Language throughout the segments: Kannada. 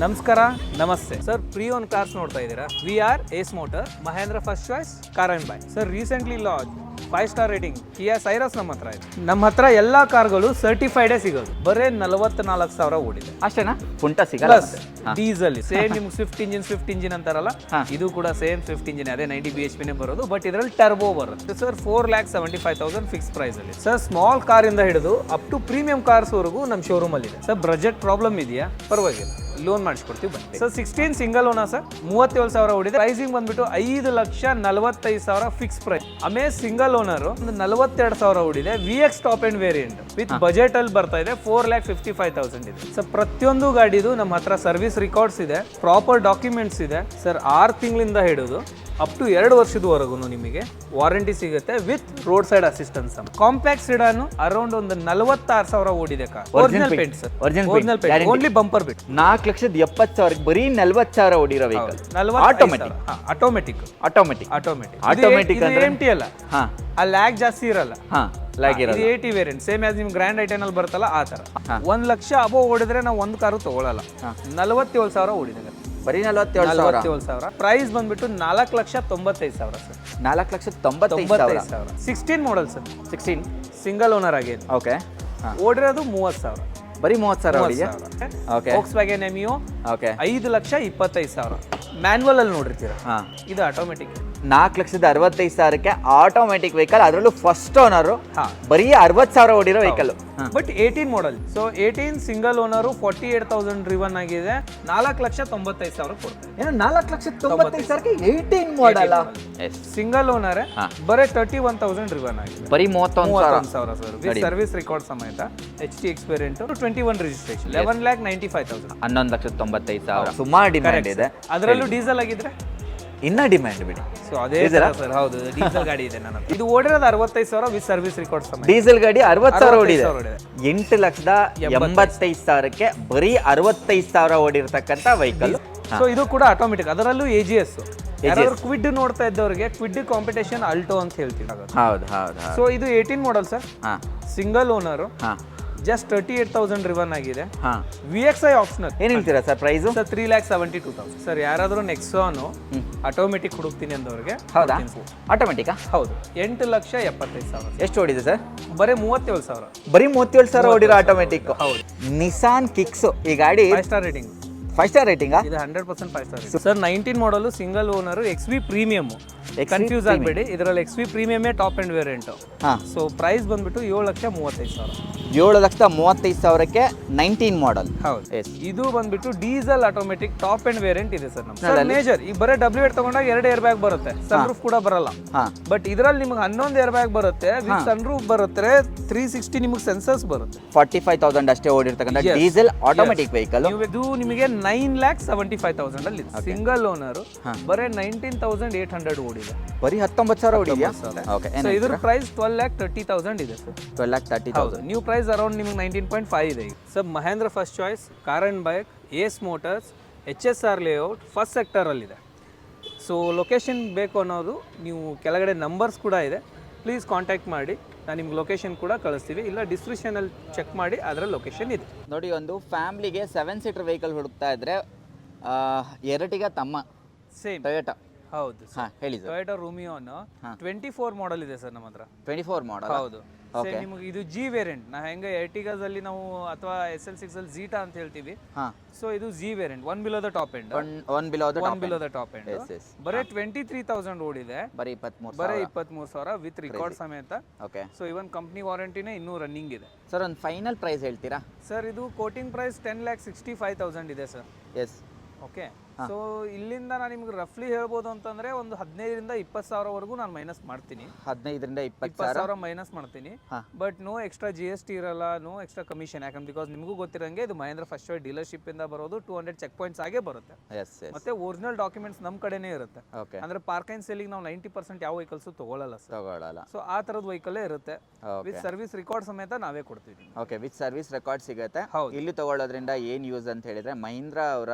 ನಮಸ್ಕಾರ ನಮಸ್ತೆ ಸರ್. ಪ್ರೀ ಓನ್ ಕಾರ್ಸ್ ನೋಡ್ತಾ ಇದ್ದೀರಾ. We are Ace motor, Mahindra first choice, car and bike. Sir recently launch 5 star rating Kia Syros ನಮ್ಮ ಹತ್ರ ಇದೆ. ನಮ್ಮ ಹತ್ರ ಎಲ್ಲಾ ಕಾರ್ಗಳು ಸರ್ಟಿಫೈಡೇ ಸಿಗೋದು. ಬರೇ 44,000 ಓಡಿದೆ ಅಷ್ಟೇನಾ? ಪುಂಟ ಸಿಗಲ್ಲ. ಡೀಸೆಲ್ ಸೇಮ್ ನಿಮ್ಗೆ ಸ್ವಿಫ್ಟ್ ಇಂಜಿನ್ ಅಂತಾರಲ್ಲ, ಇದು ಕೂಡ ಸೇಮ್ ಸ್ವಿಫ್ಟ್ ಇಂಜಿನ್, ಅದೇ 90 BHP ಬರೋದು. ಬಟ್ ಇದರಲ್ಲಿ ಟರ್ಬೋ ಬರುತ್ತೆ ಸರ್. 4,75,000 ಫಿಕ್ಸ್ ಪ್ರೈಸ್ ಅಲ್ಲಿ ಸರ್. ಸ್ಮಾಲ್ ಕಾರ್ ಇಂದ ಹಿಡಿದು ಅಪ್ ಟು ಪ್ರೀಮಿಯಂ ಕಾರ್ಸ್ ವರೆಗೂ ನಮ್ಮ ಶೋರೂಮ್ ಅಲ್ಲಿ ಇದೆ ಸರ್. ಬಜೆಟ್ ಪ್ರಾಬ್ಲಮ್ ಇದೆಯಾ? ಪರವಾಗಿಲ್ಲ, ಲೋನ್ ಮಾಡಿಸ್ಕೊಡ್ತೀವಿ ಬನ್ನಿ ಸರ್. 16 ಸಿಂಗಲ್ ಓನಾ ಸರ್, 37,000 ಓಡಿದೆ. ಪ್ರೈಸಿಂಗ್ ಬಂದ್ಬಿಟ್ಟು 5,45,000 ಫಿಕ್ಸ್ ಪ್ರೈಸ್. ಆಮೇಲೆ ಸಿಂಗಲ್ ಓನರ್ ಒಂದು 42,000 ಓಡಿದೆ. VX top end variant with budget ಅಲ್ಲಿ ಬರ್ತಾ ಇದೆ. 4,55,000 ಇದೆ ಸರ್. ಪ್ರತಿಯೊಂದು ಗಾಡಿದು ನಮ್ಮ ಹತ್ರ ಸರ್ವಿಸ್ ರೆಕಾರ್ಡ್ಸ್ ಇದೆ, ಪ್ರಾಪರ್ ಡಾಕ್ಯುಮೆಂಟ್ಸ್ ಇದೆ ಸರ್. 6 ತಿಂಗಳಿಂದ ಹಿಡಿದು ಅಪ್ ಟು 2 ವರ್ಷದವರೆಗೂ ನಿಮಗೆ ವಾರಂಟಿ ಸಿಗುತ್ತೆ with road side assistance. Compact sedan around ಒಂದು 46,000 ಓಡಿದೆ car. Original paint sir, original paint, only bumper bit. 4,70,000 ಬರೀ 40,000 ಓಡಿರೋ ವೆಹಿಕಲ್. ಆಟೋಮೆಟಿಕ್ ಅಂದ್ರೆ ಎಂಟಿ ಅಲ್ಲ, ಆ ಲ್ಯಾಗ್ ಜಾಸ್ತಿ ಇರಲ್ಲ. ಇದು 80 ವೇರಿಯಂಟ್, ಸೇಮ್ ಆಸ್ ನಿಮ್ ಗ್ರ್ಯಾಂಡ್ ಐಟನ್ ಅಲ್ಲಿ ಬರ್ತಲ್ಲ ಆ ತರ. 1 ಲಕ್ಷ ಅಬೋ ಓಡಿದ್ರೆ ನಾವು ಒಂದು ಕಾರು ತಗೊಳ್ಳಲ್ಲ. 47,000 ಓಡಿದೆ ಬರೀ 47,000. ಪ್ರೈಸ್ ಬಂದ್ಬಿಟ್ಟು 4,95,000 sir. 4,95,000. 16 model sir. 16 single owner ಆಗಿದೆ. ಓಕೆ. ಓಡಿರೋದು 30,000. ಬರೀ 30,000 ಓಡಿದೆ. Okay. Volkswagen Ameo. Okay. 5,25,000. Manual ಅಲ್ಲಿ ನೋಡಿರ್ತೀರಾ, ಇದು ಆಟೋಮೆಟಿಕ್. 4,65,000ಕ್ಕೆ ಆಟೋಮೆಟಿಕ್ ವೆಹಿಕಲ್, ಅದರಲ್ಲೂ ಫಸ್ಟ್ ಓನರ್. ಬರೀ 60,000 ಓಡಿರೋ vehicle. But 18 model. So 18 single owner, 48,000 driven ಆಗಿದೆ. 4,95,000 ಕೊಡ್ತಾರೆ. ಏನು 4,95,000ಕ್ಕೆ 18 ಮಾಡಲ್ ಸಿಂಗಲ್ ಓನರ್, ಬರೀ 31,000 ಡ್ರಿವನ್ ಆಗಿದೆ. ಬರೀ 31,000 ಸರ್. ವಿತ್ ಸರ್ವಿಸ್ ರೆಕಾರ್ಡ್ ಸಮೇತ. HT ಎಕ್ಸ್ಪೀರಿಯಂಟ್ 21 registration. 11,95,000. 11,95,000. ಸುಮಾರು ಡಿಮ್ಯಾಂಡ್ ಇದೆ. ಅದರಲ್ಲೂ ಡೀಸೆಲ್ ಆಗಿದ್ರೆ ಇನ್ನ ಡಿಮ್ಯಾಂಡ್ ಬಿಡಿ. ಸೊ ಅದೇ ಸರ್. ಹೌದು, ಡೀಸೆಲ್ ಗಾಡಿ ಇದೆ ನನ್ನ ಹತ್ರ. ಇದು ಓಡಿರೋದು 65,000 ವಿತ್ ಸರ್ವಿಸ್ ರೆಕಾರ್ಡ್ ಸಮೇತ. ಡೀಸೆಲ್ ಗಾಡಿ 60,000 ಓಡಿದೆ. 8,80,000ಕ್ಕೆ ಬರೀ 65,000 ಓಡಿರ್ತಕ್ಕಂಥ ವೆಹಿಕಲ್. ಸೊ ಇದು ಕೂಡ ಆಟೋಮೆಟಿಕ್, ಅದರಲ್ಲೂ AGS. ಯಾರಾದ್ರೂ ಕ್ವಿಡ್ ನೋಡ್ತಾ ಇದ್ದವ್ರಿಗೆ ಕ್ವಿಡ್ ಕಾಂಪಿಟೇಷನ್ ಅಲ್ಟೋ ಅಂತ ಹೇಳ್ತೀವಿ. ಹೌದು ಹೌದು. ಸೊ ಇದು 18 model sir. Single owner, just 38,000 ರಿವನ್ ಆಗಿದೆ. VXI optional. ಏನ್ ಹೇಳ್ತೀರಾ ಸರ್ ಪ್ರೈಸ್? Sir 3,72,000 sir. ಯಾರಾದ್ರೂ ನೆಕ್ಸಾನ್ ಆಟೋಮೆಟಿಕ್ ಹುಡುಕ್ತೀನಿ ಅಂದವ್ರಿಗೆ. ಹೌದಾ? ಆಟೋಮೆಟಿಕಾ? ಹೌದು. 8,75,000. ಎಷ್ಟು ಓಡಿದೆ ಸರ್? ಬರೀ 37,000. ಬರೀ 37,000 ಓಡಿರೋ ಆಟೋಮೆಟಿಕ್. ಹೌದು. ನಿಸಾನ್ ಕಿಕ್ಸ್ ಈ ಗಾಡಿ 5 ಸ್ಟಾರ್ ರೇಟಿಂಗ್. 5 star rating. ಇದು 100% 5 star sir. 19 model, single owner, XV premium. Confuse ಆಗಬೇಡಿ, ಇದರಲ್ಲಿ XV ಪ್ರೀಮಿಯಮೇ top end variant. So price ಬಂದ್ಬಿಟ್ಟು 7,35,000. 7,35,000ಕ್ಕೆ 19 ಮಾಡಲ್. ಹೌದು. ಇದು ಬಂದ್ಬಿಟ್ಟು diesel automatic top end variant ಇದೆ ಸರ್. ನಮ್ಮ ಮೇಜರ್ ಈಗ ಬರೀ W8 ತಗೊಂಡಾಗ 2 ಏರ್ ಬ್ಯಾಗ್ ಬರುತ್ತೆ, ಸನ್ ರೂಫ್ ಕೂಡ ಬರಲ್ಲ. ಬಟ್ ಇದರಲ್ಲಿ ನಿಮಗೆ 11 ಏರ್ ಬ್ಯಾಗ್ ಬರುತ್ತೆ, ವಿತ್ ಸನ್ ರೂಫ್ ಬರುತ್ತೆ. 360 ನಿಮಗೆ ಸೆನ್ಸರ್ಸ್ ಬರುತ್ತೆ. 45,000 ಅಷ್ಟೇ ಓಡಿರ್ತಕ್ಕಂಥ ಡೀಸೆಲ್ ಆಟೋಮೆಟಿಕ್ ವೆಹಿಕಲ್. ಇದು ನಿಮಗೆ 9,75,000 ಅಲ್ಲಿ ಸಿಂಗಲ್ ಓನರ್, ಬರೀ 19,800 ಓಡಿದೆ. ಬರೀ 19,000 ಓಡಿದೆಯಾ? ಓಕೆ. ಸೊ ಇದ್ರ ಪ್ರೈಸ್ 12,30,000 ಇದೆ ಸರ್. 12,30,000. ನ್ಯೂ ಪ್ರೈಸ್ ಅರೌಂಡ್ ನಿಮಗೆ 19.5 ಇದೆ. Sir Mahindra first choice, car and bike, Ace motors, HSR layout, first ಸೆಕ್ಟರಲ್ಲಿದೆ. ಸೊ ಲೊಕೇಶನ್ ಬೇಕು ಅನ್ನೋದು ನೀವು ಕೆಳಗಡೆ ನಂಬರ್ಸ್ ಕೂಡ ಇದೆ, ಪ್ಲೀಸ್ ಕಾಂಟ್ಯಾಕ್ಟ್ ಮಾಡಿ. ನಾನು ನಿಮ್ಗೆ ಲೊಕೇಶನ್ ಕೂಡ ಕಳಿಸ್ತೀವಿ, ಇಲ್ಲ ಡಿಸ್ಕ್ರಿಪ್ಷನಲ್ಲಿ ಚೆಕ್ ಮಾಡಿ, ಅದರ ಲೊಕೇಶನ್ ಇದೆ. ನೋಡಿ, ಒಂದು ಫ್ಯಾಮ್ಲಿಗೆ 7 ಸೀಟರ್ ವೆಹಿಕಲ್ ಹುಡುಕ್ತಾ ಇದ್ರೆ ಎರಟಿಗ ತಮ್ಮ ಸೇಮ್ ಟೊಯೋಟಾ. ಹೌದು ಹಾಂ ಹೇಳಿ ಸರ್. ಟೊಯೋಟಾ ರೂಮಿಯೋನು 24 ಮಾಡಲ್ ಇದೆ ಸರ್ ನಮ್ಮ ಹತ್ರ. 24 ಮಾಡಲ್. ಹೌದು. ನಿಮಗೆ ಇದು G ವೇರಿಯಂಟ್. ನಾ ಹೆಂಗೆ ಎರ್ಟಿಗಾಸ್ ಅಲ್ಲಿ ನಾವು ಅಥವಾ SL6 ಅಲ್ಲಿ ಜೀಟಾ ಅಂತ ಹೇಳ್ತೀವಿ. ಸೊ ಇದು G variant, 1 below the top end. 1 below the top end. ಬರೀ 23,000 ಓಡಿದೆ. ಬರೀ 23,000 ವಿತ್ ರೆಕಾರ್ಡ್ ಸಮೇತ. ಓಕೆ. ಸೊ ಇವನ್ ಕಂಪ್ನಿ ವಾರಂಟಿನೇ ಇನ್ನೂ ರನ್ನಿಂಗ್ ಇದೆ ಸರ್. ಒಂದು ಫೈನಲ್ ಪ್ರೈಸ್ ಹೇಳ್ತೀರಾ ಸರ್? ಇದು ಕೋಟಿಂಗ್ ಪ್ರೈಸ್ 10,65,000 ಇದೆ ಸರ್. ಎಸ್. ಓಕೆ. ಸೊ ಇಲ್ಲಿಂದ ನಾನು ನಿಮ್ಗೆ ರಫ್ಲಿ ಹೇಳ್ಬೋದು ಅಂತಂದ್ರೆ ಒಂದು 15,000 - 20,000 ನಾನು ಮೈನಸ್ ಮಾಡ್ತೀನಿ. 15,000 - 20,000 ಮೈನಸ್ ಮಾಡ್ತೀನಿ. ಬಟ್ ನೋ ಎಕ್ಸ್ಟ್ರಾ GST ಇರಲ್ಲ, ನೋ ಎಕ್ಸ್ಟ್ರಾ ಕಮಿಷನ್. ಯಾಕಂದ್ರೆ ಬಿಕಾಸ್ ನಿಮಗೂ ಗೊತ್ತಿರಂಗೆ ಇದು ಮಹೇಂದ್ರ ಫಸ್ಟ್ ಚಾಯ್ಸ್ ಡೀಲರ್ಶಿಪ್ ಇಂದ ಬರೋದು. 200 ಚೆಕ್ ಪಾಯಿಂಟ್ಸ್ ಆಗೇ ಬರುತ್ತೆ. ಮತ್ತೆ ಒರಿಜಿನಲ್ ಡಾಕ್ಯುಮೆಂಟ್ಸ್ ನಮ್ಮ ಕಡೆನೇ ಇರುತ್ತೆ. ಅಂದ್ರೆ ಪಾರ್ಕ್ ಅಂಡ್ ಸೇಲಿಗೆ ನಾವು 90% ಯಾವ ವೆಹಿಕಲ್ಸ್ ತಗೊಳ್ಳಲ್ಲ ಸರ್. ಸೊ ಆ ತರದ ವೆಹಿಕಲ್ ಇರುತ್ತೆ, ವಿತ್ ಸರ್ವಿಸ್ ರೆಕಾರ್ಡ್ ಸಮೇತ ನಾವೇ ಕೊಡ್ತೀವಿ. ಓಕೆ. ವಿತ್ ಸರ್ವಿಸ್ ರೆಕಾರ್ಡ್ ಸಿಗುತ್ತೆ. ಇಲ್ಲಿ ತಗೊಳ್ಳೋದ್ರಿಂದ ಏನ್ ಯೂಸ್ ಅಂತ ಹೇಳಿದ್ರೆ, ಮಹೀಂದ್ರ ಅವರ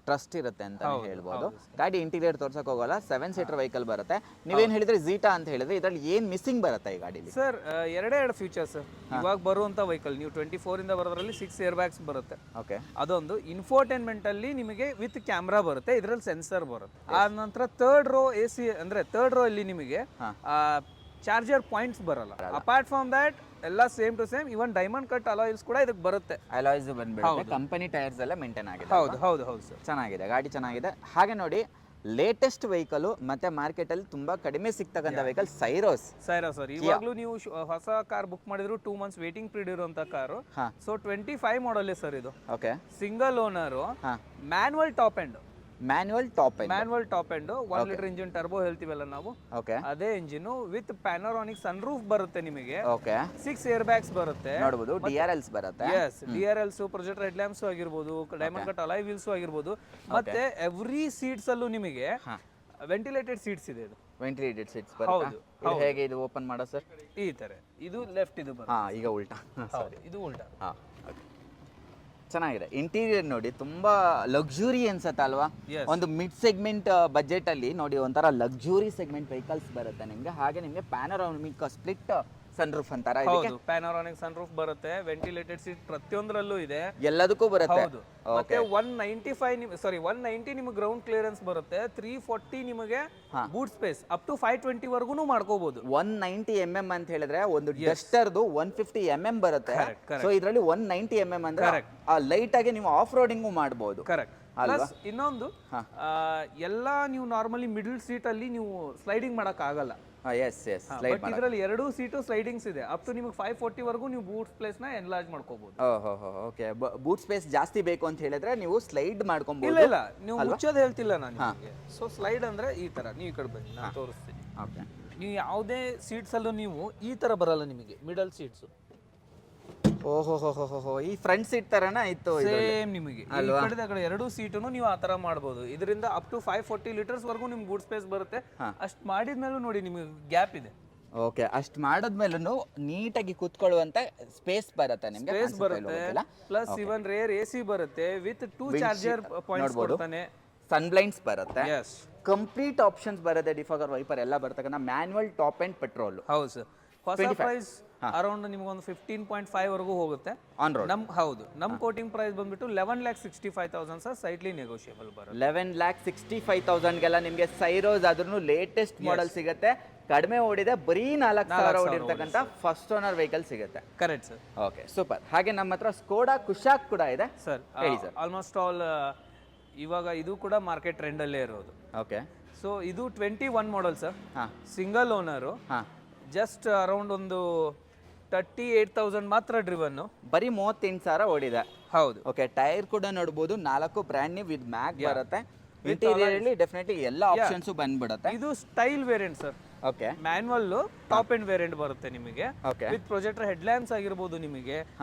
ಟ್ರಸ್ಟ್ ಇರುತ್ತೆ ಅಂತ ಹೇಳ್ಬೋದು. ಗಾಡಿ ಇಂಟೀರಿಯರ್ ತೋರ್ಸಕ್ ಹೋಗಲ್ಲ, 7 ಸೀಟರ್ ವೆಹಿಕಲ್ ಬರುತ್ತೆ. ನೀವೇನ್ ಹೇಳಿದ್ರೆ ಝೀಟಾ ಅಂತ ಹೇಳಿದ್ರೆ ಇದ್ರಲ್ಲಿ ಏನ್ ಮಿಸ್ಸಿಂಗ್ ಬರುತ್ತೆ ಈ ಗಾಡಿಲಿ? ಸರ್ ಎರಡು ಫ್ಯೂಚರ್ಸ್ ಇವಾಗ ಬರುವಂತ ವೆಹಿಕಲ್ ನೀವು 24 ಇಂದ ಬರೋದ್ರಲ್ಲಿ 6 ಏರ್ ಬ್ಯಾಗ್ಸ್ ಬರುತ್ತೆ. ಓಕೆ, ಅದೊಂದು ಇನ್ಫೋಟೈನ್ಮೆಂಟ್ ಅಲ್ಲಿ ನಿಮಗೆ ವಿತ್ ಕ್ಯಾಮ್ರಾ ಬರುತ್ತೆ, ಇದ್ರಲ್ಲಿ ಸೆನ್ಸರ್ ಬರುತ್ತೆ. ಆ ನಂತರ ಥರ್ಡ್ ರೋ AC ಅಂದ್ರೆ ಥರ್ಡ್ ರೋ ಅಲ್ಲಿ ನಿಮಗೆ ಚಾರ್ಜರ್ ಪಾಯಿಂಟ್ಸ್ ಬರಲ್ಲ. ಅಪಾರ್ಟ್ ಫ್ರಮ್ ದಟ್ ಎಲ್ಲ same to same, even diamond cut alloys ಕೂಡ ಇದಕ್ಕೆ ಬರುತ್ತೆ. ಅಲಾಯ್ಸ್ ಬಂದ್ಬಿಡುತ್ತೆ, ಕಂಪನಿ ಟೈರ್ಸ್ ಎಲ್ಲ ಮೇಂಟೈನ್ ಆಗಿದೆ. ಹೌದು ಸರ್, ಚೆನ್ನಾಗಿದೆ ಗಾಡಿ, ಚೆನ್ನಾಗಿದೆ. ಹಾಗೆ ನೋಡಿ ಲೇಟೆಸ್ಟ್ ವೆಹಿಕಲ್ ಮತ್ತೆ ಮಾರ್ಕೆಟ್ ಅಲ್ಲಿ ತುಂಬಾ ಕಡಿಮೆ ಸಿಗ್ತಕ್ಕಂಥ ವೆಹಿಕಲ್ ಸೈರೋಸ್ ಸರ್. ಇವಾಗಲೂ ನೀವು ಹೊಸ ಕಾರ್ ಬುಕ್ ಮಾಡಿದ್ರು 2 months ವೇಟಿಂಗ್ ಪೀರಿಯಡ್ ಇರುವಂತ ಕಾರು. ಸೊ 25 ಮಾಡಲ್ ಸರ್ ಇದು. Okay, single owner, manual top end. Manual top end 1 litre engine turbo ಹೇಳ್ತೀವಲ್ಲ ನಾವು, ಓಕೆ, ಅದೇ ಇಂಜಿನ್ ವಿತ್ ಪ್ಯಾನೋರಾನಿಕ್ ಸನ್ ರೂಫ್ ಬರುತ್ತೆ ನಿಮಗೆ. ಓಕೆ, 6 ಏರ್ ಬ್ಯಾಗ್ಸ್ ಬರುತ್ತೆ, ನೋಡಬಹುದು. DRLs ಬರುತ್ತೆ. Yes, DRLs, projector head lamps ಆಗಿರ್ಬೋದು, ಡೈಮಂಡ್ ಕಟ್ ಅಲಾಯ್ ವೀಲ್ಸ್ ಆಗಿರ್ಬೋದು. ಮತ್ತೆ ಎವ್ರಿ ಸೀಟ್ಸ್ ಅಲ್ಲೂ ನಿಮಗೆ ವೆಂಟಿಲೇಟೆಡ್ ಸೀಟ್ಸ್ ಇದೆ. ಇದು ವೆಂಟಿಲೇಟೆಡ್ ಸೀಟ್ಸ್ ಬರುತ್ತೆ. ಇದು ಹೇಗೆ ಇದು ಓಪನ್ ಮಾಡೋ ಸರ್? ಈ ತರ, ಇದು ಲೆಫ್ಟ್, ಇದು ಬರುತ್ತೆ. ಈಗ ಉಲ್ಟಾ, ಇದು ಉಲ್ಟಾ. ಚೆನ್ನಾಗಿದೆ. ಇಂಟೀರಿಯರ್ ನೋಡಿ ತುಂಬಾ ಲಕ್ಸುರಿ ಅನ್ಸತ್ತೆ ಅಲ್ವಾ? ಒಂದು ಮಿಡ್ ಸೆಗ್ಮೆಂಟ್ ಬಜೆಟ್ ಅಲ್ಲಿ ನೋಡಿ ಒಂಥರ ಲಕ್ಸುರಿ ಸೆಗ್ಮೆಂಟ್ ವೆಹಿಕಲ್ಸ್ ಬರುತ್ತೆ ನಿಮ್ಗೆ. ಹಾಗೆ ನಿಮ್ಗೆ ಪ್ಯಾನೋರಾಮಿಕ್ ಸ್ಪ್ಲಿಟ್ ಸನ್ ರೂಫ್ ಅಂತಾರ, ಪ್ಯಾನೋರಾನಿಕ್ ಸನ್ ರೂಫ್ ಬರುತ್ತೆ, ವೆಂಟಿಲೇಟೆಡ್ ಸೀಟ್ ಪ್ರತಿಯೊಂದರಲ್ಲೂ ಇದೆ, ಎಲ್ಲದಕ್ಕೂ ಬರುತ್ತೆ. ಮತ್ತೆ 190 ನಿಮಗೆ ಗ್ರೌಂಡ್ ಕ್ಲಿಯರೆನ್ಸ್ ಬರುತ್ತೆ, 340 ನಿಮಗೆ ಬೂಟ್ ಸ್ಪೇಸ್, ಅಪ್ ಟು 520 ವರ್ಗೂನು ಮಾಡ್ಕೋಬಹುದು. 190 mm ಅಂತ ಹೇಳಿದ್ರೆ ಒಂದು ಡಸ್ಟರ್ದು 150 mm ಬರುತ್ತೆ. ಸೊ ಇದರಲ್ಲಿ 190 mm ಅಂದ್ರೆ ಲೈಟ್ ಆಗಿ ನೀವು ಆಫ್ ರೋಡಿಂಗು ಮಾಡಬಹುದು. ಕರೆಕ್ಟ್. ಪ್ಲಸ್ ಇನ್ನೊಂದು, ಎಲ್ಲಾ ನೀವು ನಾರ್ಮಲಿ ಮಿಡಲ್ ಸೀಟ್ ಅಲ್ಲಿ ನೀವು ಸ್ಲೈಡಿಂಗ್ ಮಾಡಕ್ ಆಗಲ್ಲ. ಬಟ್ ಇದರಲ್ಲಿ 2 ಸೀಟು ಸ್ಲೈಡಿಂಗ್ಸ್ ಇದೆ, ಅಪ್ ಟು ನಿಮಗೆ 540 ವರ್ಗೂ ನೀವು ಬೂಟ್ ಸ್ಪೇಸ್ ನ ಎನ್ಲಾರ್ಜ್ ಮಾಡ್ಕೋಬಹುದು. ಓಕೆ, ಬೂಟ್ ಸ್ಪೇಸ್ ಜಾಸ್ತಿ ಬೇಕು ಅಂತ ಹೇಳಿದ್ರೆ ನೀವು ಸ್ಲೈಡ್ ಮಾಡ್ಕೊಬಹುದು. ಇಲ್ಲ, ನೀವು ಮುಚ್ಚೋದು ಹೇಳ್ತಿಲ್ಲ ನಾನು ನಿಮಗೆ. ಸೊ ಸ್ಲೈಡ್ ಅಂದ್ರೆ ಈ ತರ, ನೀವು ಈ ಕಡೆ ಬನ್ನಿ, ನಾನು ತೋರಿಸ್ತೀನಿ. ಓಕೆ, ನೀವು ಯಾವುದೇ ಸೀಟ್ಸ್ ಅಲ್ಲೂ ನೀವು ಈ ತರ ಬರಲ್ಲ ನಿಮಗೆ ಮಿಡಲ್ ಸೀಟ್ಸ್. ಈ ಫ್ರಂಟ್ ಸೀಟ್ ತರನ ಇತ್ತು ಸೇಮ್ ನಿಮಗೆ. ಈ ಕಡೆ 2 ಸೀಟನ್ನು ನೀವು ಆ ತರ ಮಾಡಬಹುದು. ಇದರಿಂದ ಅಪ್ ಟು 540 ಲೀಟರ್ಸ್ ವರ್ಗೂ ನಿಮ್ಗೆ ಬೂಟ್ ಸ್ಪೇಸ್ ಬರುತ್ತೆ. ಅಷ್ಟು ಮಾಡಿದ್ಮೇಲೂ ನೋಡಿ ನಿಮಗೆ ಗ್ಯಾಪ್ ಇದೆ. ಓಕೆ, ಅಷ್ಟು ಮಾಡಿದ್ಮೇಲೂ ನೀಟಾಗಿ ಕೂತ್ಕೊಳ್ಳುವಂತ ಸ್ಪೇಸ್ ಬರುತ್ತೆ ನಿಮಗೆ. ಸ್ಪೇಸ್ ಬರುತ್ತೆ, ಪ್ಲಸ್ ಇವನ್ ರೇರ್ AC ಬರುತ್ತೆ ವಿತ್ 2 ಚಾರ್ಜರ್ ಪಾಯಿಂಟ್ಸ್ ಕೊಡ್ತಾನೆ. ಸನ್ ಬ್ಲೈಂಡ್ಸ್ ಬರುತ್ತೆ. ಕಂಪ್ಲೀಟ್ ಆಪ್ಷನ್ಸ್ ಬರುತ್ತೆ, ಡಿಫಾಗರ್ ವೈಪರ್ ಎಲ್ಲ ಬರ್ತಕ್ಕಂಥ ಮ್ಯಾನ್ಯುವಲ್ ಟಾಪ್ ಅಂಡ್ ಪೆಟ್ರೋಲ್. ಹೌದು ಸರ್. ಹೊಸ ಪ್ರೈಸ್ ಅರೌಂಡ್ ನಿಮಗೆ ಒಂದು 15.5 ವರೆಗೂ ಹೋಗುತ್ತೆ ಆನ್ ರೋಡ್. ನಮ್ ಕೋಟಿಂಗ್ ಪ್ರೈಸ್ ಬಂದ್ಬಿಟ್ಟು 11,65,000 ಸರ್, ಸೈಟ್ಲಿ ನೆಗೋಷಿಯಬಲ್ ಬರುತ್ತೆ. 11,65,000ಗೆಲ್ಲ ನಿಮಗೆ ಸೈರೋಸ್ ಆದ್ರೂ ಲೇಟೆಸ್ಟ್ ಮಾಡೆಲ್ ಸಿಗುತ್ತೆ. ಕಡಿಮೆ ಓಡಿದೆ, ಬರೀ 4,000 ಓಡಿರ್ತಕ್ಕಂಥ ಫಸ್ಟ್ ಓನರ್ ವೆಹಿಕಲ್ ಸಿಗುತ್ತೆ. Correct sir. Okay, super. ಹಾಗೆ ನಮ್ಮ ಹತ್ರ ಸ್ಕೋಡಾ ಕುಶಾಕ್ ಕೂಡ ಇದೆ ಸರ್. ಹೇಳಿ ಸರ್. ಆಲ್ಮೋಸ್ಟ್ ಆಲ್ ಇವಾಗ ಇದು ಕೂಡ ಮಾರ್ಕೆಟ್ ಟ್ರೆಂಡ್ ಅಲ್ಲೇ ಇರೋದು. ಓಕೆ, ಸೊ ಇದು 21 model sir, single owner, just around ಒಂದು 38,000 ಮಾತ್ರ ಡ್ರಿವನ್, ಬರೀ 38,000 ಓಡಿದೆ. ಹೌದು. ಓಕೆ, ಟೈರ್ ಕೂಡ ನೋಡಬಹುದು, 4 ಬ್ರ್ಯಾಂಡ್ ನ್ಯೂ ವಿತ್ ಮ್ಯಾಗ್ ಬರುತ್ತೆ. ಇಂಟೀರಿಯರ್ ಅಲ್ಲಿ ಡೆಫಿನೆಟ್ಲಿ ಎಲ್ಲ ಆಪ್ಷನ್ಸ್ ಬಂದ್ಬಿಡುತ್ತೆ. ಇದು style variant sir. Okay, manual top end variant ಬರುತ್ತೆ ನಿಮಗೆ, ವಿತ್ ಪ್ರೊಜೆಕ್ಟರ್ ಹೆಡ್ ಲ್ಯಾಂಪ್ಸ್ ಆಗಿರಬಹುದು, ನಿಮಗೆ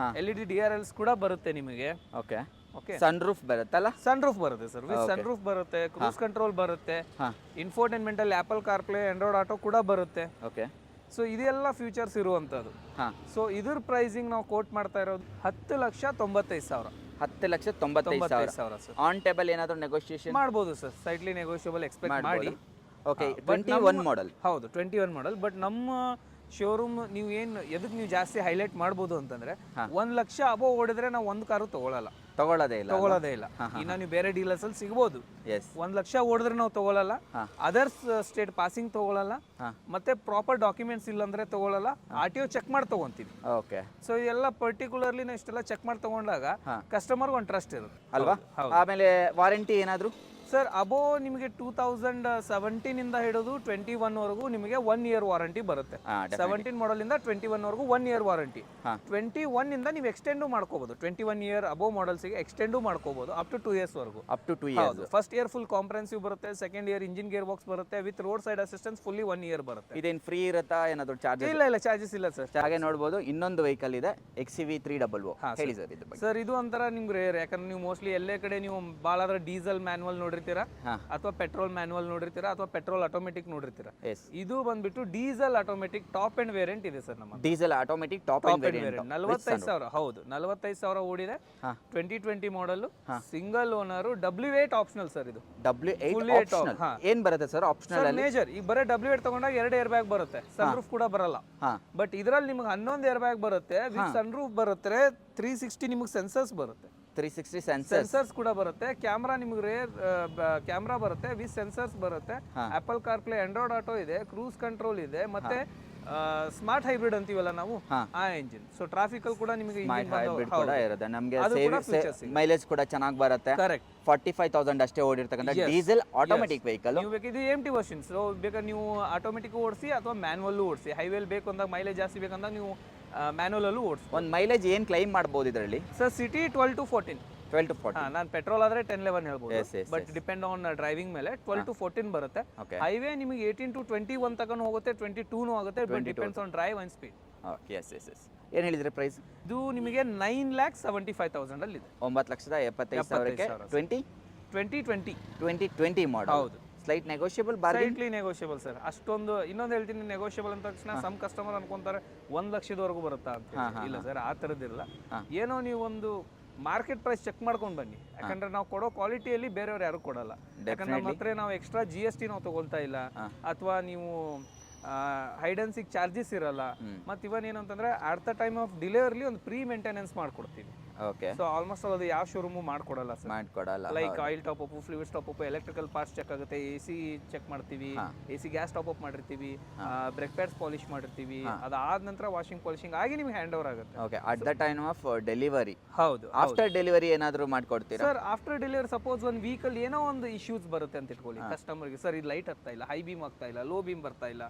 LED DRLs ಕೂಡ ಬರುತ್ತೆ ನಿಮಗೆ. ಓಕೆ, ಸನ್ ರೂಫ್ ಬರುತ್ತಲ್ಲ? ಸನ್ ರೂಫ್ ಬರುತ್ತೆ ಸರ್, ವಿತ್ ಸನ್ ರೂಫ್ ಬರುತ್ತೆ, ಕ್ರೂಸ್ ಕಂಟ್ರೋಲ್ ಬರುತ್ತೆ, ಇನ್ಫೋಟೈನ್ಮೆಂಟ್ ಅಲ್ಲಿ ಆಪಲ್ ಕಾರ್ಪ್ಲೇ, ಆಂಡ್ರಾಯ್ಡ್ ಆಟೋ ಕೂಡ ಬರುತ್ತೆ. ಓಕೆ, ಸೊ ಇದೆಲ್ಲ ಫ್ಯೂಚರ್ಸ್ ಇರುವಂತದ್ದು. ಸೊ ಇದ್ರ ಪ್ರೈಸಿಂಗ್ ನಾವು ಕೋಟ್ ಮಾಡ್ತಾ ಇರೋದು 10,95,000. 10,95,000 ಆನ್ ಟೇಬಲ್. ಏನಾದರೂ ನೆಗೋಷಿಯೇಷನ್ ಮಾಡ್ಬೋದು ಸರ್, ಸೈಟ್ಲಿ ನೆಗೋಷಿಯಬಲ್ ಎಕ್ಸ್ಪೆಕ್ಟ್ ಮಾಡಿ. Okay, 21 model. ಹೌದು, 21 ಮಾಡೆಲ್. ಬಟ್ ನಮ್ಮ ಶೋರೂಮ್ ನೀವು ಎದಕ್ಕೆ ನೀವು ಜಾಸ್ತಿ ಹೈಲೈಟ್ ಮಾಡ್ಬೋದು ಅಂತಂದ್ರೆ, 1 ಲಕ್ಷ ಅಬೋವ್ ಓಡಿದ್ರೆ ನಾವು ಒಂದು ಕಾರು ತಗೊಳ್ಳೋದೇ ಇಲ್ಲ. ಇನ್ನ ನೀವು ಬೇರೆ ಡೀಲರ್ಸ್ ಅಲ್ಲಿ ಸಿಗ್ಬೋದು. 1 ಲಕ್ಷ ಓಡಿದ್ರೆ ನಾವು ತಗೊಳ್ಳಲ್ಲ, ಅದರ್ಸ್ ಸ್ಟೇಟ್ ಪಾಸಿಂಗ್ ತಗೊಳ್ಳಲ್ಲ, ಮತ್ತೆ ಪ್ರಾಪರ್ ಡಾಕ್ಯುಮೆಂಟ್ಸ್ ಇಲ್ಲ ಅಂದ್ರೆ ತಗೊಳ್ಳಲ್ಲ, RTO ಚೆಕ್ ಮಾಡಿ ತಗೊಂತೀವಿ. ಓಕೆ, ಸೊ ಇದೆಲ್ಲ ಪರ್ಟಿಕ್ಯುಲರ್ಲಿ ನಾವು ಇಷ್ಟೆಲ್ಲ ಚೆಕ್ ಮಾಡಿ ತಗೊಂಡಾಗ ಕಸ್ಟಮರ್ ಒಂದು ಟ್ರಸ್ಟ್ ಇರುತ್ತೆ ಅಲ್ವಾ? ಆಮೇಲೆ ವಾರಂಟಿ ಏನಾದ್ರು ಸರ್ ಅಬೋ ನಿಮಗೆ 2017 ಇಂದ ಹಿಡಿದು 21 ವರೆಗೂ ನಿಮಗೆ 1 ಇಯರ್ ವಾರಂಟಿ ಬರುತ್ತೆ. 17 ಮಾಡೆಲ್ ಇಂದ 21 ವರೆಗೂ 1 ಇಯರ್ ವಾರಂಟಿ. 21 ಇಂದ ನೀವು ಎಕ್ಸ್ಟೆಂಡ್ ಮಾಡ್ಕೋಬಹುದು, 21 ಇಯರ್ ಅಬೋ ಮಾಡೆಲ್ಸ್ ಗೆ ಎಕ್ಸ್ಟೆಂಡ್ ಮಾಡ್ಕೋಬಹುದು ಅಪ್ ಟು 2 ಇಯರ್ಸ್ ವರೆಗೂ. Up to 2 years. First year full comprehensive ಬರುತ್ತೆ, second year engine gear box ಬರುತ್ತೆ, with road side assistance fully 1 year ಬರುತ್ತೆ. ಇದೇನು ಫ್ರೀ ಇರುತ್ತಾ, ಏನಾದರೂ ಚಾರ್ಜಸ್? ಇಲ್ಲ ಚಾರ್ಜಸ್ ಇಲ್ಲ ಸರ್. ಹಾಗೆ ನೋಡಬಹುದು ಇನ್ನೊಂದು ವೆಹಿಕಲ್ ಇದೆ, XCV 300. ಹೇಳಿ ಸರ್ ಇದು. ಸರ್ ಇದು ಒಂಥರ ನಿಮ್ಗೆ ರೇರ್, ಯಾಕಂದ್ರೆ ನೀವು ಮೋಸ್ಟ್ಲಿ ಎಲ್ಲೇ ಕಡೆ ನೀವು ಭಾಳ ಡೀಸೆಲ್ ಮ್ಯಾನ್ಯುವಲ್ ನೋಡ್ರಿ ನೋಡಿರ್ತೀರಾ ಹಾ. ಅಥವಾ ಪೆಟ್ರೋಲ್ ಮ್ಯಾನುವಲ್ ನೋಡಿರ್ತೀರಾ ಅಥವಾ ಪೆಟ್ರೋಲ್ ಆಟೋಮೆಟಿಕ್ ನೋಡಿರ್ತೀರಾ. ಎಸ್ ಇದು ಬಂದ್ಬಿಟ್ಟು diesel automatic top end variant ಇದೆ ಸರ್ ನಮ್ಮ diesel automatic top top end end variant 45,000 ಹೌದು 45,000 ಓಡಿದೆ. ಹಾ. 2020 ಮಾಡಲ್ single owner W8 optional sir ಇದು. W8 Fully ಆಪ್ಷನಲ್ ಹಾ. ಏನ್ ಬರುತ್ತೆ ಸರ್ ಆಪ್ಷನಲ್ ಅಲ್ಲಿ? ಮೇಜರ್ ಈಗ ಬರೀ W8 ತಗೊಂಡಾಗ 2 ಏರ್ ಬ್ಯಾಗ್ ಬರುತ್ತೆ, ಸನ್ ರೂಫ್ ಕೂಡ ಬರಲ್ಲ. ಹಾ ಬಟ್ ಇದರಲ್ಲಿ ನಿಮಗೆ 11 ಏರ್ ಬ್ಯಾಗ್ ಬರುತ್ತೆ, ವಿತ್ ಸನ್ ರೂಫ್ ಬರುತ್ತೆ, 360 ನಿಮಗೆ ಸೆನ್ಸರ್ಸ್ ಬರುತ್ತೆ, 360 ಸೆನ್ಸರ್ ಸೆನ್ಸರ್ಸ್ ಕೂಡ ಬರುತ್ತೆ, ಕ್ಯಾಮ್ರಾ ನಿಮ್ಗೆ ರೇರ್ ಕ್ಯಾಮ್ರಾ ಬರುತ್ತೆ, ವಿತ್ ಸೆನ್ಸರ್ಸ್ ಬರುತ್ತೆ, apple car play, Android auto ಇದೆ, ಕ್ರೂಸ್ ಕಂಟ್ರೋಲ್ ಇದೆ, ಮತ್ತೆ ಸ್ಮಾರ್ಟ್ ಹೈಬ್ರಿಡ್ ಅಂತೀವಲ್ಲ ನಾವು ಆ ಎಂಜಿನ್. ಸೊ ಟ್ರಾಫಿಕ್ ಅಲ್ಲಿ ಕೂಡ ನಿಮಗೆ ಹೈಬ್ರಿಡ್ ಕೂಡ ಇರುತ್ತೆ ನಮಗೆ. ಅದು ಕೂಡ features ಇದೆ. ಮೈಲೇಜ್ ಕೂಡ ಚೆನ್ನಾಗಿ ಬರುತ್ತೆ. ಕರೆಕ್ಟ್ 45,000 ಅಷ್ಟೇ ಓಡಿರ್ತಕ್ಕಂಥ ಡೀಸೆಲ್ ಆಟೋಮೆಟಿಕ್ ವೆಹಿಕಲ್. ನೀವು ಬೇಕಿದ್ರೆ MT ವರ್ಷನ್, ಸೊ ಬೇಕಾದ್ರೆ ನೀವು ಆಟೋಮೆಟಿಕ್ ಓಡಿಸಿ ಅಥವಾ ಮ್ಯಾನುವಲ್ ಓಡಿಸಿ. ಹೈವೇಲಿ ಬೇಕು ಅಂದಾಗ ಮೈಲೇಜ್ ಜಾಸ್ತಿ ಬೇಕಂದಾಗ ನೀವು ಮ್ಯಾನುವಲ್ ಅಲ್ಲೂ ಓಡಿಸಿ. ಒಂದು ಮೈಲೇಜ್ ಏನು ಕ್ಲೈಮ್ ಮಾಡ್ಬೋದು ಇದರಲ್ಲಿ? Sir city 12 to 14. 12 to 14. ನಾನು ಪೆಟ್ರೋಲ್ ಆದ್ರೆ 10-11 ಹೇಳ್ಬೋದು, Yes, yes, but depend on driving ಮೇಲೆ 12 to 14 ಬರುತ್ತೆ. Okay. ಹೈವೇ ನಿಮಗೆ 18 to 21 ತನಕ ಹೋಗುತ್ತೆ, 22 ಆಗುತ್ತೆ, but depends on drive and speed. Yes yes yes ಏನು ಹೇಳಿದ್ರೆ ಪ್ರೈಸ್? ಇದು ನಿಮಗೆ 9,75,000 ಅಲ್ಲಿ ಇದೆ. 9,75,000ಕ್ಕೆ 2020 ಮಾಡಲ್. ಹೌದು, slight negotiable bargain. Slightly negotiable sir. ಅಷ್ಟೊಂದು ಇನ್ನೊಂದು ಹೇಳ್ತೀನಿ, ನೆಗೋಷಿಯಬಲ್ ಅಂತ ತಕ್ಷಣ ಸಮ್ ಕಸ್ಟಮರ್ ಅನ್ಕೊಂತಾರೆ 1 ಲಕ್ಷದವರೆಗೂ ಬರುತ್ತಾ ಅಂತ. ಇಲ್ಲ ಸರ್, ಆ ಥರದ್ದಿರಲ್ಲ. ಏನೋ ನೀವು ಒಂದು ಮಾರ್ಕೆಟ್ ಪ್ರೈಸ್ ಚೆಕ್ ಮಾಡ್ಕೊಂಡು ಬನ್ನಿ, ಯಾಕಂದ್ರೆ ನಾವು ಕೊಡೋ ಕ್ವಾಲಿಟಿಯಲ್ಲಿ ಬೇರೆಯವ್ರು ಯಾರು ಕೊಡಲ್ಲ. ಯಾಕಂದ್ರೆ ನಮ್ಮ ಹತ್ರ ನಾವು ಎಕ್ಸ್ಟ್ರಾ GST ನಾವು ತಗೊಳ್ತಾ ಇಲ್ಲ, ಅಥವಾ ನೀವು ಹೈಡೆನ್ಸಿಗೆ ಚಾರ್ಜಸ್ ಇರಲ್ಲ. ಮತ್ತೆ ಇವನ್ ಏನಂತಂದ್ರೆ at the time of delivery ಒಂದು ಪ್ರೀ ಮೇಂಟೆನೆನ್ಸ್ ಮಾಡ್ಕೊಡ್ತೀವಿ. ಓಕೆ, ಸೊ ಆಲ್ಮೋಸ್ಟ್ ಅದು ಯಾವ ಶೋರೂಮು ಮಾಡ್ಕೊಡಲ್ಲ ಸರ್. ಮಾಡ್ಕೊಡಲ್ಲ. Like oil top up, fluids top up, electrical parts check ಆಗುತ್ತೆ, AC ಚೆಕ್ ಮಾಡ್ತೀವಿ, AC ಗ್ಯಾಸ್ ಟಾಪ್ ಅಪ್ ಮಾಡಿರ್ತೀವಿ, ಬ್ರೇಕ್ ಪ್ಯಾಡ್ಸ್ ಪಾಲಿಶ್ ಮಾಡಿರ್ತೀವಿ, ಅದಾದ ನಂತರ ವಾಷಿಂಗ್ ಪಾಲಿಶಿಂಗ್ ಆಗಿ ನಿಮ್ಗೆ ಹ್ಯಾಂಡ್ ಓವರ್ ಆಗುತ್ತೆ. Okay, at the time of delivery. ಹೌದು. ಆಫ್ಟರ್ ಡೆಲಿವರಿ ಏನಾದರೂ ಮಾಡ್ಕೊಡ್ತೀರಾ ಸರ್? ಆಫ್ಟರ್ ಡೆಲಿವರಿ ಸಪೋಸ್ ಒಂದು ವೀಕಲ್ ಏನೋ ಒಂದು ಇಶ್ಯೂಸ್ ಬರುತ್ತೆ ಅಂತ ಇಟ್ಕೊಳ್ಳಿ, ಕಸ್ಟಮರ್ಗೆ ಸರ್ ಇದು ಲೈಟ್ ಆಗ್ತಾ ಇಲ್ಲ, ಹೈ ಬೀಮ್ ಆಗ್ತಾ ಇಲ್ಲ, ಲೋ ಬೀಮ್ ಬರ್ತಾ ಇಲ್ಲ,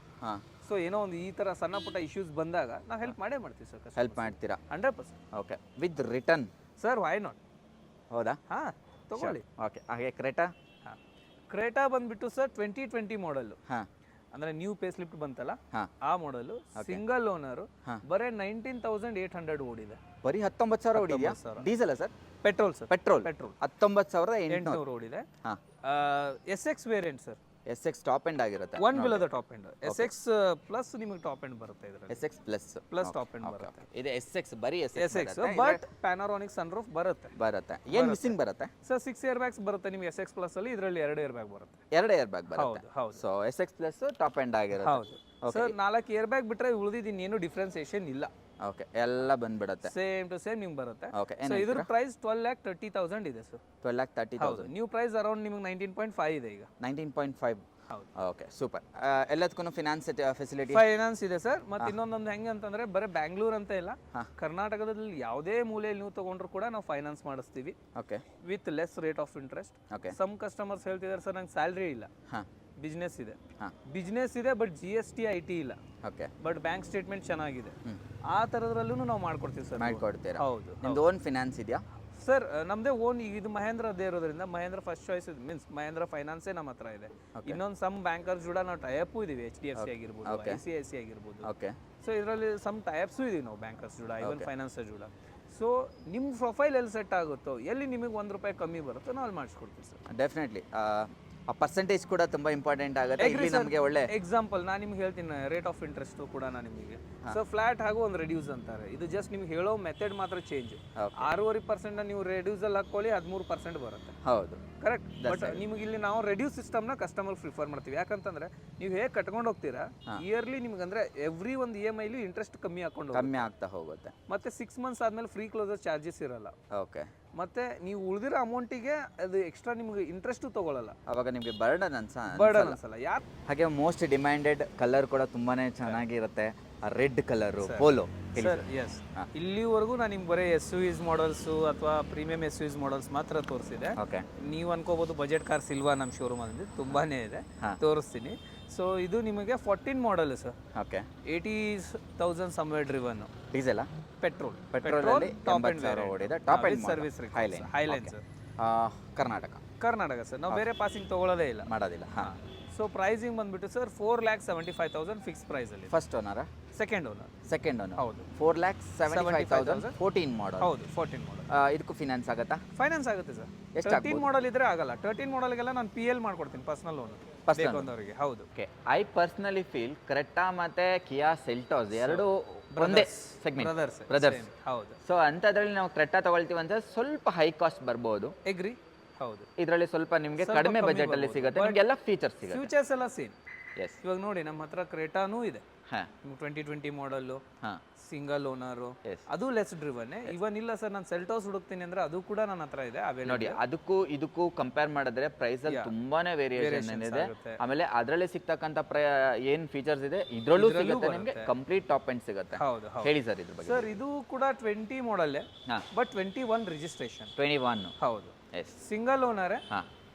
ಸೊ ಏನೋ ಒಂದು ಈ ತರ ಸಣ್ಣ ಪುಟ್ಟ ಇಶ್ಯೂಸ್ ಬಂದಾಗ ನಾವು ಹೆಲ್ಪ್ ಮಾಡ್ತೀವಿ ಸರ್. ಹೆಲ್ಪ್ ಮಾಡ್ತೀರಾ? 100%. Okay, with return sir, why not? ಹೌದಾ? ಹಾ, ತಗೊಳ್ಳಿ. ಓಕೆ, ಹಾಗೆ ಕ್ರೇಟಾ. ಕ್ರೇಟಾ ಬಂದ್ಬಿಟ್ಟು ಸರ್ 2020 ಮಾಡಲ್, ಹಾಂ, ಅಂದ್ರೆ ನ್ಯೂ ಪೇ ಸ್ಲಿಪ್ ಬಂತಲ್ಲ ಆ ಮಾಡಲ್, ಸಿಂಗಲ್ ಓನರ್, ಬರೀ 19,800 ಓಡಿದೆ. ಬರೀ 19,000 ಓಡಿದ್ಯಾ? Diesel sir? Petrol sir. Petrol. 19,800 ಓಡಿದೆ. SX variant sir. SX top end ಆಗಿರುತ್ತೆ. One below the top end. SX plus ನಿಮಗೆ ಟಾಪ್ ಎಂಡ್ ಬರುತ್ತೆ ಇದರಲ್ಲಿ. SX ಪ್ಲಸ್ ಟಾಪ್ ಎಂಡ್ ಬರುತ್ತೆ. ಇದು SX ಬರೀ SX, ಬಟ್ ಪ್ಯಾನೋರಾನಿಕ್ ಸನ್ ರೂಫ್ ಬರುತ್ತೆ. ಏನು ಮಿಸ್ಸಿಂಗ್ ಬರುತ್ತೆ ಸರ್? 6 ಏರ್ ಬ್ಯಾಗ್ಸ್ ಬರುತ್ತೆ ನಿಮಗೆ SX ಪ್ಲಸ್ ಅಲ್ಲಿ, ಇದರಲ್ಲಿ 2 ಏರ್ ಬ್ಯಾಗ್ ಬರುತ್ತೆ. 2 ಏರ್ ಬ್ಯಾಗ್ ಬರುತ್ತೆ. ಹೌದು. So SX plus top end ಆಗಿರುತ್ತೆ. ಹೌದು ಸರ್. 4 ಏರ್ ಬ್ಯಾಗ್ ಬಿಟ್ರೆ ಉಳಿದಿದ್ದು ಏನು ಡಿಫ್ರೆನ್ಸಿಯೇಷನ್ ಇಲ್ಲ. ಓಕೆ, ಎಲ್ಲ ಬಂದ್ಬಿಡುತ್ತೆ, ಸೇಮ್ ಟು ಸೇಮ್ ನಿಮ್ಗೆ ಬರುತ್ತೆ. ಓಕೆ, ಸೊ ಇದ್ರ ಪ್ರೈಸ್ 12,30,000 ಇದೆ ಸರ್. 12,30,000. ನ್ಯೂ ಪ್ರೈಸ್ ಅರೌಂಡ್ ನಿಮಗೆ 19.5 ಇದೆ ಈಗ. 19.5. ಹೌದು. Okay, super. ಎಲ್ಲದಕ್ಕೂ ಫಿನಾನ್ಸ್ ಫೆಸಿಲಿಟಿ? ಫೈನಾನ್ಸ್ ಇದೆ ಸರ್. ಮತ್ತೆ ಇನ್ನೊಂದೊಂದು ಹೆಂಗೆ ಅಂತಂದ್ರೆ ಬರೀ ಬ್ಯಾಂಗ್ಳೂರ್ ಅಂತ ಇಲ್ಲ, ಕರ್ನಾಟಕದಲ್ಲಿ ಯಾವುದೇ ಮೂಲೆಯಲ್ಲಿ ನೀವು ತಗೊಂಡ್ರು ಕೂಡ ನಾವು ಫೈನಾನ್ಸ್ ಮಾಡಿಸ್ತೀವಿ. Okay, with less rate of interest. Okay. Some customers ಹೇಳ್ತಿದ್ದಾರೆ ಸರ್ ನಂಗೆ ಸ್ಯಾಲ್ರಿ ಇಲ್ಲ, ಹಾಂ, ಬಿಸ್ನೆಸ್ ಇದೆ. ಹಾಂ, ಬಿಸ್ನೆಸ್ ಇದೆ ಬಟ್ GST IT ಇಲ್ಲ, ಓಕೆ, ಬಟ್ ಬ್ಯಾಂಕ್ ಸ್ಟೇಟ್ಮೆಂಟ್ ಚೆನ್ನಾಗಿದೆ. ಆ ಥರದ್ರಲ್ಲೂ ನಾವು ಮಾಡ್ಕೊಡ್ತೀವಿ ಸರ್. ಮಾಡ್ಕೊಡ್ತೀರಾ? ಹೌದು. ನಿಮ್ದು ಓನ್ ಫಿನಾನ್ಸ್ ಇದೆಯಾ ಸರ್? ನಮ್ದೇ ಓನ್. ಈಗ ಇದು ಮಹೇಂದ್ರ ಅದೇ ಇರೋದ್ರಿಂದ Mahindra first choice means Mahindra ಫೈನಾನ್ಸೇ ನಮ್ಮ ಹತ್ರ ಇದೆ. ಇನ್ನೊಂದು ಸಮ್ ಬ್ಯಾಂಕರ್ಸ್ ಕೂಡ ನಾವು ಟೈಅಪ್ ಇದೀವಿ, HDFC ಆಗಿರ್ಬೋದು, ICICI ಆಗಿರ್ಬೋದು. ಓಕೆ. ಸೊ ಇದರಲ್ಲಿ ಸಮ್ ಟೈಅಪ್ಸು ಇದೀವಿ ನಾವು ಬ್ಯಾಂಕರ್ಸ್ ಜೂಡ, ಇವನ್ ಫೈನಾನ್ಸ್ ಜೂಡ. ಸೊ ನಿಮ್ಮ ಪ್ರೊಫೈಲ್ ಎಲ್ಲಿ ಸೆಟ್ ಆಗುತ್ತೋ, ಎಲ್ಲಿ ನಿಮಗೆ ₹1 ಕಮ್ಮಿ ಬರುತ್ತೋ ನಾವು ಅಲ್ಲಿ ಮಾಡಿಸ್ಕೊಡ್ತೀವಿ ಸರ್. ಡೆಫಿನೆಟ್ಲಿ. ಆ ಪರ್ಸೆಂಟೇಜ್ ಕೂಡ ತುಂಬಾ ಇಂಪಾರ್ಟೆಂಟ್ ಆಗುತ್ತೆ. ಇಲ್ಲಿ ನಮಗೆ ಒಳ್ಳೆ ಎಕ್ಸಾಂಪಲ್ ನಾನು ನಿಮ್ಗೆ ಹೇಳ್ತೀನಿ, ರೇಟ್ ಆಫ್ ಇಂಟ್ರೆಸ್ಟ್ ಕೂಡ ನಾನು ನಿಮಗೆ. ಸೊ ಫ್ಲಾಟ್ ಹಾಗೂ ಒಂದು ರೆಡ್ಯೂಸ್ ಅಂತಾರೆ, ಇದು ಜಸ್ಟ್ ನಿಮ್ಗೆ ಹೇಳೋ ಮೆಥಡ್ ಮಾತ್ರ ಚೇಂಜ್. 6.5% ನೀವು ರೆಡ್ಯೂಸ್ ಅಲ್ಲಿ ಹಾಕೊಳ್ಳಿ, 13% ಬರುತ್ತೆ. ಹೌದು, ಕರೆಕ್ಟ್. ಬಟ್ ನಿಮ್ಗೆ ಇಲ್ಲಿ ನಾವು ರೆಡ್ಯೂಸ್ ಸಿಸ್ಟಮ್ನ ಕಸ್ಟಮರ್ ಪ್ರಿಫರ್ ಮಾಡ್ತೀವಿ. ಯಾಕಂತಂದ್ರೆ ನೀವು ಹೇಗೆ ಕಟ್ಕೊಂಡು ಹೋಗ್ತೀರಾ, ಇಯರ್ಲಿ ನಿಮ್ಗೆ ಅಂದ್ರೆ ಎವ್ರಿ ಒಂದು EMI ಇಂಟ್ರೆಸ್ಟ್ ಕಮ್ಮಿ ಆಗ್ತಾ ಹೋಗುತ್ತೆ. ಮತ್ತೆ 6 months ಆದ್ಮೇಲೆ ಫ್ರೀ ಕ್ಲೋಸರ್ ಚಾರ್ಜಸ್ ಇರಲ್ಲ. ಓಕೆ. ಮತ್ತೆ ನೀವು ಉಳಿದಿರೋ ಅಮೌಂಟಿಗೆ ಅದು ಎಕ್ಸ್ಟ್ರಾ ನಿಮ್ಗೆ ಇಂಟ್ರೆಸ್ಟ್ ತಗೊಳ್ಳಲ್ಲ, ಅವಾಗ ನಿಮಗೆ ಬರ್ಡನ್ ಅನ್ಸಲ್ಲ. ಯಾರು ಹಾಗೆ ಮೋಸ್ಟ್ ಡಿಮ್ಯಾಂಡೆಡ್ ಕಲರ್ ಕೂಡ ತುಂಬಾನೇ ಚೆನ್ನಾಗಿರುತ್ತೆ, red colour Polo. Sir yes, ಇಲ್ಲಿವರೆಗೂ ನಾನು ನಿಮ್ಗೆ ಬರೀ SUVs ಮಾಡಲ್ಸು ಅಥವಾ ಪ್ರೀಮಿಯಂ SUVs ಮಾಡಲ್ಸ್ ಮಾತ್ರ ತೋರಿಸಿದೆ. ಓಕೆ. ನೀವು ಅನ್ಕೋಬಹುದು ಬಜೆಟ್ ಕಾರ್ ಸಿಲ್ವಾ ನಮ್ಮ ಶೋರೂಮ್ ಅಲ್ಲಿ ತುಂಬಾನೇ ಇದೆ, ತೋರಿಸ್ತೀನಿ. ಸೊ ಇದು ನಿಮಗೆ 14 model sir. Okay. 80,000 somewhere driven. Diesel? Petrol. ಅಲ್ಲಿ ಟಾಪ್ ಎಂಡ್ ಓಡಿದೆ, top end service highline sir. Karnataka Karnataka sir. ನಾವು ಬೇರೆ ಪಾಸಿಂಗ್ ತಗೊಳ್ಳೋದೇ ಇಲ್ಲ, ಮಾಡೋದಿಲ್ಲ. ಹಾಂ. ಸೊ ಪ್ರೈಸಿಂಗ್ ಬಂದ್ಬಿಟ್ಟು ಸರ್ 4,75,000 ಫಿಕ್ಸ್ ಪ್ರೈಸಲ್ಲಿ. ಫಸ್ಟ್ ಓನರಾ? Second owner. Second owner. ಹೌದು. 4,75,000 14 ಮಾಡಲ್. ಹೌದು 14 ಮಾಡಲ್. ಇದಕ್ಕೂ ಫಿನಾನ್ಸ್ ಆಗುತ್ತಾ? ಫೈನಾನ್ಸ್ ಆಗುತ್ತೆ ಸರ್. ಎಷ್ಟು 13 ಮಾಡಲ್ ಇದ್ರೆ ಆಗಲ್ಲ. 13 ಮಾಡಲ್ಗೆಲ್ಲ ನಾನು PL ಮಾಡ್ಕೊಡ್ತೀನಿ, ಪರ್ಸನಲ್ ಲೋನ್ ಬೇಕು ಅಂದವರಿಗೆ. ಹೌದು. Okay, I personally feel Creta ಮತ್ತೆ ಕಿಯಾ ಸೆಲ್ಟೋಸ್ ಎರಡು ಒಂದೇ ಸೆಗ್ಮೆಂಟ್, ಬ್ರದರ್ಸ್. ಹೌದು. ಸೊ ಅಂಥದ್ರಲ್ಲಿ ನಾವು ಕ್ರೆಟಾ ತಗೊಳ್ತೀವಿ ಅಂತ ಸ್ವಲ್ಪ ಹೈ ಕಾಸ್ಟ್ ಬರ್ಬೋದು. ಎಗ್ರಿ. ಹೌದು. ಇದರಲ್ಲಿ ಸ್ವಲ್ಪ ನಿಮಗೆ ಕಡಿಮೆ ಬಜೆಟ್ ಅಲ್ಲಿ ಸಿಗುತ್ತೆ, ನಿಮಗೆ ಎಲ್ಲ ಫೀಚರ್ಸ್ ಸಿಗುತ್ತೆ. ಫ್ಯೂಚರ್ಸ್ ಎಲ್ಲ ಸೇಮ್. ಎಸ್. ಇವಾಗ ನೋಡಿ ನಮ್ಮ ಹತ್ರ ಕ್ರೇಟಾನೂ ಇದೆ. ಹಾಂ. 2020 ಮಾಡಲ್ಲು, ಹಾಂ, ಸಿಂಗಲ್ ಓನರು, Yes. ಅದು ಲೆಸ್ ಡ್ರಿವನ್. ಇವನ್ ಇಲ್ಲ ಸರ್ ನಾನು ಸೆಲ್ಟೋಸ್ ಹುಡುಕ್ತೀನಿ ಅಂದ್ರೆ ಅದು ಕೂಡ ನನ್ನ ಹತ್ರ ಇದೆ. ನೋಡಿ ಅದಕ್ಕೂ ಇದಕ್ಕೂ ಕಂಪೇರ್ ಮಾಡಿದ್ರೆ ಪ್ರೈಸ್ ಅಲ್ಲಿ ತುಂಬಾನೇ ವೇರಿಯೇಷನ್ ಇದೆ. ಆಮೇಲೆ ಅದರಲ್ಲಿ ಸಿಗ್ತಕ್ಕಂಥ ಏನ್ ಫೀಚರ್ಸ್ ಇದೆ ಇದ್ರಲ್ಲೂ ಸಿಗುತ್ತೆ ನಿಮಗೆ, ಕಂಪ್ಲೀಟ್ ಟಾಪ್ ಎಂಡ್ ಸಿಗುತ್ತೆ. ಹೌದು. ಹೇಳಿ ಸರ್ ಇದ್ರ ಬಗ್ಗೆ. ಸರ್ ಇದು ಕೂಡ 20 ಮಾಡಲ್ಲೇ, ಹಾಂ, ಬಟ್ 21 ರಿಜಿಸ್ಟ್ರೇಷನ್. 21. ಹೌದು. ಎಸ್. ಸಿಂಗಲ್ ಓನರೇ, ಹಾಂ,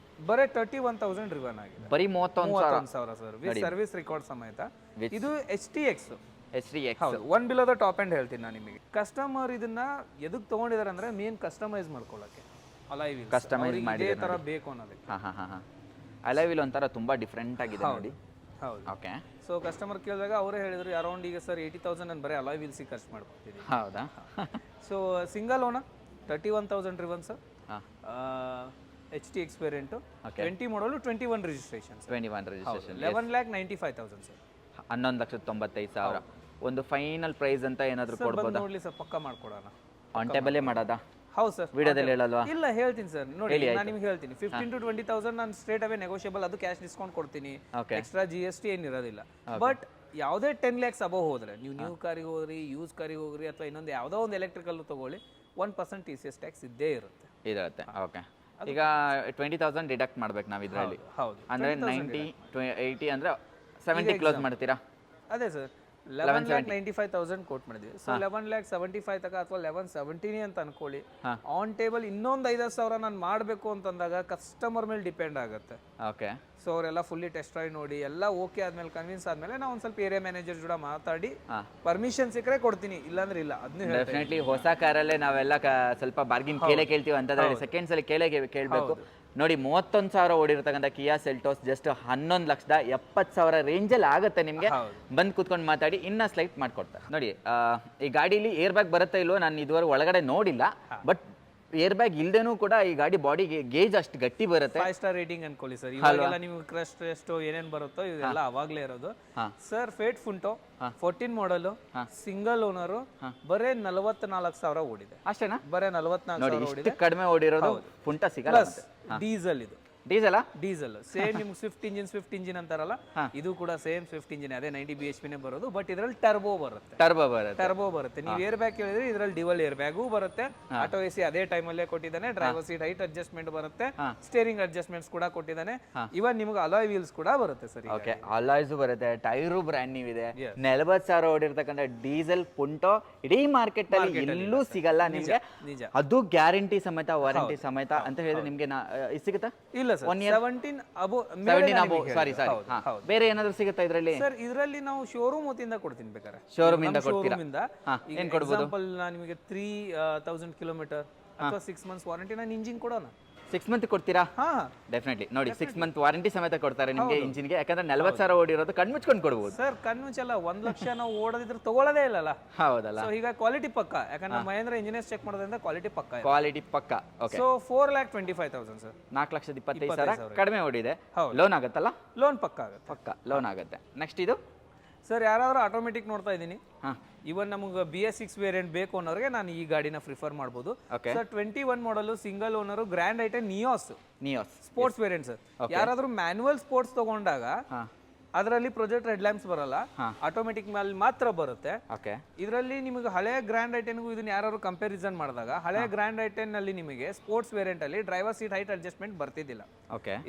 ಬರೀ 31,000 ರಿವನ್ ಆಗಿದೆ. ಬರೀ 31,000 ಸರ್ ವಿತ್ ಸರ್ವಿಸ್ ರೆಕಾರ್ಡ್ ಸಮೇತ. ಇದು HTX. HTX. ಹೌದು. One below the top end ಹೇಳ್ತೀನಿ ನಾನು ನಿಮಗೆ. ಕಸ್ಟಮರ್ ಇದನ್ನ ಎದಕ್ಕೆ ತಗೊಂಡಿದ್ದಾರೆ ಅಂದ್ರೆ ಮೇನ್ ಕಸ್ಟಮೈಸ್ ಮಾಡ್ಕೊಳ್ಳೋಕೆ. ಅಲೈವ್ ಕಸ್ಟಮೈಸ್ ಮಾಡಿ ಇದೇ ತರ ಬೇಕು ಅನ್ನೋದಕ್ಕೆ. ಹಾಂ ಹಾಂ ಹಾಂ. ಅಲೈವಿಲ್ ಒಂಥರ ತುಂಬಾ ಡಿಫ್ರೆಂಟ್ ಆಗಿದೆ ನೋಡಿ. ಹೌದು. ಓಕೆ. ಸೊ ಕಸ್ಟಮರ್ ಕೇಳಿದಾಗ ಅವರೇ ಹೇಳಿದ್ರು ಅರೌಂಡ್ ಈಗ ಸರ್ 80,000 ನಾನು ಬರೀ ಅಲಾಯ್ ವೀಲ್ಸಿಗೆ ಖರ್ಚು ಮಾಡ್ಕೊತಿದ್ದೀನಿ. ಹೌದಾ? So single owner 31,000 ರಿವನ್ sir. ಹಾಂ. HTX ವೇರಿಯಂಟು, 20 ಮಾಡಲು, 21 ರಿಜಿಸ್ಟ್ರೇಷನ್. 21 ರಿಜಿಸ್ಟ್ರೇಷನ್. 11,95,000 ಸರ್. 11,95,000. ಒಂದು ಫೈನಲ್ ಪ್ರೈಸ್ ಅಂತ ಏನಾದರೂ ಕೊಡ್ಬೋದಾ? ನೋಡ್ಲಿ ಸರ್, ಪಕ್ಕ ಮಾಡ್ಕೊಡೋಣ. ಆನ್ ಟೇಬಲೇ ಮಾಡೋದಾ? ಹೌದು ಸರ್. ವಿಡಿಯೋದಲ್ಲಿ ಹೇಳಲ್ವಾ? ಇಲ್ಲ ಹೇಳ್ತೀನಿ ಸರ್. ನೋಡಿ ನಾನು ನಿಮ್ಗೆ ಹೇಳ್ತೀನಿ 15 to 20,000 ನಾನು ಸ್ಟ್ರೇಟ್ ಅವೇ ನೆಗೋಷಿಯಬಲ್, ಅದು ಕ್ಯಾಶ್ ಡಿಸ್ಕೌಂಟ್ ಕೊಡ್ತೀನಿ. Extra GST ಏನಿರೋದಿಲ್ಲ. ಬಟ್ ಯಾವುದೇ 10 lakhs ಅಬವ್ ಹೋದ್ರೆ, ನೀವು ನ್ಯೂ ಕಾರಿಗೆ ಹೋಗ್ರಿ, ಯೂಸ್ ಕಾರಿಗೆ ಹೋಗ್ರಿ, ಅಥವಾ ಇನ್ನೊಂದು ಯಾವುದೋ ಒಂದು ಎಲೆಕ್ಟ್ರಿಕಲ್ ತಗೊಳ್ಳಿ, 1% TCS ಟ್ಯಾಕ್ಸ್ ಇದ್ದೇ ಇರುತ್ತೆ. ಓಕೆ. ಈಗ 20,000 ಡಿಡಕ್ಟ್ ಮಾಡ್ಬೇಕು ನಾವು ಇದರಲ್ಲಿ. ಹೌದು. ಅಂದ್ರೆ 90 80 ಅಂದ್ರೆ 70 ಕ್ಲೋಸ್ ಮಾಡ್ತೀರಾ? ಅದೇ ಸರ್ 11,95,000 ಕೋಟ್ ಮಾಡಿದ್ವಿ. ಸೊ 11,75,000 ತಕ ಅಥವಾ 11,70 ಅಂತ ಅನ್ಕೊಳ್ಳಿ. ಆನ್ ಟೇಬಲ್ ಇನ್ನೊಂದು 5,000 ನಾನು ಮಾಡಬೇಕು ಅಂತಂದಾಗ ಕಸ್ಟಮರ್ ಮೇಲೆ ಡಿಪೆಂಡ್ ಆಗುತ್ತೆ. ಓಕೆ. ಸೊ ಅವರೆಲ್ಲ ಫುಲ್ಲಿ ಟೆಸ್ಟ್ ಡ್ರೈವ್ ನೋಡಿ ಎಲ್ಲ ಓಕೆ ಆದ್ಮೇಲೆ ಕನ್ವಿನ್ಸ್ ಆದ್ಮೇಲೆ ನಾವು ಒಂದು ಸ್ವಲ್ಪ ಏರಿಯಾ ಮ್ಯಾನೇಜರ್ ಜೊತೆ ಮಾತಾಡಿ ಪರ್ಮಿಷನ್ ಸಿಕ್ಕರೆ ಕೊಡ್ತೀನಿ, ಇಲ್ಲಾಂದ್ರೆ ಇಲ್ಲ. ಅದನ್ನ ಡೆಫಿನೆಟ್ಲಿ ಹೊಸ ಕಾರಲ್ಲೇ ನಾವೆಲ್ಲ ಸ್ವಲ್ಪ ಬಾರ್ಗಿನ್ ಕೇಳ್ತೀವಿ ಅಂತಂದ್ರೆ ಸೆಕೆಂಡ್ಸ್ ಅಲ್ಲಿ ಕೇಳಬೇಕು. ನೋಡಿ 31,000 ಓಡಿರ್ತಕ್ಕಂಥ ಕಿಯಾ ಸೆಲ್ಟೋಸ್ ಜಸ್ಟ್ 11,70,000 ರೇಂಜಲ್ಲಿ ಆಗುತ್ತೆ ನಿಮಗೆ. ಬಂದು ಕೂತ್ಕೊಂಡು ಮಾತಾಡಿ ಇನ್ನ ಸ್ಲೈಟ್ ಮಾಡ್ಕೊಡ್ತಾರೆ. ನೋಡಿ ಈ ಗಾಡೀಲಿ ಏರ್ ಬ್ಯಾಗ್ ಬರುತ್ತೆ ಇಲ್ವೋ, ನಾನು ಇದುವರೆಗೂ ಒಳಗಡೆ ನೋಡಿಲ್ಲ, ಬಟ್ ಏರ್ ಬ್ಯಾಗ್ ಇಲ್ದೇನೂ ಕೂಡ ಈ ಗಾಡಿ ಬಾಡಿಗೆ ಗೇಜ್ ಅಷ್ಟು ಗಟ್ಟಿ ಬರುತ್ತೆ. 5 ಸ್ಟಾರ್ ರೇಟಿಂಗ್ ಅನ್ಕೊಳ್ಳಿ ಸರ್. ಇವಾಗೆಲ್ಲ ನೀವು ಕ್ರಶ್ ಟೆಸ್ಟ್ ಏನೇನ್ ಬರುತ್ತೋ ಇದೆಲ್ಲ ಅವಾಗ್ಲೇ ಇರೋದು. ಸರ್ ಫೇಟ್ ಫುಂಟೋ 14 ಮಾಡಲ್, ಸಿಂಗಲ್ ಓನರು, ಬರೇ 44,000 ಓಡಿದೆ. ಅಷ್ಟೇನಾ? ಬರೇ 44,000 ಓಡಿದೆ. ಕಡಿಮೆ ಓಡಿರೋದು ಫುಂಟ ಸಿಗಲ್ಲ. ಡೀಸೆಲ್ ಇದು. ಡೀಸೆಲ್ ಸೇಮ್ ನಿಮ್ಗೆ ಸ್ವಿಫ್ಟ್ ಇಂಜಿನ್ ಅಂತಾರಲ್ಲ, ಇದು ಕೂಡ ಸೇಮ್ ಸ್ವಿಫ್ಟ್ ಇಂಜಿನ್, ಅದೇ 90 BHP ಬರೋದು. ಬಟ್ ಇದ್ರಲ್ಲಿ ಟರ್ಬೋ ಬರುತ್ತೆ. ನೀವು ಏರ್ ಬ್ಯಾಗ್ ಕೇಳಿದ್ರೆ ಇದ್ರಲ್ಲಿ ಡಿವಲ್ ಏರ್ ಬ್ಯಾಗು ಬರುತ್ತೆ. ಆಟೋ AC ಅದೇ ಟೈಮಲ್ಲೇ ಕೊಟ್ಟಿದ್ದಾನೆ. ಡ್ರೈವರ್ ಸೀಟ್ ಹೈಟ್ ಅಡ್ಜಸ್ಟ್ಮೆಂಟ್ ಬರುತ್ತೆ. ಸ್ಟೇರಿಂಗ್ ಅಡ್ಜಸ್ಟ್ಮೆಂಟ್ಸ್ ಕೂಡ ಕೊಟ್ಟಿದ್ದಾನೆ. ಇವನ್ ನಿಮ್ಗೆ ಅಲಾಯ್ ವೀಲ್ಸ್ ಕೂಡ ಬರುತ್ತೆ ಸರ್. ಓಕೆ, ಅಲಾಯ್ಸ್ ಬರುತ್ತೆ. ಟೈರು ಬ್ರ್ಯಾಂಡ್ ನ್ಯೂ ಇದೆ. 40,000 ಓಡಿರ್ತಕ್ಕಂಥ ಡೀಸೆಲ್ ಪುಂಟೋ ಇಡೀ ಮಾರ್ಕೆಟ್ ಅಲ್ಲಿ ಎಲ್ಲೂ ಸಿಗಲ್ಲ ನಿಮ್ಗೆ. ಅದು ಗ್ಯಾರಂಟಿ ಸಮೇತ, ವಾರಂಟಿ ಸಮೇತ ಅಂತ ಹೇಳಿದ್ರೆ ನಿಮ್ಗೆ ಸಿಗುತ್ತಾ? ಇಲ್ಲ ಸರ್, 17 above. ಸಾರಿ. ಬೇರೆ ಏನಾದ್ರು ಸಿಗುತ್ತಾ ಇದರಲ್ಲಿ? ಸರ್ ಇದರಲ್ಲಿ ನಾವು ಶೋರೂಮ್ ವತಿಯಿಂದ ಕೊಡ್ತೀನಿ ಬೇಕಾದ್ರೆ. ಶೋರೂಮ್ ಇಂದ ಕೊಡ್ತೀರಾ? ಏನ್ ಕೊಡಬಹುದು? ಎಕ್ಸಾಂಪಲ್ ನಾನು ನಿಮಗೆ 3,000 ಕಿಲೋಮೀಟರ್ ಅಥವಾ 6 months ವಾರಂಟಿ ನಾನು ಇಂಜಿನ್ ಕೊಡೋಣ. 6 ಮಂತ್ ಕೊಡ್ತೀರಾ? ಡೆಫಿನೆಟ್ಲಿ. ನೋಡಿ 6 ಮಂತ್ ವಾರಂಟಿ ಸಮೇತ ಕೊಡ್ತಾರೆ ನಿಮಗೆ ಇಂಜಿನ್ಗೆ. ಯಾಕಂದ್ರೆ 40,000 ಓಡಿರೋದು ಕಣ್ಮುಚ್ಕೊಂಡು ಕೊಡ್ಬೋದು ಸರ್. ಕಣ್ಮುಚ್ಚಲ್ಲ, 1 ಲಕ್ಷ ನಾವು ಓಡೋದಿದ್ರೆ ತಗೊಳ್ಳೋದೇ ಇಲ್ಲಲ್ಲ. ಹೌದಲ್ಲ? ಸೊ ಈಗ ಕ್ವಾಲಿಟಿ ಪಕ್ಕ, ಯಾಕಂದ್ರೆ ಮಹೇಂದ್ರ ಇಂಜಿನಿಯರ್ಸ್ ಚೆಕ್ ಮಾಡೋದ್ರಿಂದ ಕ್ವಾಲಿಟಿ ಪಕ್ಕ. ಓಕೆ. So 4,25,000 sir. 4,25,000 ಕಡಿಮೆ ಓಡಿದೆ. ಲೋನ್ ಆಗುತ್ತಲ್ಲ? ಲೋನ್ ಪಕ್ಕ ಲೋನ್ ಆಗುತ್ತೆ. ನೆಕ್ಸ್ಟ್ ಇದು ಸರ್ ಯಾರಾದ್ರೂ ಆಟೋಮೆಟಿಕ್ ನೋಡ್ತಾ ಇದ್ದೀನಿ, ಇವನ್ ನಮಗೆ BS6 ವೇರಿಯಂಟ್ ಬೇಕು ಅನ್ನೋರಿಗೆ ನಾನು ಈ ಗಾಡಿನ ಪ್ರಿಫರ್ ಮಾಡ್ಬೋದು. Sir 21 model, single owner, grand ಐಟನ್ ನಿಯೋಸ್ ಸ್ಪೋರ್ಟ್ಸ್ ವೇರಿಯಂಟ್ ಸರ್. ಯಾರಾದ್ರೂ ಮ್ಯಾನ್ಯುವಲ್ ಸ್ಪೋರ್ಟ್ಸ್ ತಗೊಂಡಾಗ ಅದರಲ್ಲಿ ಪ್ರೊಜೆಕ್ಟ್ ರೆಡ್ ಲ್ಯಾಂಪ್ಸ್ ಬರಲ್ಲ, ಆಟೋಮೆಟಿಕ್ ಮೇಲೆ ಮಾತ್ರ ಬರುತ್ತೆ. ಇದರಲ್ಲಿ ನಿಮಗೆ ಹಳೆ ಗ್ರ್ಯಾಂಡ್ ಐಟನ್ಗೂ ಇದನ್ನ ಯಾರು ಕಂಪ್ಯಾರಿಸನ್ ಮಾಡಿದಾಗ ಹಳೆ ಗ್ರ್ಯಾಂಡ್ ಐಟನ್ ನಲ್ಲಿ ನಿಮಗೆ ಸ್ಪೋರ್ಟ್ಸ್ ವೇರಿಯಂಟ್ ಅಲ್ಲಿ ಡ್ರೈವರ್ ಸೀಟ್ ಹೈಟ್ ಅಡ್ಜಸ್ಟ್ಮೆಂಟ್ ಬರ್ತಿದ್ದಿಲ್ಲ.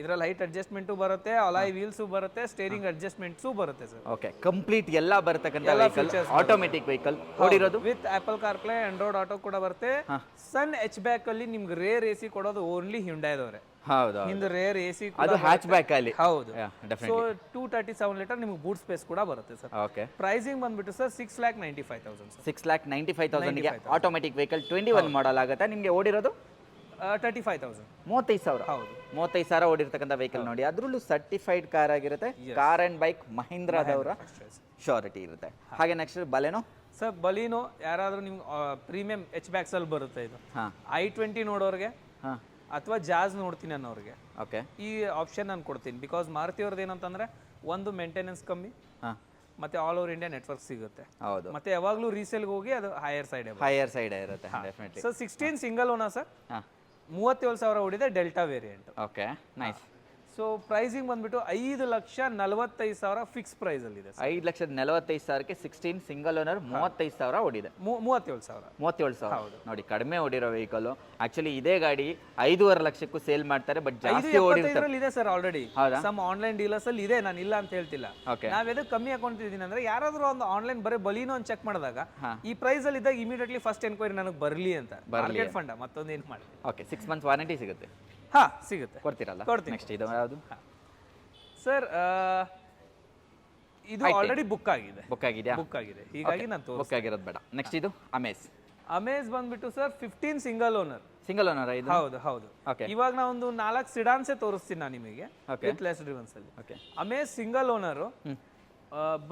ಇದರಲ್ಲಿ ಹೈಟ್ ಅಡ್ಜಸ್ಟ್ಮೆಂಟ್ ಬರುತ್ತೆ, ಅಲಾಯ್ ವೀಲ್ಸ್ ಬರುತ್ತೆ, ಸ್ಟೇರಿಂಗ್ ಅಡ್ಜಸ್ಟ್ಮೆಂಟ್ಸ್ ಬರುತ್ತೆ ಸರ್. ಓಕೆ, ಕಂಪ್ಲೀಟ್ ಎಲ್ಲ ಬರ್ತಕ್ಕಂಥ ಆಟೋಮೆಟಿಕ್ ವೆಹಿಕಲ್ ಓಡಿರೋದು with Apple car play, Android auto ಕೂಡ ಬರುತ್ತೆ. ಸನ್ ಹ್ಯಾಚ್ ಬ್ಯಾಕ್ ಅಲ್ಲಿ ನಿಮ್ಗೆ ರೇರ್ AC ಕೊಡೋದು ಓನ್ಲಿ ಹ್ಯುಂಡೈದವ್ರೆ. ಹೌದು, ಹಿಂದೆ ರೇರ್ AC ಅದು ಹ್ಯಾಚ್ ಬ್ಯಾಕ್ ಅಲ್ಲಿ. ಹೌದು. ಸೊ 237 ಲೀಟರ್ ನಿಮಗೆ ಬೂಟ್ ಸ್ಪೇಸ್ ಕೂಡ ಬರುತ್ತೆ ಸರ್. ಓಕೆ. ಪ್ರೈಸಿಂಗ್ ಬಂದ್ಬಿಟ್ಟು ಸರ್ 6,95,000 ಸರ್. 6,95,000 ಗೆ ಆಟೋಮೆಟಿಕ್ ವೆಹಿಕಲ್ 21 ಮಾಡಲ್ ಆಗುತ್ತೆ. ನಿಮಗೆ ಓಡಿರೋದು 35,000. 35,000. ಹೌದು 35,000 ಓಡಿರ್ತಕ್ಕಂಥ ವೆಹಿಕಲ್ ನೋಡಿ, ಅದರಲ್ಲೂ ಸರ್ಟಿಫೈಡ್ ಕಾರ್ ಆಗಿರುತ್ತೆ. ಕಾರ್ ಅಂಡ್ ಬೈಕ್ ಮಹೀಂದ್ರಾದವರ ಶ್ಯೂರಿಟಿ ಇರುತ್ತೆ. ಹಾಗೆ ನೆಕ್ಸ್ಟ್ ಬಲೆನೋ ಸರ್ ಬಲೀನೋ ಯಾರಾದರೂ ನಿಮ್ಗೆ ಪ್ರೀಮಿಯಂ ಎಚ್ ಬ್ಯಾಕ್ಸಲ್ಲಿ ಬರುತ್ತೆ ಇದು. ಹಾಂ i20 ನೋಡೋರಿಗೆ ಹಾಂ ಅಥವಾ ಜಾಜ್ ನೋಡ್ತೀನಿ ಅನ್ನೋರಿಗೆ ಓಕೆ ಈ ಆಪ್ಷನ್ ನಾನು ಕೊಡ್ತೀನಿ. ಬಿಕಾಸ್ ಮಾರುತಿ ಅವ್ರದ್ದು ಏನಂತಂದ್ರೆ ಒಂದು ಮೇಂಟೆನೆನ್ಸ್ ಕಮ್ಮಿ, ಹಾಂ ಮತ್ತೆ ಆಲ್ ಓವರ್ ಇಂಡಿಯಾ ನೆಟ್ವರ್ಕ್ ಸಿಗುತ್ತೆ, ಹೌದು ಮತ್ತೆ ಯಾವಾಗಲೂ ರೀಸೇಲ್ಗೆ ಹೋಗಿ ಅದು ಹೈಯರ್ ಸೈಡ್. ಹೈಯರ್ ಸೈಡ್ ಇರುತ್ತೆ definitely. So 16 single owner sir, ಹಾಂ 37,000 ಓಡಿದೆ, delta variant. Okay nice. So pricing ಬಂದ್ಬಿಟ್ಟು 5,45,000 ಫಿಕ್ಸ್ ಪ್ರೈಸ್ ಅಲ್ಲಿ ಇದೆ. 5,45,000ಕ್ಕೆ 16 ಸಿಂಗಲ್ ಓನರ್ 35,000 ಓಡಿದೆ. 37,000. 37,000 ನೋಡಿ, ಕಡಿಮೆ ಓಡಿರೋ ವೆಹಿಕಲ್. ಆಕ್ಚುಲಿ ಇದೇ ಗಾಡಿ 5.5 ಲಕ್ಷಕ್ಕೂ ಸೇಲ್ ಮಾಡ್ತಾರೆ, ಬಟ್ ಜಾಸ್ತಿ ಓಡಿರ್ತಾರೆ. ಇದೆ ಸರ್ ಆಲ್ರೆಡಿ ಹೌದಾ? ಸಮ್ ಆನ್ಲೈನ್ ಡೀಲರ್ಸ್ ಅಲ್ಲಿ ಇದೆ, ನಾನು ಇಲ್ಲ ಅಂತ ಹೇಳ್ತಿಲ್ಲ. ಓಕೆ ನಾವ್ ಎದಕ್ಕೆ ಕಮ್ಮಿ ಹಾಕೊಂಡಿದ್ದೀನಿ ಅಂದ್ರೆ ಯಾರಾದ್ರೂ ಒಂದು ಆನ್ಲೈನ್ ಬರೀ ಬಲೀನೋ ಒಂದು ಚೆಕ್ ಮಾಡಿದಾಗ ಈ ಪ್ರೈಸ್ ಅಲ್ಲಿ ಇದ್ದಾಗ ಇಮಿಡಿಯೇಟ್ಲಿ ಫಸ್ಟ್ ಎನ್ಕ್ವೈರಿ ನನಗೆ ಬರಲಿ ಅಂತ ಮಾರ್ಕೆಟ್ ಫಂಡ್ ಮತ್ತೊಂದು ಏನು ಮಾಡಿ. ಓಕೆ 6 ಮಂತ್ಸ್ ವಾರಂಟಿ ಸಿಗುತ್ತೆ. ಹಾ ಸಿಗುತ್ತೆ, ಕೊಡ್ತೀರಲ್ಲ? ಕೊಡ್ತೀನಿ. ನೆಕ್ಸ್ಟ್ ಇದು ಯಾವುದು ಸರ್? ಇದು ಆಲ್ರೆಡಿ ಬುಕ್ ಆಗಿದೆ. ಬುಕ್ ಆಗಿದೆಯಾ? ಬುಕ್ ಆಗಿದೆ, ಹೀಗಾಗಿ ನಾನು ಬುಕ್ ಆಗಿರೋದು ಬೇಡ. ನೆಕ್ಸ್ಟ್ ಇದು ಅಮೇಜ್. ಅಮೇಜ್ ಬಂದ್ಬಿಟ್ಟು sir 15 single owner. Single owner ಇದು? ಹೌದು ಹೌದು. ಓಕೆ ಇವಾಗ ನಾ ಒಂದು 4 ಸಿಡಾನ್ಸೇ ತೋರಿಸ್ತೀನಿ ನಾನು ನಿಮಗೆ ಓಕೆ ವಿತ್ ಲೆಸ್ ಡ್ರಿವನ್ಸ್ ಅಲ್ಲಿ. ಓಕೆ ಅಮೇಜ್ ಸಿಂಗಲ್ ಓನರ್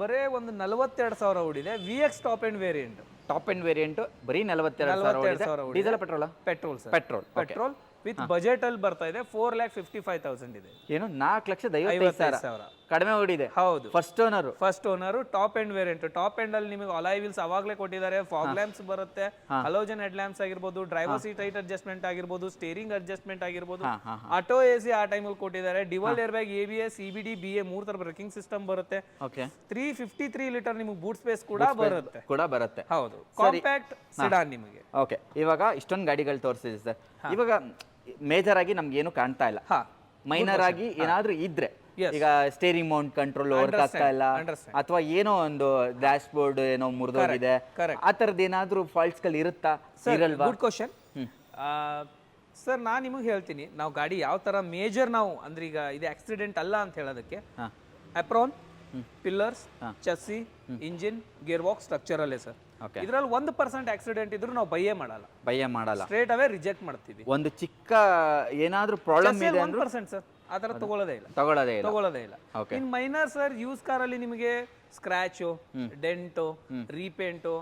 ಬರೇ ಒಂದು 42,000 ಓಡಿದೆ. VX top end variant. Top end variant ಬರೀ 42,000 ಓಡಿದೆ. Diesel petrol? Petrol sir, petrol. Petrol with budget ಅಲ್ಲಿ ಬರ್ತಾ ಇದೆ. 4,55,000 ಇದೆ. ಏನು 4,55,000 ಕಡಿಮೆ ಓಡಿದೆ. ಹೌದು first owner. First owner top end variant. Top end ಅಲ್ಲಿ ನಿಮಗೆ ಅಲಾಯ್ ವೀಲ್ಸ್ ಅವಾಗಲೇ ಕೊಟ್ಟಿದ್ದಾರೆ. ಫಾಗ್ ಲ್ಯಾಂಪ್ಸ್ ಬರುತ್ತೆ, ಹಲೋಜನ್ ಹೆಡ್ ಲ್ಯಾಂಪ್ಸ್ ಆಗಿರ್ಬೋದು, ಡ್ರೈವರ್ ಸೀಟ್ ಹೈಟ್ ಅಡ್ಜಸ್ಟ್ಮೆಂಟ್ ಆಗಿರ್ಬೋದು, ಸ್ಟೇರಿಂಗ್ ಅಡ್ಜಸ್ಟ್ಮೆಂಟ್ ಆಗಿರ್ಬೋದು, ಆಟೋ AC ಆ ಟೈಮಲ್ಲಿ ಕೊಟ್ಟಿದ್ದಾರೆ. Dual air bag, ABS, EBD, BA 3 ತರ ಬ್ರೇಕಿಂಗ್ ಸಿಸ್ಟಮ್ ಬರುತ್ತೆ. ಓಕೆ 353 ಲೀಟರ್ ನಿಮಗೆ ಬೂಟ್ ಸ್ಪೇಸ್ ಕೂಡ ಬರುತ್ತೆ. ಹೌದು, ಕಾಂಪ್ಯಾಕ್ಟ್ ಸಿಡಾನ್ ನಿಮಗೆ. ಓಕೆ ಇವಾಗ ಇಷ್ಟೊಂದು ಗಾಡಿಗಳು ತೋರಿಸಿದೆ ಸರ್. ಇವಾಗ ಮೇಜರ್ ಆಗಿ ನಮ್ಗೆ ಏನು ಕಾಣ್ತಾ ಇಲ್ಲ. ಮೈನರ್ ಆಗಿ ಏನಾದ್ರೂ ಇದ್ರೆ, ಈಗ ಸ್ಟೇರಿಂಗ್ ಮೌಂಟ್ ಕಂಟ್ರೋಲ್ ವರ್ಕ್ ಆಗ್ತಾ ಇಲ್ಲ, ಅಥವಾ ಏನೋ ಒಂದು ಡ್ಯಾಶ್ ಬೋರ್ಡ್ ಏನೋ ಮುರಿದೋಗಿದೆ, ಆ ತರದ್ ಏನಾದ್ರೂ ಫಾಲ್ಟ್ಸ್ ಗಳು ಇರುತ್ತಾ? ಇರಲ್ವಾ? Good question sir. ನಾನು ನಿಮಗೆ ಹೇಳ್ತೀನಿ, ನಾವು ಗಾಡಿ ಯಾವ ತರ ಮೇಜರ್ ನಾವು ಅಂದ್ರೆ ಈಗ ಇದು ಆಕ್ಸಿಡೆಂಟ್ ಅಲ್ಲ ಅಂತ ಹೇಳೋದಕ್ಕೆ apron, pillars, chassis, engine, gear box structure ಅಲ್ಲೇ ಸರ್. ಇದ್ರಲ್ಲಿ 1% ಆಕ್ಸಿಡೆಂಟ್ ಇದ್ರೂ ನಾವು ಬೈಯೇ ಮಾಡಲ್ಲ, ಸ್ಟ್ರೇಟ್ ಅವೇ ರಿಜೆಕ್ಟ್ ಮಾಡ್ತೀವಿ. ಒಂದು ಚಿಕ್ಕ ಏನಾದ್ರೂ ಪ್ರಾಬ್ಲಮ್ ಇದೆ 1% ಸರ್, ಆ ತರ ತಗೊಳ್ಳೋದೇ ಇಲ್ಲ. ಇನ್ ಮೈನರ್ ಸರ್, ಯೂಸ್ ಕಾರ್ ಅಲ್ಲಿ ನಿಮಗೆ ಸ್ಕ್ರಾಚು, ಡೆಂಟು, ರೀಪೇಂಟು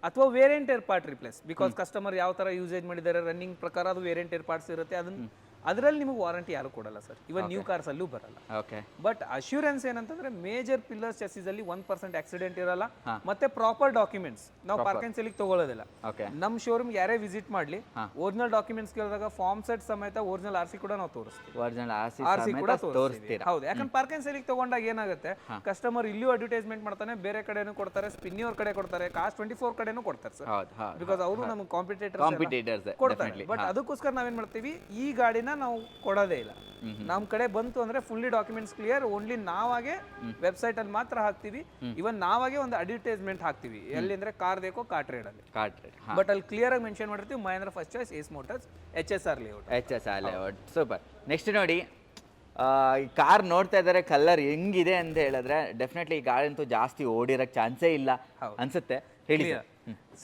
ಅಥವಾ variant air part replace. Because customer ಯಾವ ತರ ಯೂಸೇಜ್ ಮಾಡಿದ್ದಾರೆ ರನ್ನಿಂಗ್ ಪ್ರಕಾರ ಅದು ವೇರಿಯಂಟ್ ಏರ್ ಪಾರ್ಟ್ಸ್ ಇರುತ್ತೆ. ಅದರಲ್ಲಿ ನಿಮಗೆ ವಾರಂಟಿ ಯಾರು ಕೊಡಲ್ಲ ಸರ್. ಇವನ್ ನ್ಯೂ ಕಾರ್ಸ್ ಅಲ್ಲೂ ಬರಲ್ಲ. ಬಟ್ ಅಶ್ಯೂರೆನ್ಸ್ ಏನಂತಂದ್ರೆ ಮೇಜರ್ ಪಿಲ್ಲರ್ಸ್ ಚೆಸಿಸ್ ಅಲ್ಲಿ 1% ಆಕ್ಸಿಡೆಂಟ್ ಇರಲ್ಲ, ಮತ್ತೆ ಪ್ರಾಪರ್ ಡಾಕ್ಯುಮೆಂಟ್ಸ್ ನಾವು ಪಾರ್ಕೆನ್ಸ್ ಅಲ್ಲಿ ತಗೊಳ್ಳೋದಿಲ್ಲ. ನಮ್ ಶೋರೂಮ್ ಯಾರೇ ವಿಸಿಟ್ ಮಾಡ್ಲಿ, ಒರಿಜಿನಲ್ ಡಾಕ್ಯುಮೆಂಟ್ಸ್ ಕೇಳಿದಾಗ ಫಾರ್ಮ್ ಸೆಟ್ ಸಮೇತ ಒರಿಜಿನಲ್ RC ಕೂಡ ನಾವು ತೋರಿಸ್ತೀವಿ. ಹೌದು, ಯಾಕಂದ್ರೆ ಪಾರ್ಕೆನ್ಸ್ ಅಲ್ಲಿ ತಗೊಂಡಾಗ ಏನಾಗುತ್ತೆ, ಕಸ್ಟಮರ್ ಇಲ್ಲೂ ಅಡ್ವರ್ಟೈಸ್ಮೆಂಟ್ ಮಾಡ್ತಾನೆ, ಬೇರೆ ಕಡೆನೂ ಕೊಡ್ತಾರೆ, ಸ್ಪಿನ್ನಿಯವ್ರ ಕಡೆ ಕೊಡ್ತಾರೆ, ಕಾಸ್ಟ್ 24 ಕಡೆನೂ ಕೊಡ್ತಾರೆ ಸರ್. ಬಿಕಾಸ್ ಅವರು ನಮ್ಗೆ ಕಾಂಪಿಟೇಟರ್ಸ್ ಕೊಡ್ತಾರೆ. ಬಟ್ ಅದಕ್ಕೋಸ್ಕರ ನಾವೇನ್ ಮಾಡ್ತೀವಿ, ಈ ಗಾಡಿನ ನಾವು ಕೊಡೋದೇ ಇಲ್ಲ. ನಮ್ ಕಡೆ ಬಂತು ಅಂದ್ರೆ ಫುಲ್ಲಿ ಡಾಕ್ಯುಮೆಂಟ್ಸ್ ಕ್ಲಿಯರ್, ಓನ್ಲಿ ನಾವಾಗೆ ವೆಬ್ಸೈಟ್ ಅಲ್ಲಿ ಮಾತ್ರ ಹಾಕ್ತಿವಿ. ಇವನ್ ನಾವಾಗೆ ಒಂದು ಅಡ್ವರ್ಟೈಸ್ಮೆಂಟ್ ಹಾಕ್ತಿವಿ, ಎಲ್ಲಿ ಅಂದ್ರೆ ಕಾರ್ ದೇಕೋ ಕಾರ್ ಟ್ರೇಡ್ ಅಲ್ಲಿ. ಬಟ್ ಅಲ್ಲಿ ಕ್ಲಿಯರ್ ಆಗಿ ಮೆನ್ಷನ್ ಮಾಡಿರ್ತೀವಿ, Mahindra first choice, ace motors, HSR layout. Super. Next ನೋಡಿ, ಈ ಕಾರ್ ನೋಡ್ತಾ ಇದ್ದಾರೆ, ಕಲರ್ ಹೆಂಗಿದೆ ಅಂತ ಹೇಳಿದ್ರೆ ಡೆಫಿನೆಟ್ಲಿ ಈ ಗಾಡಿ ಅಂತೂ ಜಾಸ್ತಿ ಓಡಿರಕ್ ಚಾನ್ಸೇ ಇಲ್ಲ ಅನ್ಸುತ್ತೆ. ಹೇಳಿ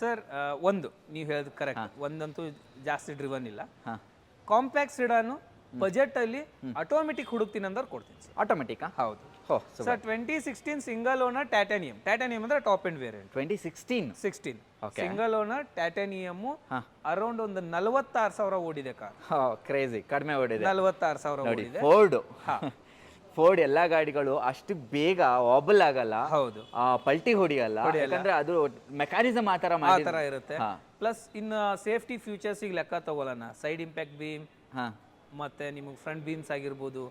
ಸರ್. ಒಂದು ನೀವು ಹೇಳಿದ್ ಕರೆಕ್ಟ್, ಒಂದಂತೂ ಜಾಸ್ತಿ ಡ್ರಿವನ್ ಇಲ್ಲ. ಕಾಂಪ್ಯಾಕ್ಟ್ ಸಿಡಾನು ಬಜೆಟ್ ಅಲ್ಲಿ ಆಟೋಮೆಟಿಕ್ ಹುಡುಕ್ತೀನಿ ಅಂದ್ರೆ ಕೊಡ್ತೀನಿ ಸರ್. ಆಟೋಮೆಟಿಕ್? ಹೌದು ಸರ್. 2016 ಸಿಂಗಲ್ ಓನರ್ ಟೈಟಾನಿಯಂ ಅಂದ್ರೆ top end variant. 2016 single owner titanium around ಒಂದು 46,000 ಓಡಿದೆ ಕಾರ್. ಕ್ರೇಜಿ, ಕಡಿಮೆ ಓಡಿದೆ. 46,000 ಓಡಿದೆ. ಫೋರ್ಡ್ ಎಲ್ಲಾ ಗಾಡಿಗಳು ಅಷ್ಟು ಬೇಗ ವಾಬಲ್ ಆಗಲ್ಲ. ಹೌದು, ಪಲ್ಟಿ ಹೊಡಿಯಲ್ಲ, ಯಾಕಂದ್ರೆ ಅದು ಮೆಕ್ಯಾನಿಸಮ್ ಆ ತರ ಇರುತ್ತೆ. ಪ್ಲಸ್ ಇನ್ನು ಸೇಫ್ಟಿ ಫ್ಯೂಚರ್ಸ್ ಈಗ ಲೆಕ್ಕ ತಗೊಳ್ಳೋಣ, ಸೈಡ್ ಇಂಪ್ಯಾಕ್ಟ್ ಬೀಮ್, ಮತ್ತೆ ನಿಮಗೆ ಫ್ರಂಟ್ ಬೀಮ್ಸ್ ಆಗಿರ್ಬೋದು,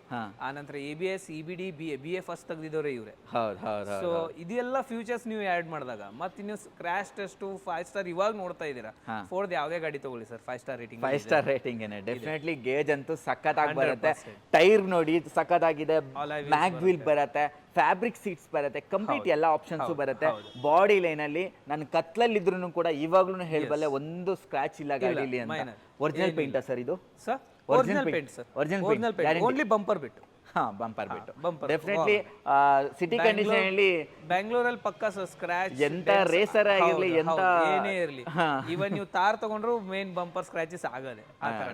ಆನಂತರ ABS, EBD, BA ಫಸ್ಟ್ ತೆಗ್ದಿದ್ದವ್ರೆ ಇವ್ರೆ. ಸೊ ಇದೆಲ್ಲ ಫ್ಯೂಚರ್ಸ್ ನೀವು ಆಡ್ ಮಾಡಿದಾಗ, ಮತ್ತೆ ನೀವು ಕ್ರಾಶ್ ಟೆಸ್ಟ್ 5 ಸ್ಟಾರ್ ಇವಾಗ ನೋಡ್ತಾ ಇದ್ದೀರಾ. ಫೋರ್ಡ್ ಯಾವುದೇ ಗಾಡಿ ತಗೊಳ್ಳಿ ಸರ್, 5 ಸ್ಟಾರ್ ರೇಟಿಂಗ್ ಏನೇ. ಡೆಫಿನೆಟ್ಲಿ ಗೇಜ್ ಅಂತೂ ಸಖತ್ತಾಗಿ ಬರುತ್ತೆ. ಟೈರ್ ನೋಡಿ ಸಖತ್ತಾಗಿದೆ, ಮ್ಯಾಗ್ ವೀಲ್ ಬರುತ್ತೆ, ಫ್ಯಾಬ್ರಿಕ್ ಸೀಟ್ಸ್ ಬರುತ್ತೆ, ಕಂಪ್ಲೀಟ್ ಎಲ್ಲ ಆಪ್ಷನ್ಸ್ ಬರುತ್ತೆ. ಬಾಡಿ ಲೈನ್ ಅಲ್ಲಿ ನಾನು ಕತ್ಲಲ್ಲಿ ಇದ್ರೂ ಕೂಡ ಇವಾಗ್ಲೂ ಹೇಳಬಲ್ಲೆ, ಒಂದು ಸ್ಕ್ರಾಚ್ ಇಲ್ಲ ಗಾಡಿಲಿ ಅಂತ. ಒರಿಜಿನಲ್ ಪೇಂಟಾ ಸರ್ ಇದು? Original paint sir, original paint, only bumper ಬಿಟ್ಟು. ಹಾ ಬಂಪರ್ ಬಿಟ್ಟು bumper. ಡೆಫಿನೆಟ್ಲಿ ಸಿಟಿ ಕಂಡೀಷನ್ ಅಲ್ಲಿ ಬ್ಯಾಂಗ್ಳೂರಲ್ಲಿ ಪಕ್ಕ ಸ್ಕ್ರಾಚ್ ಎಂತ ರೇಸರ್ ಆಗಿರ್ಲಿ ಎಂತ ಏನೇ ಇರಲಿ ಇವನ್ ನೀವು ತಾರ್ ತಗೊಂಡ್ರು ಮೇನ್ ಬಂಪರ್ ಸ್ಕ್ರಾಚಸ್ ಆಗದೆ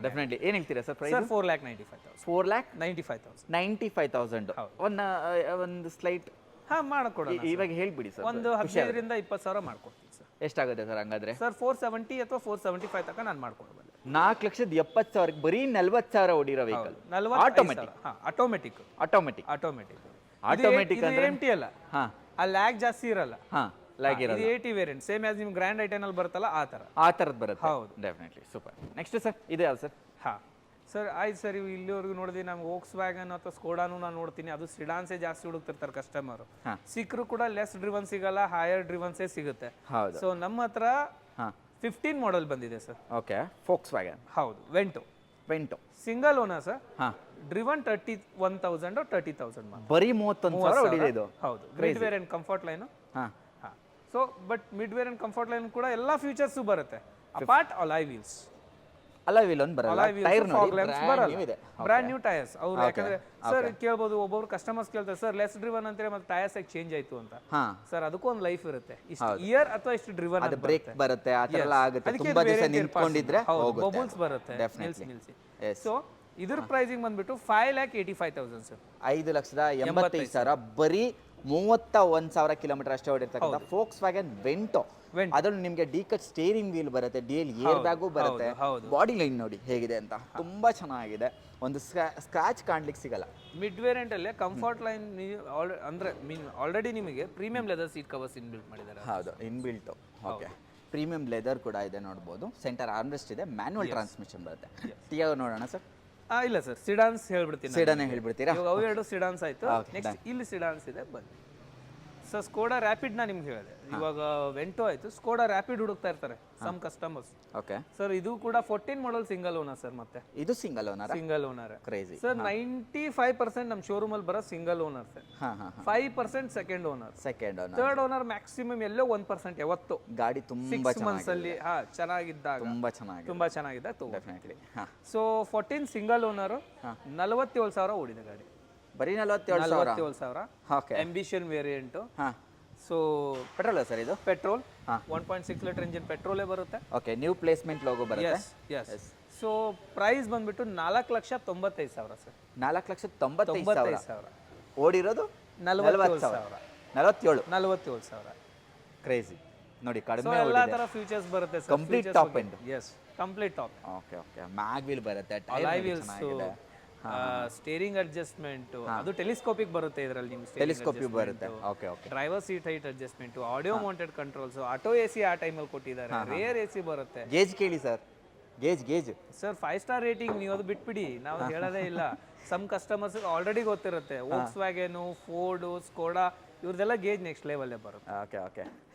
ಡೆಫಿನೆಟ್ಲಿ ಏನ್ ಹೇಳ್ತೀರಾ ಸರ್ ಪ್ರೈಸ್ ಸರ್ 4,95,000 4,95,000 ಒಂದು ಸ್ಲೈಟ್ ಹಾ ಮಾಡ್ಕೊಡೋಣ ಇವಾಗ ಹೇಳ್ಬಿಡಿ ಸರ್ ಒಂದು 15,000 ರಿಂದ 20,000 ಮಾಡ್ಕೊಡ್ತೀನಿ ಸರ್. ಎಷ್ಟಾಗುತ್ತೆ ಸರ್ ಹಂಗಾದ್ರೆ ಸರ್ 470 ಅಥವಾ 475 ತನಕ ನಾನು ಮಾಡ್ಕೊಡ್ಬಲ್ಲೆ. 4,70,000 ಬರೀ 40,000 ಓಡಿರೋ ವೆಹಿಕಲ್ 45,000 ಆಟೋಮೆಟಿಕ್ ಆಟೋಮೆಟಿಕ್ ಆಟೋಮೆಟಿಕ್ ಅಂದ್ರೆ ಎಂಟಿ ಅಲ್ಲ, ಹಾ ಆ ಲ್ಯಾಗ್ ಜಾಸ್ತಿ ಇರಲ್ಲ. ಹಾ ಲಾಗ್ ಇರೋದು ಇದು 80 ವೇರಿಯಂಟ್ ಸೇಮ್ ಆಸ್ ನಿಮ್ ಗ್ರ್ಯಾಂಡ್ ಐಟನ್ ಅಲ್ಲಿ ಬರುತ್ತಲ್ಲ ಆ ತರ. ಆ ತರದ್ ಬರುತ್ತೆ ಹೌದು. Definitely super. ನೆಕ್ಸ್ಟ್ ಸರ್ ಇದು ಯಾವ್ದು ಸರ್? ಹಾ ಸರ್ ಆಯ್ತು ಸರ್, ಇಲ್ಲಿವರೆಗೂ ನೋಡಿದ್ವಿ ನಮ್ಗೆ ವೋಕ್ಸ್ ವ್ಯಾಗನ್ ಅಥವಾ ಸ್ಕೋಡಾನು ನಾನು ನೋಡ್ತೀನಿ, ಅದು ಸಿಡಾನ್ಸೇ ಜಾಸ್ತಿ ಹುಡುಕ್ತಿರ್ತಾರೆ ಕಸ್ಟಮರ್. ಹಾ. ಸಿಕ್ಕರು ಕೂಡ ಲೆಸ್ ಡ್ರಿವನ್ ಸಿಗಲ್ಲ, ಹೈಯರ್ ಡ್ರಿವನ್ಸೇ ಸಿಗುತ್ತೆ. ಹೌದು. ಸೊ ನಮ್ಮ ಹತ್ರ ಹಾ 15 ಮಾಡೆಲ್ ಬಂದಿದೆ ಸರ್. ಓಕೆ ಫೋಕ್ಸ್ ವ್ಯಾಗನ್ ಹೌದು, Vento Vento single owner sir. ಹಾ ಡ್ರಿವನ್ 31,000 30,000 ಮಾತ್ರ. ಬರೀ 31,000 ಹೊಡಿದೆ ಇದು. ಹೌದು, mid wear and comfort line. ಹಾ ಹಾ so but mid wear and comfort line ಕೂಡ ಎಲ್ಲ ಫೀಚರ್ಸ್ ಬರುತ್ತೆ apart alloy wheels. Alloy wheel ಒಂದು ಬರಲ್ಲ, ಟೈರ್ ನೋಡಿ brand new ಇದೆ. Brand new tyres. ಅವ್ರು ಯಾಕಂದ್ರೆ ಸರ್ ಕೇಳ್ಬೋದು, ಒಬ್ಬೊಬ್ರು ಕಸ್ಟಮರ್ಸ್ ಕೇಳ್ತಾರೆ ಸರ್ ಲೆಸ್ ಡ್ರಿವನ್ ಅಂತಾರೆ ಮತ್ತೆ ಟೈರ್ಸ್ ಚೇಂಜ್ ಆಯ್ತು ಅಂತ. ಹಾ ಸರ್ ಅದಕ್ಕೂ ಒಂದು ಲೈಫ್ ಇರುತ್ತೆ, ಇಷ್ಟು ಇಯರ್ ಅಥವಾ ಇಷ್ಟು ಡ್ರಿವನ್ ಅದು ಬ್ರೇಕ್ ಬರುತ್ತೆ ಆ ತರ ಎಲ್ಲ ಆಗುತ್ತೆ. ತುಂಬಾ ದಿವಸ ನಿಂತ್ಕೊಂಡಿದ್ರೆ ಹೋಗುತ್ತೆ, ಬಬಲ್ಸ್ ಬರುತ್ತೆ ಡೆಫಿನೆಟ್ಲಿ. ನಿಲ್ಸಿ. ಸೊ ಇದ್ರ ಪ್ರೈಸಿಂಗ್ ಬಂದ್ಬಿಟ್ಟು 5,85,000 ಸರ್. 5,85,000 ಬರೀ 31,000 ಕಿಲೋಮೀಟರ್ ಅಷ್ಟೇ ಹೊಡಿರ್ತಕ್ಕಂಥ ಫೋಕ್ಸ್ ವ್ಯಾಗನ್ ವೆಂಟೋ. ಅದ್ರಲ್ಲಿ ನಿಮ್ಗೆ ಡಿ ಕಟ್ ಸ್ಟೇರಿಂಗ್ ವೀಲ್ ಬರುತ್ತೆ, ಡಿಎಲ್ ಏರ್ ಬ್ಯಾಗು ಬರುತ್ತೆ. ಬಾಡಿ ಲೈನ್ ನೋಡಿ ಹೇಗಿದೆ ಅಂತ, ತುಂಬಾ ಚೆನ್ನಾಗಿದೆ. ಒಂದು ಸ್ಕ್ರಾಚ್ ಕಾಣ್ಲಿಕ್ಕೆ ಸಿಗಲ್ಲ. ಮಿಡ್ ವೇರಿಯಂಟ್ ಅಲ್ಲೇ ಕಂಫರ್ಟ್ ಲೈನ್ ಅಂದ್ರೆ ಆಲ್ರೆಡಿ ನಿಮಗೆ premium leather seat covers inbuilt ಮಾಡಿದ್ದಾರೆ. ಹೌದು, ಇನ್ಬಿಲ್ಟ್. ಓಕೆ, ಪ್ರೀಮಿಯಂ ಲೆದರ್ ಕೂಡ ಇದೆ ನೋಡ್ಬೋದು. ಸೆಂಟರ್ ಆರ್ಮ್ರೆಸ್ಟ್ ಇದೆ, ಮ್ಯಾನ್ಯುವಲ್ ಟ್ರಾನ್ಸ್ಮಿಷನ್ ಬರುತ್ತೆ. ಟಿಯಾಗೋ ನೋಡೋಣ ಸರ್. ಇಲ್ಲ ಸರ್, ಸಿಡಾನ್ಸ್ ಹೇಳ್ಬಿಡ್ತೀನಿ. ಸಿಡಾನೇ ಹೇಳ್ಬಿಡ್ತೀರಾ? ಇವಾಗ ಅವು ಎರಡು ಸಿಡಾನ್ಸ್ ಆಯ್ತು. ನೆಕ್ಸ್ಟ್ ಇಲ್ಲಿ ಸಿಡಾನ್ಸ್ ಇದೆ, ಬನ್ನಿ ಸರ್. ಸ್ಕೋಡಾ ರ್ಯಾಪಿಡ್ ನ ನಿಮ್ಗೆ ಹೇಳಿದೆ. ಇವಾಗ ವೆಂಟೋ ಆಯ್ತು, ಸ್ಕೋಡಾ ರ್ಯಾಪಿಡ್ ಹುಡುಕ್ತಾ ಇರ್ತಾರೆ ಸಮ್ ಕಸ್ಟಮರ್ಸ್. ಓಕೆ ಸರ್, ಇದು ಕೂಡ 14 ಮಾಡೆಲ್ ಸಿಂಗಲ್ ಓನರ್ ಸರ್. ಮತ್ತೆ ಇದು single owner. Single owner crazy sir. 95% ನಮ್ಮ ಶೋರೂಮ್ ಅಲ್ಲಿ ಬರೋ ಸಿಂಗಲ್ ಓನರ್ ಸರ್. ಹಾ ಹಾ 5% second owner. Second owner, third owner maximum ಎಲ್ಲೋ 1% ಯಾವತ್ತು ಗಾಡಿ ತುಂಬಾ 6 months ಅಲ್ಲಿ ಚೆನ್ನಾಗಿದ್ದಾಗ, ತುಂಬಾ ಚೆನ್ನಾಗಿದ್ದಾಗ ಡೆಫಿನೆಟ್ಲಿ. ಹಾ ಸೊ 14 ಸಿಂಗಲ್ ಓನರ್, 47,000 ಓಡಿದೆ ಗಾಡಿ. ಬರೀ 47,000. Okay, ambition variant. ಹಾ ಸೊ ಪೆಟ್ರೋಲ್ ಸರ್ ಇದು? ಪೆಟ್ರೋಲ್ 1.6 ಲೀಟರ್ ಇಂಜಿನ್ ಪೆಟ್ರೋಲೇ ಬರುತ್ತೆ. ಓಕೆ, ನ್ಯೂ ಪ್ಲೇಸ್ಮೆಂಟ್ ಲೋಗೋ ಬರುತ್ತೆ. ಎಸ್. ಸೊ ಪ್ರೈಸ್ ಬಂದ್ಬಿಟ್ಟು 4,95,000 ಸರ್. 4,95,000 ಓಡಿರೋದು 47,000. 47,000 ಕ್ರೇಜಿ ನೋಡಿ, ಕಡಿಮೆ ಎಲ್ಲಾ ತರ ಫೀಚರ್ಸ್ ಬರುತ್ತೆ sir. Complete top end. Yes, complete top. Okay okay, mag wheel ಬರುತ್ತೆ, ಅಲಾಯ್ ವೀಲ್ಸ್, ಸ್ಟೇರಿಂಗ್ ಅಡ್ಜಸ್ಟ್ಮೆಂಟ್, ಅದು ಟೆಲಿಸ್ಕೋಪಿಕ್ ಬರುತ್ತೆ ಇದರಲ್ಲಿ. ನಿಮ್ಗೆ ಟೆಲಿಸ್ಕೋಪಿಕ್ ಬರುತ್ತೆ. Okay okay, driver seat height adjustment, audio mounted controls, auto AC ಆ ಟೈಮಲ್ಲಿ ಕೊಟ್ಟಿದ್ದಾರೆ, ರೇರ್ ಎಸಿ ಬರುತ್ತೆ. ಗೇಜ್ ಕೇಳಿ sir, gauge sir 5 star rating. ನೀವು ಅದು ಬಿಟ್ಬಿಡಿ, ನಾವು ಹೇಳೋದೇ ಇಲ್ಲ. ಸಮ್ ಕಸ್ಟಮರ್ಸ್ ಆಲ್ರೆಡಿ ಗೊತ್ತಿರುತ್ತೆ. ವೋಕ್ಸ್ ವ್ಯಾಗನು, ಫೋರ್ಡು, ಸ್ಕೋಡಾ ಇವ್ರದೆಲ್ಲ ಗೇಜ್ ನೆಕ್ಸ್ಟ್ ಲೆವೆಲ್ಲೇ ಬರುತ್ತೆ. ಓಕೆ ಓಕೆ,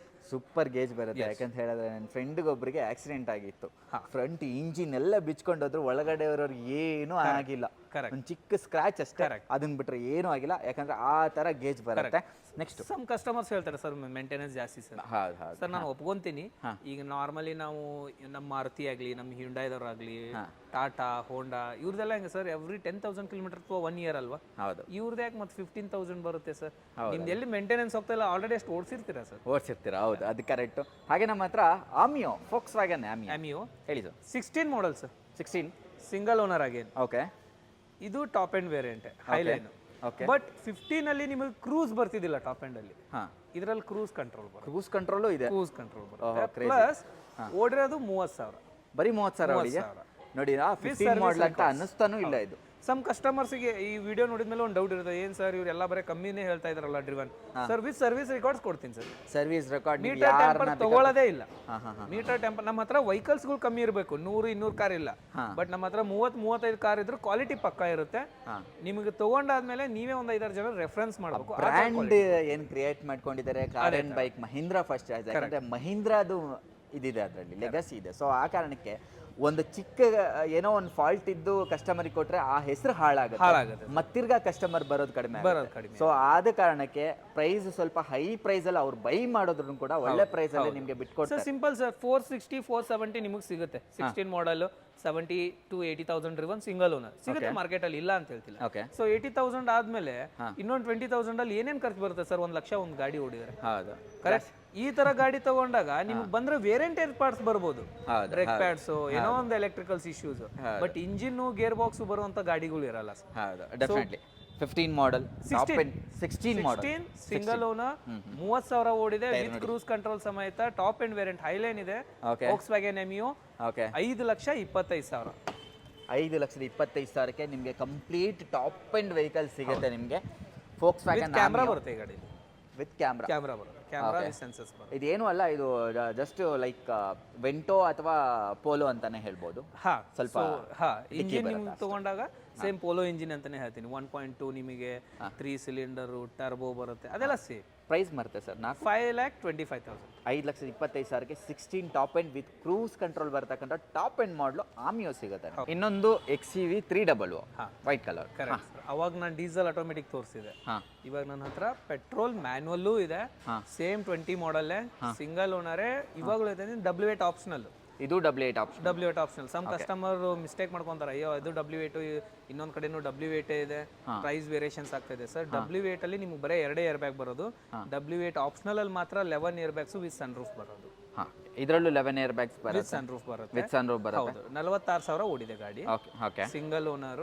ಸೂಪರ್ ಗೇಜ್ ಬರುತ್ತೆ. ಯಾಕಂತ ಹೇಳಿದ್ರೆ ನನ್ನ ಫ್ರೆಂಡ್ಗೊಬ್ಬರಿಗೆ ಆಕ್ಸಿಡೆಂಟ್ ಆಗಿತ್ತು. ಫ್ರಂಟ್ ಇಂಜಿನ್ ಎಲ್ಲ ಬಿಚ್ಕೊಂಡೋದ್ರು, ಒಳಗಡೆ ಅವ್ರವ್ರಿಗೆ ಏನೂ ಆಗಿಲ್ಲ, ಒಂದು ಚಿಕ್ಕ ಸ್ಕ್ರಾಚ್ ಅಷ್ಟೇ. ಅದನ್ನ ಬಿಟ್ರೆ ಏನೂ ಆಗಿಲ್ಲ, ಯಾಕಂದ್ರೆ ಆ ತರ ಗೇಜ್ ಬರುತ್ತೆ. ನೆಕ್ಸ್ಟ್ ಸಮ್ ಕಸ್ಟಮರ್ಸ್ ಹೇಳ್ತಾರೆ ಸರ್ ಮೇಂಟೆನೆನ್ಸ್ ಜಾಸ್ತಿ ಸರ್. ಸರ್ ನಾನು ಒಪ್ಕೊಂತೀನಿ. ಈಗ ನಾರ್ಮಲಿ ನಾವು ನಮ್ಮ ಮಾರುತಿ ಆಗಲಿ, ನಮ್ಮ ಹ್ಯುಂಡೈದವ್ರಾಗಲಿ, ಟಾಟಾ, ಹೋಂಡಾ ಇವ್ರದೆಲ್ಲ ಹೆಂಗೆ ಸರ್, ಎವ್ರಿ 10,000 ಕಿಲೋಮೀಟರ್ ಅಥವಾ 1 year ಅಲ್ವಾ? ಹೌದು. ಇವ್ರದ್ದು ಯಾಕೆ ಮತ್ತೆ 15,000 ಬರುತ್ತೆ ಸರ್? ನಿಮ್ದು ಎಲ್ಲಿ ಮೇಂಟೆನೆನ್ಸ್ ಹೋಗ್ತಾ ಇಲ್ಲ, ಆಲ್ರೆಡಿ ಅಷ್ಟು ಓಡಿಸಿರ್ತೀರಾ ಸರ್? ಓಡಿಸಿರ್ತೀರಾ, ಹೌದು, ಅದು ಕರೆಕ್ಟ್. ಹಾಗೆ ನಮ್ಮ ಹತ್ರ ಆಮಿಯೋ, ಫೋಕ್ಸ್ ವ್ಯಾಗನ್ ಆಮಿಯೋ ಹೇಳಿ sir. 16 model sir. 16 single owner again. Okay, ಇದು top end variant, highline. But 15 ಅಲ್ಲಿ ನಿಮಗೆ ಕ್ರೂಸ್ ಬರ್ತಿದ್ದಿಲ್ಲ ಟಾಪ್ ಎಂಡ್ ಅಲ್ಲಿ. ಇದರಲ್ಲಿ ಕ್ರೂಸ್ ಕಂಟ್ರೋಲ್ ಬರುತ್ತೆ. ಕ್ರೂಸ್ ಕಂಟ್ರೋಲ್ ಇದೆ. ಕ್ರೂಸ್ ಕಂಟ್ರೋಲ್ ಬರುತ್ತೆ. ಪ್ಲಸ್ ಓಡಿರೋದು 30,000. ಬರೀ 30,000 ನೋಡಿ. 15 ಮಾಡಲ್ ಅಂತ ಅನ್ನಿಸ್ತಾನೂ ಇಲ್ಲ ಇದು. ಸಮ್ ಕಸ್ಟಮರ್ಸ್ಗೆ ಈ ವಿಡಿಯೋ ನೋಡಿದ್ಮೇಲೆ ಒಂದು ಡೌಟ್ ಇರುತ್ತೆ, ಏನ್ ಸರ್ ಇವರೆಲ್ಲ ಬರೀ ಕಮ್ಮಿನೇ ಹೇಳ್ತಾ ಇದಾರಲ್ಲ ಡ್ರಿವನ್. ಸರ್ವಿಸ್ ರೆಕಾರ್ಡ್ಸ್ ಕೊಡ್ತೀನಿ sir. Service record meter temper ತಗೊಳ್ಳೋದೇ ಇಲ್ಲ. ಮೀಟರ್ ಟೆಂಪರ್ ನಮ್ಮ ಹತ್ರ ವೆಹಿಕಲ್ಸ್ ಗಳು ಕಮ್ಮಿ ಇರಬೇಕು, 100-200 ಕಾರ್ ಇಲ್ಲ. ಬಟ್ ನಮ್ಮ ಹತ್ರ 30-35 ಕಾರ್ ಇದ್ರು ಕ್ವಾಲಿಟಿ ಪಕ್ಕ ಇರುತ್ತೆ. ನಿಮಗೆ ತಗೊಂಡಾದ್ಮೇಲೆ ನೀವೇ ಒಂದು 5-6 ಜನ ರೆಫರೆನ್ಸ್ ಮಾಡಬೇಕು. ಬ್ರ್ಯಾಂಡ್ ಏನ್ ಕ್ರಿಯೇಟ್ ಮಾಡ್ಕೊಂಡಿದ್ದಾರೆ car and bike Mahindra first choice. ಯಾಕಂದ್ರೆ ಮಹೀಂದ್ರಾದು ಇದಿದೆ, ಅದರಲ್ಲಿ ಲೆಗಸಿ ಇದೆ. ಸೊ ಆ ಕಾರಣಕ್ಕೆ ಒಂದು ಚಿಕ್ಕ ಏನೋ ಒಂದು ಫಾಲ್ಟ್ ಇದ್ದು ಕಸ್ಟಮರಿಗೆ ಕೊಟ್ರೆ ಆ ಹೆಸರು ಹಾಳಾಗುತ್ತೆ, ಮತ್ತಿರ್ಗಾ ಕಸ್ಟಮರ್ ಬರೋದು ಕಡಿಮೆ. ಸೊ ಆದ ಕಾರಣಕ್ಕೆ ಪ್ರೈಸ್ ಸ್ವಲ್ಪ ಹೈ ಪ್ರೈಸ್ ಅಲ್ಲಿ ಅವ್ರು ಬೈ ಮಾಡೋದ್ರೂ ಕೂಡ ಒಳ್ಳೆ ಪ್ರೈಸ್ ಅಲ್ಲಿ ನಿಮ್ಗೆ ಬಿಟ್ಕೊಡ್ತಾರೆ. ಸಿಂಪಲ್ ಸರ್, 460-470 ನಿಮಗೆ ಸಿಗುತ್ತೆ. 16 model 70 to 80,000 driven single owner ಸಿಗುತ್ತೆ ಮಾರ್ಕೆಟ್ ಅಲ್ಲಿ, ಇಲ್ಲ ಅಂತ ಹೇಳ್ತಿಲ್ಲ. ಓಕೆ. ಸೊ 80,000 ಆದ್ಮೇಲೆ ಇನ್ನೊಂದು 20,000 ಅಲ್ಲಿ ಏನೇನ್ ಖರ್ಚು ಬರುತ್ತೆ ಸರ್? 1 ಲಕ್ಷ ಒಂದು ಗಾಡಿ ಓಡಿದ್ರೆ, ಹೌದು ಕರೆಕ್ಟ್. ಈ ತರ ಗಾಡಿ ತಗೊಂಡಾಗ ನಿಮ್ಗೆ ಬಂದ್ರೆ ವೇರಿಯಂಟ್ ಪಾರ್ಟ್ಸ್ ಬರ್ಬೋದು, ಬ್ರೇಕ್ ಪ್ಯಾಡ್ಸ್, ಏನೋ ಒಂದು electricals issues, but engine gear box ಬರುವಂತ ಗಾಡಿಗಳು ಇರಲ್ಲ ಸರ್. ಹೌದು definitely. 15 model, 16 model, single owner, 30,000 ಓಡಿದೆ ವಿತ್ ಕ್ರೂಸ್ ಕಂಟ್ರೋಲ್ ಸಮೇತ, ಟಾಪ್ ಎಂಡ್ ವೇರಿಯಂಟ್ ಹೈಲೈನ್ ಇದೆ, Volkswagen Mio. ಓಕೆ. 5,25,000. 5,25,000ಕ್ಕೆ ನಿಮಗೆ ಕಂಪ್ಲೀಟ್ ಟಾಪ್ ಎಂಡ್ ವೆಹಿಕಲ್ ಸಿಗುತ್ತೆ ನಿಮಗೆ. Volkswagen ಕ್ಯಾಮ್ರಾ ಬರುತ್ತೆ ಈ ಗಾಡಿ, ವಿತ್ ಕ್ಯಾಮ್ರಾ. ಕ್ಯಾಮ್ರಾ ಬರುತ್ತೆ, ಕ್ಯಾಮ್ರಾ ವಿತ್ ಸೆನ್ಸರ್ಸ್ ಬರುತ್ತೆ. ಇದೇನು ಅಲ್ಲ, ಇದು ಜಸ್ಟ್ ಲೈಕ್ ವೆಂಟೋ ಅಥವಾ ಪೋಲೋ ಅಂತಾನೆ ಹೇಳ್ಬೋದು. ಸ್ವಲ್ಪ ಇಂಜಿನ್ ನಿಮ್ಗೆ ತಗೊಂಡಾಗ ಸೇಮ್ ಪೋಲೋ ಇಂಜಿನ್ ಅಂತಾನೆ ಹೇಳ್ತೀನಿ. 1.2 ನಿಮಗೆ 3 ಸಿಲಿಂಡರ್ ಟರ್ಬೋ ಬರುತ್ತೆ, ಅದೆಲ್ಲ ಸೇಮ್. ಪ್ರೈಸ್ ಮರುತ್ತೆ ಸರ್? 5,25,000. 5,25,000ಕ್ಕೆ 16 top end with cruise control ಬರ್ತಕ್ಕಂಥ ಟಾಪ್ ಎಂಡ್ ಮಾಡಲು ಆಮಿಯೋ ಸಿಗುತ್ತೆ. ಇನ್ನೊಂದು XUV 300 ವೈಟ್ ಕಲರ್. ಕರೆಕ್ಟ್. ಅವಾಗ ನಾನು ಡೀಸೆಲ್ ಆಟೋಮೆಟಿಕ್ ತೋರಿಸಿದೆ, ಇವಾಗ ನನ್ನ ಹತ್ರ ಪೆಟ್ರೋಲ್ ಮ್ಯಾನ್ಯಲ್ಲೂ ಇದೆ, ಸೇಮ್ 20 ಮಾಡಲ್, ಸಿಂಗಲ್ ಓನರೇ. ಇವಾಗಲೂ ಇದೆ W8 ಆಪ್ಷನಲ್. ಇದು W8 option. W8 optional. Some customer mistake ಮಾಡ್ಕೊಂತಾರೆ, ಅಯ್ಯೋ ಇದು W8, ಇನ್ನೊಂದು ಕಡೆನೂ W8 ಇದೆ, ಪ್ರೈಸ್ ವೇರಿಯೇಷನ್ಸ್ ಆಗ್ತಾ ಇದೆ ಸರ್. W8 ಅಲ್ಲಿ ನಿಮ್ಗೆ ಬರೀ 2 ಏರ್ ಬ್ಯಾಗ್ ಬರೋದು. W8 ಆಪ್ಷನಲ್ ಅಲ್ಲಿ ಮಾತ್ರ 11 air bags with sun roof ಬರೋದು. ಇದರಲ್ಲೂ 11 ಏರ್ ಬ್ಯಾಗ್ಸ್ ಬರುತ್ತೆ, ಸನ್ ರೂಫ್ ಬರುತ್ತೆ. ವಿತ್ ಸನ್ ರೂಫ್ ಬರುತ್ತೆ. ಹೌದು. 46,000 ಓಡಿದೆ ಗಾಡಿ. ಓಕೆ. ಸಿಂಗಲ್ ಓನರ್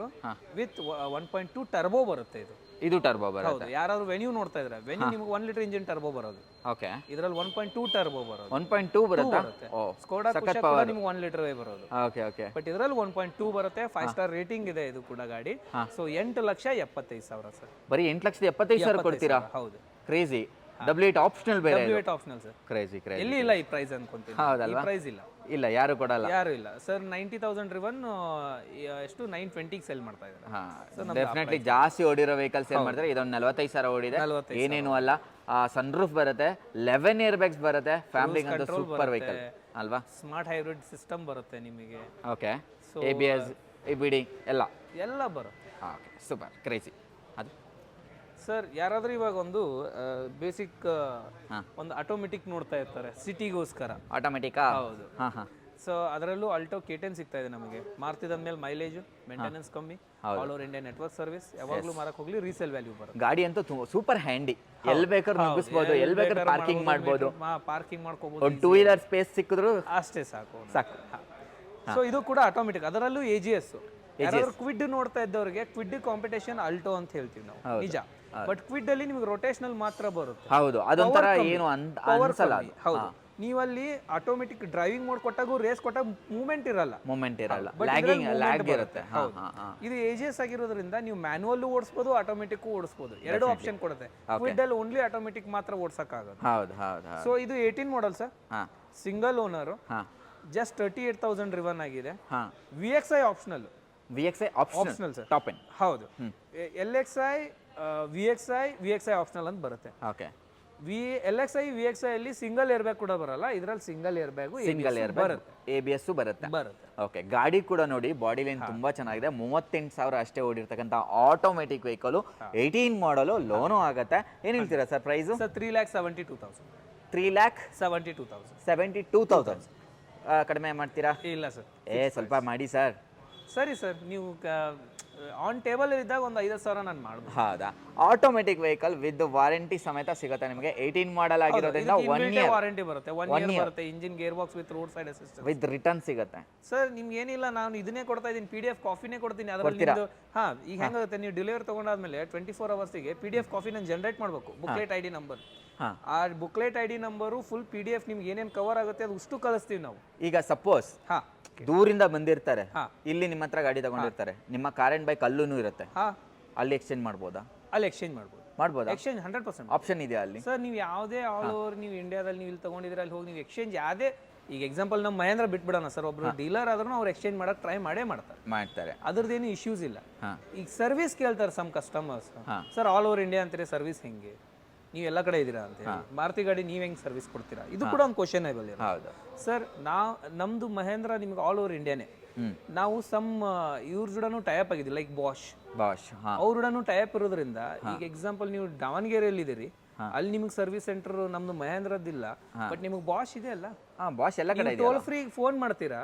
ವಿತ್ 1.2 ಟರ್ಬೋ ಬರುತ್ತೆ. ಇದು ಟರ್ಬೋ ಬರುತ್ತೆ. ಹೌದು. ಯಾರಾದ್ರು ವೆನ್ಯೂ ನೋಡ್ತಾ ಇದ್ರೆ, ವೆನ್ಯೂ ನಿಮ್ಗೆ 1 ಲೀಟರ್ ಇಂಜಿನ್ ಟರ್ಬೋ ಬರೋದು. ಓಕೆ. ಇದರಲ್ಲಿ 1.2 ಟರ್ಬೋ ಬರೋದು. 1.2 ಬರುತ್ತೆ. ಓ, ಸ್ಕೋಡಾ ಕುಶಾಕ್ ಕೂಡ ನಿಮ್ಗೆ 1 ಲೀಟರ್ ಬರೋದು. Okay okay. ಬಟ್ ಇದರಲ್ಲಿ 1.2 ಬರುತ್ತೆ. 5 ಸ್ಟಾರ್ ರೇಟಿಂಗ್ ಇದೆ ಇದು ಕೂಡ ಗಾಡಿ. So 8,75,000 sir. ಬರೀ 8,75,000 ಕೊಡ್ತೀರಾ? ಹೌದು. ಕ್ರೇಜಿ. W8 ಆಪ್ಷನಲ್ ಬೇರೆ. W8 optional sir. Crazy crazy. ಎಲ್ಲಿ ಇಲ್ಲ ಈ ಪ್ರೈಸ್ ಅನ್ಕೊಂತೀನಿ. ಈ ಪ್ರೈಸ್ ಇಲ್ಲ, ಇಲ್ಲ, ಯಾರು ಕೊಡಲ್ಲ. ಯಾರು ಇಲ್ಲ ಸರ್. 90,000 ಡ್ರಿವನ್ ಎಷ್ಟು 920 ಸೆಲ್ ಮಾಡ್ತಾ ಇದ್ದಾರೆ. ಡೆಫಿನೆಟ್ಲಿ ಜಾಸ್ತಿ ಓಡಿರೋ ವೆಹಿಕಲ್ ಸೇಲ್ ಮಾಡ್ತಾರೆ. ಇದೊಂದು 45,000 ಓಡಿದೆ, ಏನೇನು ಅಲ್ಲ. ಸನ್ ರೂಫ್ ಬರುತ್ತೆ, 11 ಏರ್ ಬ್ಯಾಗ್ಸ್ ಬರುತ್ತೆ, ಫ್ಯಾಮಿಲಿಗೆ ಅಂತ ಸೂಪರ್ ವೆಹಿಕಲ್ ಅಲ್ವಾ. ಸ್ಮಾರ್ಟ್ ಹೈಬ್ರಿಡ್ ಸಿಸ್ಟಮ್ ಬರುತ್ತೆ ನಿಮಗೆ. ಓಕೆ. ABS, ABD ಎಲ್ಲ ಬರುತ್ತೆ. Okay, super crazy. ಅದು ಸರ್, ಯಾರಾದ್ರೂ ಇವಾಗ ಒಂದು ಬೇಸಿಕ್ ಒಂದು ಆಟೋಮೆಟಿಕ್ ನೋಡ್ತಾ ಇರ್ತಾರೆ ಸಿಟಿಗೋಸ್ಕರ. ಆಟೋಮೆಟಿಕಾ? ಹೌದು. ಸೊ ಅದರಲ್ಲೂ ಆಲ್ಟೋ K10 ಸಿಗ್ತಾ ಇದೆ ನಮಗೆ. ಮಾರ್ತಿದ ಮೇಲೆ ಮೈಲೇಜ್, ಮೇಂಟೆನೆನ್ಸ್ ಕಮ್ಮಿ, all over India network service, ಯಾವಾಗಲೂ ಮಾರಕ್ ಹೋಗ್ಲಿ ರೀಸೇಲ್ ವ್ಯಾಲ್ಯೂ ಬರುತ್ತೆ. ಗಾಡಿ ಅಂತೂ ಸೂಪರ್ ಹ್ಯಾಂಡಿ, ಎಲ್ಲಿ ಬೇಕಾದ್ರೂ ಮುಗಿಸ್ಬೋದು, ಎಲ್ಲಿ ಬೇಕಾದ್ರೂ ಪಾರ್ಕಿಂಗ್ ಮಾಡ್ಬೋದು, ಪಾರ್ಕಿಂಗ್ ಮಾಡ್ಕೋಬಹುದು. ಒಂದು 2 ವೀಲರ್ ಸ್ಪೇಸ್ ಸಿಕ್ಕಿದ್ರು ಅಷ್ಟೇ ಸಾಕು. ಸಾಕು. ಸೊ ಇದು ಕೂಡ ಆಟೋಮೆಟಿಕ್, ಅದರಲ್ಲೂ AGS. ಯಾರಾದ್ರೂ ಕ್ವಿಡ್ ನೋಡ್ತಾ ಇದ್ದವ್ರಿಗೆ ಕ್ವಿಡ್ ಕಾಂಪಿಟೇಷನ್ ಆಲ್ಟೋ ಅಂತ ಹೇಳ್ತೀವಿ ನಾವು, ನಿಜ. ಬಟ್ ಕ್ವಿಡ್ ಅಲ್ಲಿ ನಿಮ್ಗೆ ರೊಟೇಷನಲ್ ಮಾತ್ರ ಬರುತ್ತೆ. ಹೌದು, ಅದೊಂಥರ ಏನು ಅನ್ಸಲ್ಲ. ಹೌದು. ನೀವಲ್ಲಿ ಆಟೋಮೆಟಿಕ್ ಡ್ರೈವಿಂಗ್ ಮೋಡ್ ಕೊಟ್ಟಾಗೂ ರೇಸ್ ಕೊಟ್ಟಾಗ ಮೂವ್ಮೆಂಟ್ ಇರಲ್ಲ, ಲ್ಯಾಗ್ ಇರುತ್ತೆ. ಇದು AGS ಆಗಿರೋದ್ರಿಂದ ನೀವು ಮ್ಯಾನುವಲ್ ಓಡಿಸಬಹುದು, ಆಟೋಮೆಟಿಕ್ ಓಡಿಸಬಹುದು, ಎರಡು ಆಪ್ಷನ್ ಕೊಡುತ್ತೆ. ಕ್ವಿಡ್ ಅಲ್ಲಿ ಓನ್ಲಿ ಆಟೋಮೆಟಿಕ್ ಮಾತ್ರ ಓಡಿಸಕ್ ಆಗುತ್ತೆ. ಹೌದು ಹೌದು. ಸೊ ಇದು 18 model sir, single owner, just 38,000 driven ಆಗಿದೆ. VXI optional. VXI optional sir, top end. ಹೌದು. LXI, VXI ಆಪ್ಷನಲ್ ಅಂತ ಬರುತ್ತೆ. ಓಕೆ. LXI VXI ಅಲ್ಲಿ ಸಿಂಗಲ್ ಏರ್ ಬ್ಯಾಗ್ ಕೂಡ ಬರಲ್ಲ, ಇದರಲ್ಲಿ ಸಿಂಗಲ್ ಏರ್ ಬ್ಯಾಗ್, ಬರುತ್ತೆ, ABS ಬರುತ್ತೆ. ಓಕೆ. ಗಾಡಿ ಕೂಡ ನೋಡಿ, ಬಾಡಿ ಲೈನ್ ತುಂಬಾ ಚೆನ್ನಾಗಿದೆ. 38,000 ಅಷ್ಟೇ ಓಡಿರ್ತಕ್ಕಂಥ ಆಟೋಮೆಟಿಕ್ ವೆಹಿಕಲ್, 18 ಮಾಡಲು, ಲೋನು ಆಗುತ್ತೆ. ಏನ್ ಹೇಳ್ತೀರಾ ಸರ್ ಪ್ರೈಸ್? ಸರ್ 3,72,000. 3,72,000 ಕಡಿಮೆ ಮಾಡ್ತೀರಾ? ಇಲ್ಲ ಸರ್, ಸ್ವಲ್ಪ ಮಾಡಿ ಸರ್. ಸರಿ ಸರ್, ನೀವು ಆನ್ ಟೇಬಲ್ ಇದ್ದಾಗ ಒಂದು 5,000 ನಾನು ಮಾಡ್ಬೋದು. ಹೌದಾ? ಆಟೋಮೆಟಿಕ್ ವೆಹಿಕಲ್ ವಿತ್ ವಾರಂಟಿ ಸಮೇತ ಸಿಗುತ್ತೆ ನಿಮಗೆ. 18 ಮಾಡಲ್ ಆಗಿರೋದ್ರಿಂದ 1 ಇಯರ್ ವಾರಂಟಿ ಬರುತ್ತೆ. 1 ಇಯರ್ ಬರುತ್ತೆ. Engine, gear box with road side assistance with return ಸಿಗುತ್ತೆ. ಸರ್ ನಿಮ್ಗೆ ಏನಿಲ್ಲ, ನಾನು ಇದನ್ನೇ ಕೊಡ್ತಾ ಇದ್ದೀನಿ, PDF ಕಾಫಿನೇ ಕೊಡ್ತೀನಿ. ಅದರಲ್ಲಿ ಈಗ ಹೆಂಗಾಗುತ್ತೆ, ನೀವು ಡೆಲಿವರಿ ತಗೊಂಡಾದ್ಮೇಲೆ 24 ಅವರ್ಸಿಗೆ PDF ಕಾಫಿನ ಜನರೇಟ್ ಮಾಡಬೇಕು, ಬುಕ್ಲೆಟ್ ID ನಂಬರ್. ಆ booklet ID number full PDF ನಿಮ್ಗೆ ಏನೇನು ಕವರ್ ಆಗುತ್ತೆ ಅದು ಅಷ್ಟು ಕಳಿಸ್ತೀವಿ ನಾವು. ಈಗ ಸಪೋಸ್ ದೂರಿಂದ ಬಂದಿರ್ತಾರೆ, ಇಲ್ಲಿ ನಿಮ್ಮ ಹತ್ರ ಗಾಡಿ ತಗೊಂಡಿರ್ತಾರೆ, ನಿಮ್ಮ ಕಾರ್ ಅಂಡ್ ಬೈಕ್ ಅಲ್ಲೂ ಇರುತ್ತೆ, ಅಲ್ಲಿ ಎಕ್ಸ್ಚೇಂಜ್ ಮಾಡ್ಬೋದಾ? ಅಲ್ಲಿ ಎಕ್ಸ್ಚೇಂಜ್ ಮಾಡ್ಬೋದು. ಎಕ್ಸ್ಚೇಂಜ್ 100% ಆಪ್ಷನ್ ಇದೆಯಾ ಅಲ್ಲಿ? ಸರ್ ನೀವು ಯಾವುದೇ ಆಲ್ ಓವರ್ ನೀವು ಇಂಡಿಯಾದಲ್ಲಿ ನೀವು ಇಲ್ಲಿ ತಗೊಂಡಿದ್ರೆ ಅಲ್ಲಿ ಹೋಗಿ ನೀವು ಎಕ್ಸ್ಚೇಂಜ್ ಯಾವುದೇ, ಈಗ ಎಕ್ಸಾಂಪಲ್ ನಮ್ಮ ಮಹೇಂದ್ರ ಬಿಟ್ಬಿಡೋಣ ಸರ್, ಒಬ್ರು ಡೀಲರ್ ಆದ್ರೂ ಅವ್ರು ಎಕ್ಸ್ಚೇಂಜ್ ಮಾಡಕ್ಕೆ ಟ್ರೈ ಮಾಡ್ತಾರೆ. ಅದ್ರದ್ದೇನು ಇಶ್ಯೂಸ್ ಇಲ್ಲ. ಈಗ ಸರ್ವಿಸ್ ಕೇಳ್ತಾರೆ some customers, sir all over India ಅಂತೀರಿ, ಸರ್ವಿಸ್ ಹೆಂಗೆ, ನೀವು ಎಲ್ಲ ಕಡೆ ಇದ್ದೀರಾ ಅಂತ ಹೇಳಿ, ಮಾರುತಿ ಗಾಡಿ ನೀವು ಹೆಂಗೆ ಸರ್ವಿಸ್ ಕೊಡ್ತೀರಾ? ಇದು ಕೂಡ ಒಂದು ಕ್ವಶನೇಬಲ್ ಇದೆ ಸರ್. ನಮ್ದು ಮಹೇಂದ್ರ ನಿಮ್ಗೆ ಆಲ್ ಓವರ್ ಇಂಡಿಯಾನೇ. ನಾವು ಇವ್ರ ಜೂಡನು ಟೈಪ್ ಆಗಿದೆ, ಲೈಕ್ ಬಾಷ್ ಅವ್ರ ಜೂಡನು ಟೈಪ್ ಇರೋದ್ರಿಂದ, ಈಗ ಎಕ್ಸಾಂಪಲ್ ನೀವು ದಾವಣಗೆರೆಯಲ್ಲಿ ಇದೀರಿ, ಅಲ್ಲಿ ನಿಮಗೆ ಸರ್ವಿಸ್ ಸೆಂಟರ್ ನಮ್ದು ಮಹೇಂದ್ರದ್ದಿಲ್ಲ, ಬಟ್ ನಿಮಗೆ ಬಾಷ್ ಇದೆ ಅಲ್ಲ, ಬಾಷ್ ಎಲ್ಲ ಕಡೆ ಇದೆ ಟೋಲ್ ಫ್ರೀ ಫೋನ್ ಮಾಡ್ತೀರಾ,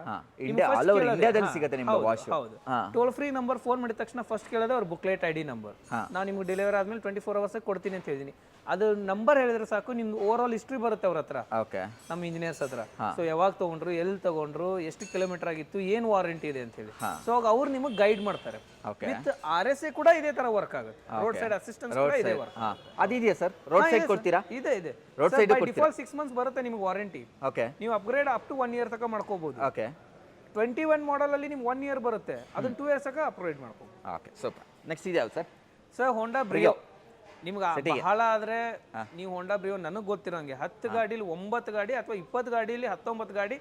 ಇಂಡಿಯಾ ಆಲ್ ಓವರ್ ಇಂಡಿಯಾದಲ್ಲಿ ಸಿಗುತ್ತೆ ನಿಮ್ಗೆ ವಾಶ್. ಹೌದು, ಟೋಲ್ ಫ್ರೀ ನಂಬರ್ ಫೋನ್ ಮಾಡಿದ ತಕ್ಷಣ ಫಸ್ಟ್ ಕೇಳೋದು ಅವ್ರ ಬುಕ್ಲೆಟ್ ID ನಂಬರ್. ನಾನು ನಿಮ್ಗೆ ಡೆಲಿವರಿ ಆದ್ಮೇಲೆ 24 hours ಕೊಡ್ತೀನಿ ಅಂತ ಹೇಳಿದೀನಿ. ಅದು ನಂಬರ್ ಹೇಳಿದ್ರೆ ಸಾಕು, ನಿಮ್ದು ಓವರ್ ಆಲ್ ಹಿಸ್ಟ್ರಿ ಬರುತ್ತೆ ಅವ್ರ ಹತ್ರ, ಓಕೆ, ನಮ್ಮ ಇಂಜಿನಿಯರ್ಸ್ ಹತ್ರ. ಸೊ ಯಾವಾಗ ತಗೊಂಡ್ರು, ಎಲ್ಲಿ ತಗೊಂಡ್ರು, ಎಷ್ಟು ಕಿಲೋಮೀಟರ್ ಆಗಿತ್ತು, ಏನ್ ವಾರಂಟಿ ಇದೆ ಅಂತ ಹೇಳಿ. ಸೊ ಅವ್ರು ನಿಮಗೆ ಗೈಡ್ ಮಾಡ್ತಾರೆ. ವಿತ್ RSA ಕೂಡ ಇದೇ ತರ ವರ್ಕ್ ಆಗುತ್ತೆ, ರೋಡ್ ಸೈಡ್ ಅಸಿಸ್ಟೆನ್ಸ್ ಕೂಡ ಇದೆ ವರ್ಕ್. ಅದಿದೆಯಾ ಸರ್? ರೋಡ್ ಸೈಡ್ ಕೊಡ್ತೀರಾ? ಇದೆ ರೋಡ್ ಸೈಡ್ ಡಿಫಾಲ್ಟ್ 6 months ಬರುತ್ತೆ ನಿಮಗೆ ವಾರಂಟಿ. ಓಕೆ, ನೀವು ಅಪ್ಗ್ರೇಡ್ ಅಪ್ ಟು 1 year ತನಕ ಮಾಡ್ಕೋಬಹುದು. ಓಕೆ, 21 ಮಾಡಲ್ ಅಲ್ಲಿ ನಿಮ್ಗೆ 1 year ಬರುತ್ತೆ, ಅದನ್ನ 2 years ತನಕ ಅಪ್ಗ್ರೇಡ್ ಮಾಡ್ಕೋಬಹುದು. Okay, super. ನೆಕ್ಸ್ಟ್ ಇದೆ ಯಾವ್ದು ಸರ್? Sir Honda Brio. ನಿಮ್ಗೆ ಬಹಳ ಆದ್ರೆ ನೀವು ಹೋಂಡಾ ಬ್ರಿಯೋ ನನಗೆ ಗೊತ್ತಿರೋಂಗೆ 10 ಗಾಡಿಲಿ 9 ಗಾಡಿ ಅಥವಾ 20 ಗಾಡಿಲಿ 19 ಗಾಡಿ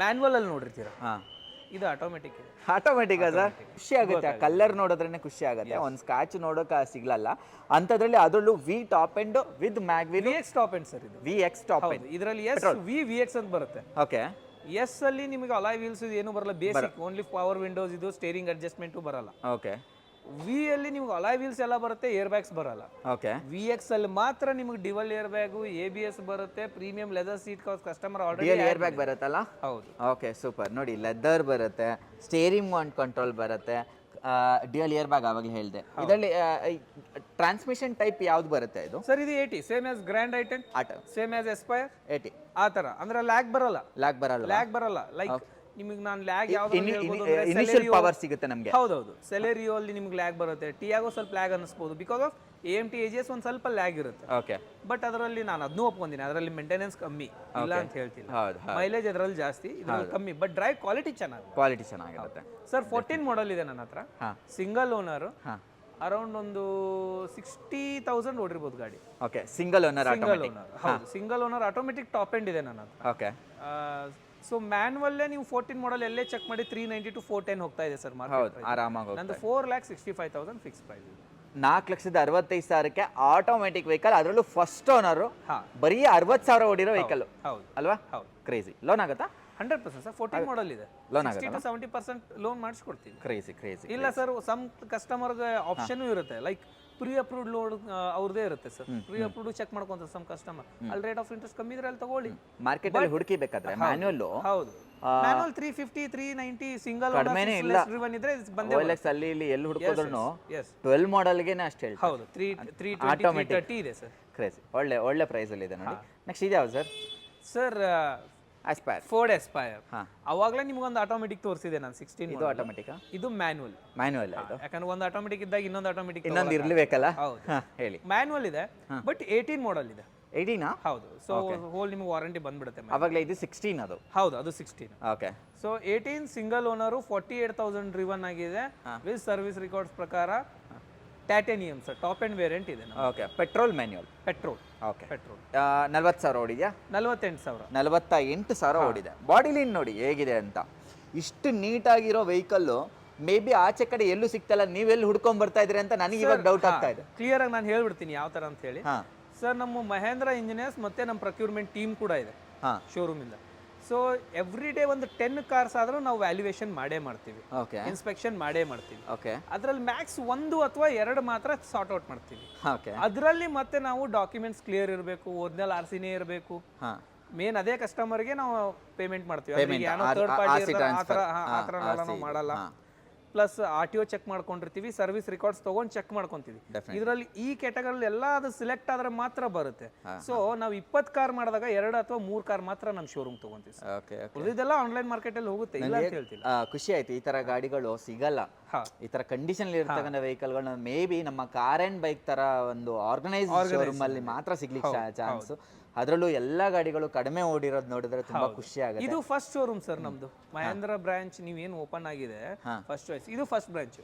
ಮ್ಯಾನ್ಯುವಲ್ ಅಲ್ಲಿ ನೋಡಿರ್ತೀರ. ಇದು ಆಟೋಮೆಟಿಕ್. ಆಟೋಮೆಟಿಕ್ ಸರ್, ಖುಷಿ ಆಗುತ್ತೆ. ಕಲರ್ ನೋಡೋದ್ರೇನೆ ಖುಷಿ ಆಗುತ್ತೆ, ಒಂದು ಸ್ಕ್ರಾಚ್ ನೋಡೋಕೆ ಸಿಗ್ಲಲ್ಲ ಅಂಥದ್ರಲ್ಲಿ. ಅದರಲ್ಲೂ V top end with mag wheel VX top end sir ಇದು. VX top end. ಇದರಲ್ಲಿ VX ಅಂತ ಬರುತ್ತೆ. ಓಕೆ, ಎಸ್ ಅಲ್ಲಿ ನಿಮಗೆ ಅಲಾಯ್ ವೀಲ್ಸ್ ಏನು ಬರಲ್ಲ, ಬೇಸಿಕ್ ಓನ್ಲಿ ಪವರ್ ವಿಂಡೋಸ್, ಇದು ಸ್ಟೇರಿಂಗ್ ಅಡ್ಜಸ್ಟ್ಮೆಂಟ್ ಬರಲ್ಲ. ಓಕೆ, ವಿ ಅಲ್ಲಿ ನಿಮ್ಗೆ ಅಲಾಯ್ ವೀಲ್ಸ್ ಎಲ್ಲ ಬರುತ್ತೆ, ಏರ್ ಬ್ಯಾಗ್ಸ್ ಬರಲ್ಲ. ಓಕೆ, VX ಅಲ್ಲಿ ಮಾತ್ರ ನಿಮಗೆ ಡಿವಲ್ ಏರ್ ಬ್ಯಾಗು, ABS ಬರುತ್ತೆ, premium leather seat customer order air bag ಬರುತ್ತಲ್ಲ. ಹೌದು, ಓಕೆ, ಸೂಪರ್. ನೋಡಿ, ಲೆದರ್ ಬರುತ್ತೆ, ಸ್ಟೇರಿಂಗ್ ಅಂಡ್ ಕಂಟ್ರೋಲ್ ಬರುತ್ತೆ, ಡ್ಯುಯಲ್ ಏರ್ ಬ್ಯಾಗ್ ಆವಾಗಲೇ ಹೇಳಿದೆ. ಇದರಲ್ಲಿ ಟ್ರಾನ್ಸ್ಮಿಷನ್ ಟೈಪ್ ಯಾವ್ದು ಬರುತ್ತೆ ಇದು? ಸರ್ ಇದು 80, same as grand i ten, same as Aspire 80 ಆ ತರ. ಅಂದ್ರೆ ಲ್ಯಾಗ್ ಬರಲ್ಲ, ಲ್ಯಾಗ್ ಬರಲ್ಲ. ಲೈಕ್ ನಿಮಗೆ ನಾನು ಲ್ಯಾಗ್ ಯಾವ್ದು ಇನಿಷಿಯಲ್ ಪವರ್ ಸಿಗುತ್ತೆ ನಮಗೆ. ಹೌದೌದು, ಸೆಲೆರಿಯೋ ಅಲ್ಲಿ ನಿಮ್ಗೆ ಲ್ಯಾಗ್ ಬರುತ್ತೆ, ಟಿಯಾಗೋ ಸ್ವಲ್ಪ ಲ್ಯಾಗ್ ಅನಿಸ್ಬೋದು, ಬಿಕಾಸ್ ಆಫ್ AMT AGS ಒಂದು ಸ್ವಲ್ಪ ಲ್ಯಾಗ್ ಇರುತ್ತೆ. ಓಕೆ, ಬಟ್ ಅದರಲ್ಲಿ ನಾನು ಅದನ್ನೂ ಒಪ್ಕೊಂಡಿನಿ, ಅದರಲ್ಲಿ ಮೇಂಟೆನೆನ್ಸ್ ಕಮ್ಮಿ ಇಲ್ಲ ಅಂತ ಹೇಳ್ತೀನಿ. ಹೌದು, ಮೈಲೇಜ್ ಅದರಲ್ಲಿ ಜಾಸ್ತಿ, ಇದ್ರಲ್ಲಿ ಕಮ್ಮಿ, ಬಟ್ ಡ್ರೈವ್ ಕ್ವಾಲಿಟಿ ಚೆನ್ನಾಗಿರುತ್ತೆ. ಸರ್ 14 ಮಾಡಲ್ ಇದೆ ನನ್ನ ಹತ್ರ, ಸಿಂಗಲ್ ಓನರ್, ಅರೌಂಡ್ ಒಂದು 60,000 ಓಡಿರ್ಬೋದು ಗಾಡಿ. ಓಕೆ, ಸಿಂಗಲ್ ಓನರ್ ಹೌದು, single owner automatic top end ಇದೆ ನನ್ನ ಹತ್ರ. ಓಕೆ, ಸೊ ಮ್ಯಾನ್ವಲ್ಲೇ ನೀವು 14 ಮಾಡಲ್ ಎಲ್ಲೇ ಚೆಕ್ ಮಾಡಿ 390 to 410 ಹೋಗ್ತಾ ಇದೆ ಸರ್ ಮಾರ್ಕೆಟ್. ಆರಾಮಾಗಿ. ನಂದು 4,65,000 ಫಿಕ್ಸ್ ಪ್ರೈಸ್ ಇದೆ. 4,65,000 ಆಟೋಮೆಟಿಕ್ ವೆಹಿಕಲ್, ಅದರಲ್ಲೂ ಫಸ್ಟ್ ಓನರ್, ಬರೀ 60,000 ಓಡಿರೋ ವೆಹಿಕಲ್. ಹೌದು ಅಲ್ವಾ? ಹೌದು, ಕ್ರೇಜಿ. ಲೋನ್ ಆಗುತ್ತಾ? 100% ಸರ್. 14 ಮಾಡಲ್ ಇದೆ, ಲೋನ್ 60 to 70% ಲೋನ್ ಮಾಡಿಸ್ಕೊಡ್ತೀವಿ. ಕ್ರೇಜಿ. ಇಲ್ಲ ಸರ್, ಸಮ್ ಕಸ್ಟಮರ್ಗೆ ಆಪ್ಷನ್ ಇರುತ್ತೆ, ಲೈಕ್ ಪ್ರೀ ಅಪ್ರೂವ್ಡ್ ಲೋನ್ ಅವ್ರದೇ ಇರುತ್ತೆ ಸರ್. ಪ್ರೀ ಅಪ್ರೂವ್ಡ್ ಚೆಕ್ ಮಾಡ್ಕೊಂತಾರೆ ಸಮ್ ಕಸ್ಟಮರ್, ಅಲ್ಲಿ ರೇಟ್ ಆಫ್ ಇಂಟ್ರೆಸ್ಟ್ ಕಮ್ಮಿ ಇದ್ರೆ ಅಲ್ಲಿ ತಗೊಳ್ಳಿ. ಮಾರ್ಕೆಟ್ ಅಲ್ಲಿ ಹುಡುಕಿಬೇಕಾದ್ರೆ ಮ್ಯಾನ್ಯುವಲ್. ಹೌದು, ಮ್ಯಾನ್ಯುವಲ್ 350 390 ಸಿಂಗಲ್ ಕಡಿಮೆನೇ ಇಲ್ಲ. ಡ್ರಿವನ್ ಇದ್ರೆ ಬಂದೇ OLX ಅಲ್ಲಿ ಇಲ್ಲಿ ಎಲ್ಲಿ ಹುಡುಕೋದ್ರೂ 12 ಮಾಡೆಲ್ಗೆನೇ ಅಷ್ಟು ಹೇಳ್ತಾರೆ. ಹೌದು, 320 330 ಇದೆ ಸರ್. ಕ್ರೇಜಿ. ಒಳ್ಳೆ ಪ್ರೈಸ್ ಅಲ್ಲಿ ಇದೆ ನೋಡಿ. ನೆಕ್ಸ್ಟ್ ಇದೆ ಯಾವ್ದು sir? Sir Aspire, Ford Aspire. ಅವಾಗಲೇ ನಿಮ್ಗೊಂದು ಆಟೋಮೆಟಿಕ್ ತೋರಿಸಿದೆ ನಾನು 16. ಇದು ಆಟೋಮೆಟಿಕ್, ಇದು ಮ್ಯಾನ್ಯುವಲ್. ಇದು ಯಾಕಂದ್ರೆ ಒಂದು ಆಟೋಮೆಟಿಕ್ ಇದ್ದಾಗ ಇನ್ನೊಂದು ಆಟೋಮೆಟಿಕ್ ಇರ್ಲೇಬೇಕಲ್ಲ. ಹೇಳಿ. ಮ್ಯಾನ್ಯುವಲ್ ಇದೆ, ಬಟ್ 18 ಮಾಡಲ್ ಇದೆ. 18? ಹೌದು. ಸೊ ಹೋಲ್ ನಿಮಗೆ ವಾರಂಟಿ ಬಂದ್ಬಿಡುತ್ತೆ. ಅವಾಗಲೇ ಇದು 16 ಅದು. ಹೌದು, ಅದು 16. Okay. So 18 single owner, 48,000 driven ಆಗಿದೆ, ವಿತ್ ಸರ್ವಿಸ್ ರೆಕಾರ್ಡ್ಸ್ ಪ್ರಕಾರ. Titanium sir, top end variant ಇದೆ. Okay, petrol manual. Petrol. Okay, petrol. 40,000 ಓಡಿದೆಯಾ? 48,000 ಓಡಿದೆ. ಬಾಡಿ ಲೈನ್ ನೋಡಿ ಹೇಗಿದೆ ಅಂತ. ಇಷ್ಟು ನೀಟಾಗಿರೋ ವೆಹಿಕಲ್ಲು ಮೇ ಬಿ ಆಚೆ ಕಡೆ ಎಲ್ಲೂ ಸಿಗ್ತಲ್ಲ, ನೀವೆಲ್ಲಿ ಹುಡ್ಕೊಂಡ್ ಬರ್ತಾ ಇದ್ರಿ ಅಂತ ನನಗೆ ಇವಾಗ ಡೌಟ್ ಆಗ್ತಾ ಇದೆ. ಕ್ಲಿಯರ್ ಆಗಿ ನಾನು ಹೇಳ್ಬಿಡ್ತೀನಿ ಯಾವ ತರ ಅಂತ ಹೇಳಿ. ಸರ್, ನಮ್ಮ ಮಹೇಂದ್ರ ಇಂಜಿನಿಯರ್ಸ್ ಮತ್ತೆ ನಮ್ಮ ಪ್ರೊಕ್ಯೂರ್ಮೆಂಟ್ ಟೀಮ್ ಕೂಡ ಇದೆ ಶೋರೂಮ್ ಇಂದ. ಸೊ ಎವ್ರಿ ಡೇ ಒಂದು 10 ಕಾರ್ಸ್ ಆದ್ರೂ ನಾವು ವ್ಯಾಲ್ಯೂಯೇಷನ್ ಮಾಡೇ ಮಾಡ್ತೀವಿ, ಇನ್ಸ್ಪೆಕ್ಷನ್ ಮಾಡೇ ಮಾಡ್ತೀವಿ. ಅದ್ರಲ್ಲಿ ಮ್ಯಾಕ್ಸ್ 1 ಅಥವಾ 2 ಮಾತ್ರ ಸಾರ್ಟ್ ಔಟ್ ಮಾಡ್ತೀವಿ. ಅದರಲ್ಲಿ ಮತ್ತೆ ನಾವು ಡಾಕ್ಯುಮೆಂಟ್ಸ್ ಕ್ಲಿಯರ್ ಇರಬೇಕು, ಒರಿಜಿನಲ್ RC ನೇ ಇರಬೇಕು. ಮೇನ್ ಅದೇ ಕಸ್ಟಮರ್ಗೆ ನಾವು ಪೇಮೆಂಟ್ ಮಾಡ್ತೀವಿ, ಥರ್ಡ್ ಪಾರ್ಟಿ ಆ ಥರ ನಾವು ಮಾಡಲ್ಲ. ಪ್ಲಸ್ RTO ಚೆಕ್ ಮಾಡ್ಕೊಂಡಿರ್ತೀವಿ, ಸರ್ವಿಸ್ ರೆಕಾರ್ಡ್ಸ್ ತಗೊಂಡು ಚೆಕ್ ಮಾಡ್ಕೊಂತೀವಿ. ಇದರಲ್ಲಿ ಈ ಕ್ಯಾಟಗರಿ ಎಲ್ಲ ಅದು ಸಿಲೆಕ್ಟ್ ಆದ್ರೆ ಮಾತ್ರ ಬರುತ್ತೆ. ಸೊ ನಾವು 20 ಕಾರ್ ಮಾಡಿದಾಗ 2 ಅಥವಾ 3 ಕಾರ್ ಮಾತ್ರ ನಮ್ಮ ಶೋರೂಮ್ ತಗೊಂತೀವಿ. ಇದೆಲ್ಲ ಆನ್ಲೈನ್ ಮಾರ್ಕೆಟ್ ಅಲ್ಲಿ ಹೋಗುತ್ತೆ, ಇಲ್ಲ ಅಂತ ಹೇಳ್ತಿಲ್ಲ. ಖುಷಿ ಆಯ್ತು, ಈ ತರ ಗಾಡಿಗಳು ಸಿಗಲ್ಲ. ಈ ತರ ಕಂಡೀಷನ್ ಇರ್ತಕ್ಕಂಥ ವೆಹಿಕಲ್ಗಳನ್ನ ಮೇ ಬಿ ನಮ್ಮ ಕಾರ್ ಅಂಡ್ ಬೈಕ್ ತರ ಒಂದು ಆರ್ಗನೈಸ್ ಶೋರೂಮ್ ಅಲ್ಲಿ ಮಾತ್ರ ಸಿಗ್ಲಿಕ್ಕೆ ಚಾನ್ಸ್. ಅದರಲ್ಲೂ ಎಲ್ಲಾ ಗಾಡಿಗಳು ಕಡಿಮೆ ಓಡಿರೋದು ನೋಡಿದ್ರೆ ತುಂಬಾ ಖುಷಿ ಆಗುತ್ತೆ. ಇದು ಫಸ್ಟ್ ಶೋರೂಮ್ ಸರ್ ನಮ್ದು, ಮಹೇಂದ್ರ ಬ್ರಾಂಚ್ ನೀವೇನು ಓಪನ್ ಆಗಿದೆ ಫಸ್ಟ್ ಚಾಯ್ಸ್, ಇದು ಫಸ್ಟ್ ಬ್ರಾಂಚ್.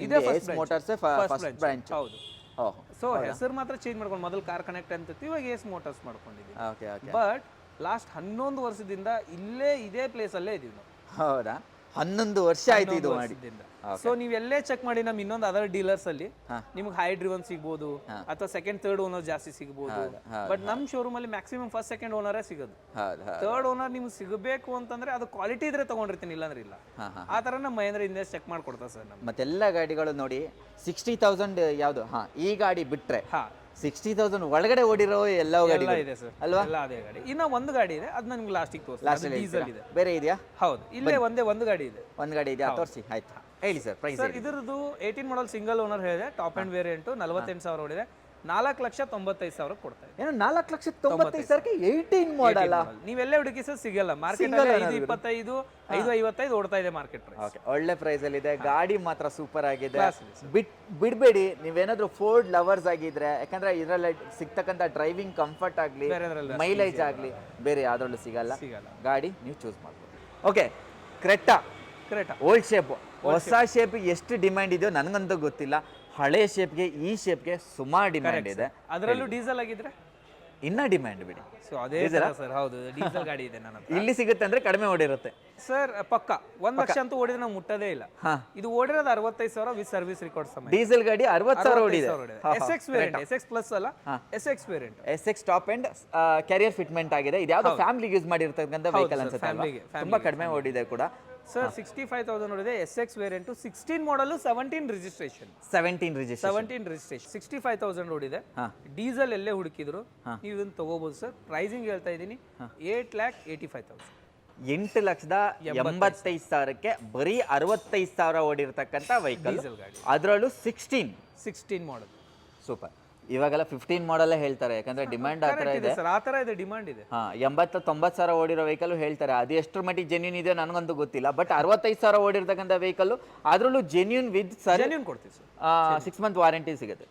ಇದೆ ಏಸ್ ಮೋಟಾರ್ಸ್ ಫಸ್ಟ್ ಬ್ರಾಂಚ್. ಹೌದು. ಸೊ ಹೆಸರು ಮಾತ್ರ ಚೇಂಜ್ ಮಾಡ್ಕೊಂಡು ಮೊದಲು ಕಾರ್ ಕನೆಕ್ಟ್ ಅಂತ ಇವಾಗ ಏಸ್ ಮೋಟಾರ್ಸ್ ಮಾಡ್ಕೊಂಡಿದ್ದೀವಿ. ಬಟ್ ಲಾಸ್ಟ್ 11 ವರ್ಷದಿಂದ ಇದೇ ಪ್ಲೇಸ್ ಅಲ್ಲೇ ಇದೀವಿ ನಾವು. ಹೌದಾ? 11 ವರ್ಷ ಆಯ್ತು ಇದು ಮಾಡಿ. ಸೊ ನೀವು ಎಲ್ಲೇ ಚೆಕ್ ಮಾಡಿ ನಮ್ಮ ಇನ್ನೊಂದು ಅದರ್ ಡೀಲರ್ಸ್ ಅಲ್ಲಿ ನಿಮ್ಗೆ ಹೈ ಡ್ರಿವನ್ ಸಿಗ್ಬೋದು, ಅಥವಾ ಸೆಕೆಂಡ್ ಥರ್ಡ್ ಓನರ್ ಜಾಸ್ತಿ ಸಿಗ್ಬೋದು. ಬಟ್ ನಮ್ಮ ಶೋರೂಮ್ ಅಲ್ಲಿ ಮ್ಯಾಕ್ಸಿಮಮ್ ಫಸ್ಟ್ ಸೆಕೆಂಡ್ ಓನರೇ ಸಿಗೋದು. ಥರ್ಡ್ ಓನರ್ ನಿಮ್ಗೆ ಸಿಗಬೇಕು ಅಂತಂದ್ರೆ ಅದು ಕ್ವಾಲಿಟಿ ಇದ್ರೆ ತಗೊಂಡಿರ್ತೀನಿ, ಇಲ್ಲಾಂದ್ರೆ ಇಲ್ಲ. ಆ ತರ ನಮ್ಮ ಮಹೇಂದ್ರ ಇಂದ ಚೆಕ್ ಮಾಡ್ಕೊಡ್ತಾ ಸರ್. ಮತ್ತೆಲ್ಲ ಗಾಡಿಗಳು ನೋಡಿ 60,000 ಯಾವ್ದು ಈ ಗಾಡಿ ಬಿಟ್ರೆ 60,000 ಒಳಗಡೆ ಓಡಿರೋ ಎಲ್ಲವೂ ಗಾಡಿ ಎಲ್ಲ ಇದೆ ಸರ್ ಅಲ್ವಾ? ಎಲ್ಲ ಅದೇ ಗಾಡಿ. ಇನ್ನ ಒಂದು ಗಾಡಿ ಇದೆ, ಅದನ್ನ ನಿಮ್ಗೆ ಲಾಸ್ಟಿಗೆ ತೋರಿಸ್ತೀನಿ. ಲಾಸ್ಟ್ ಡೀಸೆಲ್ ಇದೆ. ಬೇರೆ ಇದೆಯಾ? ಹೌದು, ಇಲ್ಲೇ ಒಂದು ಗಾಡಿ ಇದೆ. ಒಂದು ಗಾಡಿ ಇದೆಯಾ? ತೋರಿಸಿ. ಆಯ್ತು, ಹೇಳಿ ಸರ್ ಪ್ರೈಸ್. ಸರ್ ಇದ್ರದ್ದು 18 ಮಾಡಲ್ ಸಿಂಗಲ್ ಓನರ್ ಹೇಳಿದೆ, ಟಾಪ್ ಅಂಡ್ ವೇರಿಯಂಟ್ 48,000 ಓಡಿದೆ, 4,95,000 ಕೊಡ್ತಾ ಇದೆ. ಏನು 4,95,000ಕ್ಕೆ 18 ಮಾಡಲ್ಲ? ನೀವೆಲ್ಲೇ ಹುಡುಕಿ ಸರ್ ಸಿಗಲ್ಲ ಮಾರ್ಕೆಟ್. 525 555 ಓಡ್ತಾ ಇದೆ ಮಾರ್ಕೆಟ್ ಪ್ರೈಸ್. ಓಕೆ, ಒಳ್ಳೆ ಪ್ರೈಸ್ ಅಲ್ಲಿ ಇದೆ. ಗಾಡಿ ಮಾತ್ರ ಸೂಪರ್ ಆಗಿದೆ. ಬಿಡ್ಬೇಡಿ, ನೀವೇನಾದ್ರೂ ಫೋರ್ಡ್ ಲವರ್ಸ್ ಆಗಿದ್ರೆ, ಯಾಕಂದ್ರೆ ಇದರಲ್ಲಿ ಸಿಗ್ತಕ್ಕಂಥ ಡ್ರೈವಿಂಗ್ ಕಂಫರ್ಟ್ ಆಗ್ಲಿ, ಮೈಲೇಜ್ ಆಗ್ಲಿ ಬೇರೆ ಯಾವ್ದ್ರಲ್ಲೂ ಸಿಗಲ್ಲ. ಗಾಡಿ ನೀವು ಚೂಸ್ ಮಾಡ್ಬೋದು. ಓಕೆ, ಕ್ರೆಟಾ ಓಲ್ಡ್ ಶೇಪ್, ಹೊಸ ಶೇಪ್ ಎಷ್ಟು ಡಿಮ್ಯಾಂಡ್ ಇದೆಯೋ ನನಗಂತೂ ಗೊತ್ತಿಲ್ಲ. ಹಳೆ ಶೇಪ್ಗೆ ಈ ಶೇಪ್ಗೆ ಸುಮಾರು ಡಿಮ್ಯಾಂಡ್ ಇದೆ. ಅದರಲ್ಲೂ ಡೀಸೆಲ್ ಆಗಿದ್ರೆ ಇನ್ನ ಡಿಮ್ಯಾಂಡ್ ಬಿಡಿ. ಸೊ ಅದೇ ಸರ್, ಹೌದು ಡೀಸೆಲ್ ಗಾಡಿ ಇದೆ ನನ್ನ ಹತ್ರ. ಇಲ್ಲಿ ಸಿಗುತ್ತೆ ಅಂದ್ರೆ ಕಡಿಮೆ ಓಡಿರುತ್ತೆ ಸರ್, ಪಕ್ಕ 1 ಲಕ್ಷ ಅಂತೂ ಓಡಿದ್ರೆ ನಾವು ಮುಟ್ಟದೇ ಇಲ್ಲ. ಇದು ಓಡಿರೋದು 65,000 ವಿತ್ ಸರ್ವಿಸ್ ರೆಕಾರ್ಡ್ ಸಮಯ. ಡೀಸೆಲ್ ಗಾಡಿ 60,000 ಓಡಿದೆ. ಎಸ್ಎಕ್ಸ್ ವೇರಿಯಂಟ್, ಎಸ್ಎಕ್ಸ್ ಪ್ಲಸ್ ಅಲ್ಲ, SX variant, SX top end carrier fitment ಆಗಿದೆ. ಇದು ಯಾವ್ದೋ ಫ್ಯಾಮಿಲಿಗೆ ಯೂಸ್ ಮಾಡಿರ್ತಕ್ಕಂಥ ವೆಹಿಕಲ್ ಅನ್ಸುತ್ತೆ ಅಲ್ವಾ? ತುಂಬಾ ಕಡಿಮೆ ಓಡಿದೆ ಕೂಡ ಸರ್. 65,000 ಓಡಿದೆ, ಎಸ್ಎಕ್ಸ್ ವೇರಿಯಂಟ್, 16 ಮಾಡಲ್, 17 ರಿಜಿಸ್ಟ್ರೇಷನ್. 65,000 ಓಡಿದೆ. ಡೀಸೆಲ್ ಎಲ್ಲೇ ಹುಡುಕಿದ್ರು ನೀವು ಇದನ್ನ ತಗೋಬಹುದು ಸರ್. ಪ್ರೈಸಿಂಗ್ ಹೇಳ್ತಾ ಇದ್ದೀನಿ 8,85,000. 8,85,000ಕ್ಕೆ ಬರೀ 65,000 ಓಡಿರ್ತಕ್ಕಂಥ ವೆಹಿಕಲ್, ಅದರಲ್ಲೂ 16 ಮಾಡಲ್. ಸೂಪರ್. ಇವಾಗೆಲ್ಲ 15 ಮಾಡಲ್ ಹೇಳ್ತಾರೆ, ಯಾಕಂದ್ರೆ ಡಿಮ್ಯಾಂಡ್ ಆ ಥರ ಇದೆ ಸರ್. ಆ ಥರ ಇದೆ, ಡಿಮ್ಯಾಂಡ್ ಇದೆ. 80,000-90,000 ಓಡಿರೋ ವೆಹಿಕಲ್ ಹೇಳ್ತಾರೆ. ಅದು ಎಷ್ಟರ ಮಟ್ಟಿಗೆ ಜೆನ್ಯೂನ್ ಇದೆ ನನಗಂತೂ ಗೊತ್ತಿಲ್ಲ. ಬಟ್ 65,000 ಓಡಿರ್ತಕ್ಕಂಥ ವೆಹಿಕಲ್, ಅದರಲ್ಲೂ ಜೆನ್ಯೂನ್ ವಿತ್ ಜೆನ್ಯೂನ್ ಕೊಡ್ತೀವಿ ಸರ್. 6 ಮಂತ್ ವಾರಂಟಿ ಸಿಗುತ್ತೆ.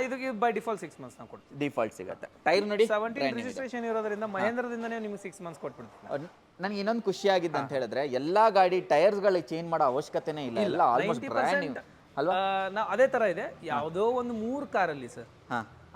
ಇದಕ್ಕೆ ಬೈ ಡಿಫಾಲ್ಟ್ 6 ಮಂತ್ಸ್ ನಾವು ಕೊಡ್ತೀವಿ. ಡಿಫಾಲ್ಟ್ ಸಿಗುತ್ತೆ. ಟೈರ್ ನೋಡಿ 17 ರಿಜಿಸ್ಟ್ರೇಷನ್ ಇರೋದ್ರಿಂದ ಮಹೇಂದ್ರದಿಂದನೇ ನಿಮಗೆ 6 ಮಂತ್ಸ್ ಕೊಟ್ಬಿಡ್ತೀವಿ. ನನಗೆ ಇನ್ನೊಂದು ಖುಷಿ ಆಗಿದ್ದು ಅಂತ ಹೇಳಿದ್ರೆ, ಎಲ್ಲಾ ಗಾಡಿ ಟೈರ್ಸ್ಗಳಿಗೆ ಚೇಂಜ್ ಮಾಡೋ ಅವಶ್ಯಕತೆನೇ ಇಲ್ಲ. ಎಲ್ಲ ಆಲ್ಮೋಸ್ಟ್ ಬ್ರ್ಯಾಂಡ್ ನ್ಯೂ ಅಲ್ವಾ? ಅದೇ ತರ ಇದೆ. ಯಾವುದೋ ಒಂದು 3 ಕಾರಲ್ಲಿ ಸರ್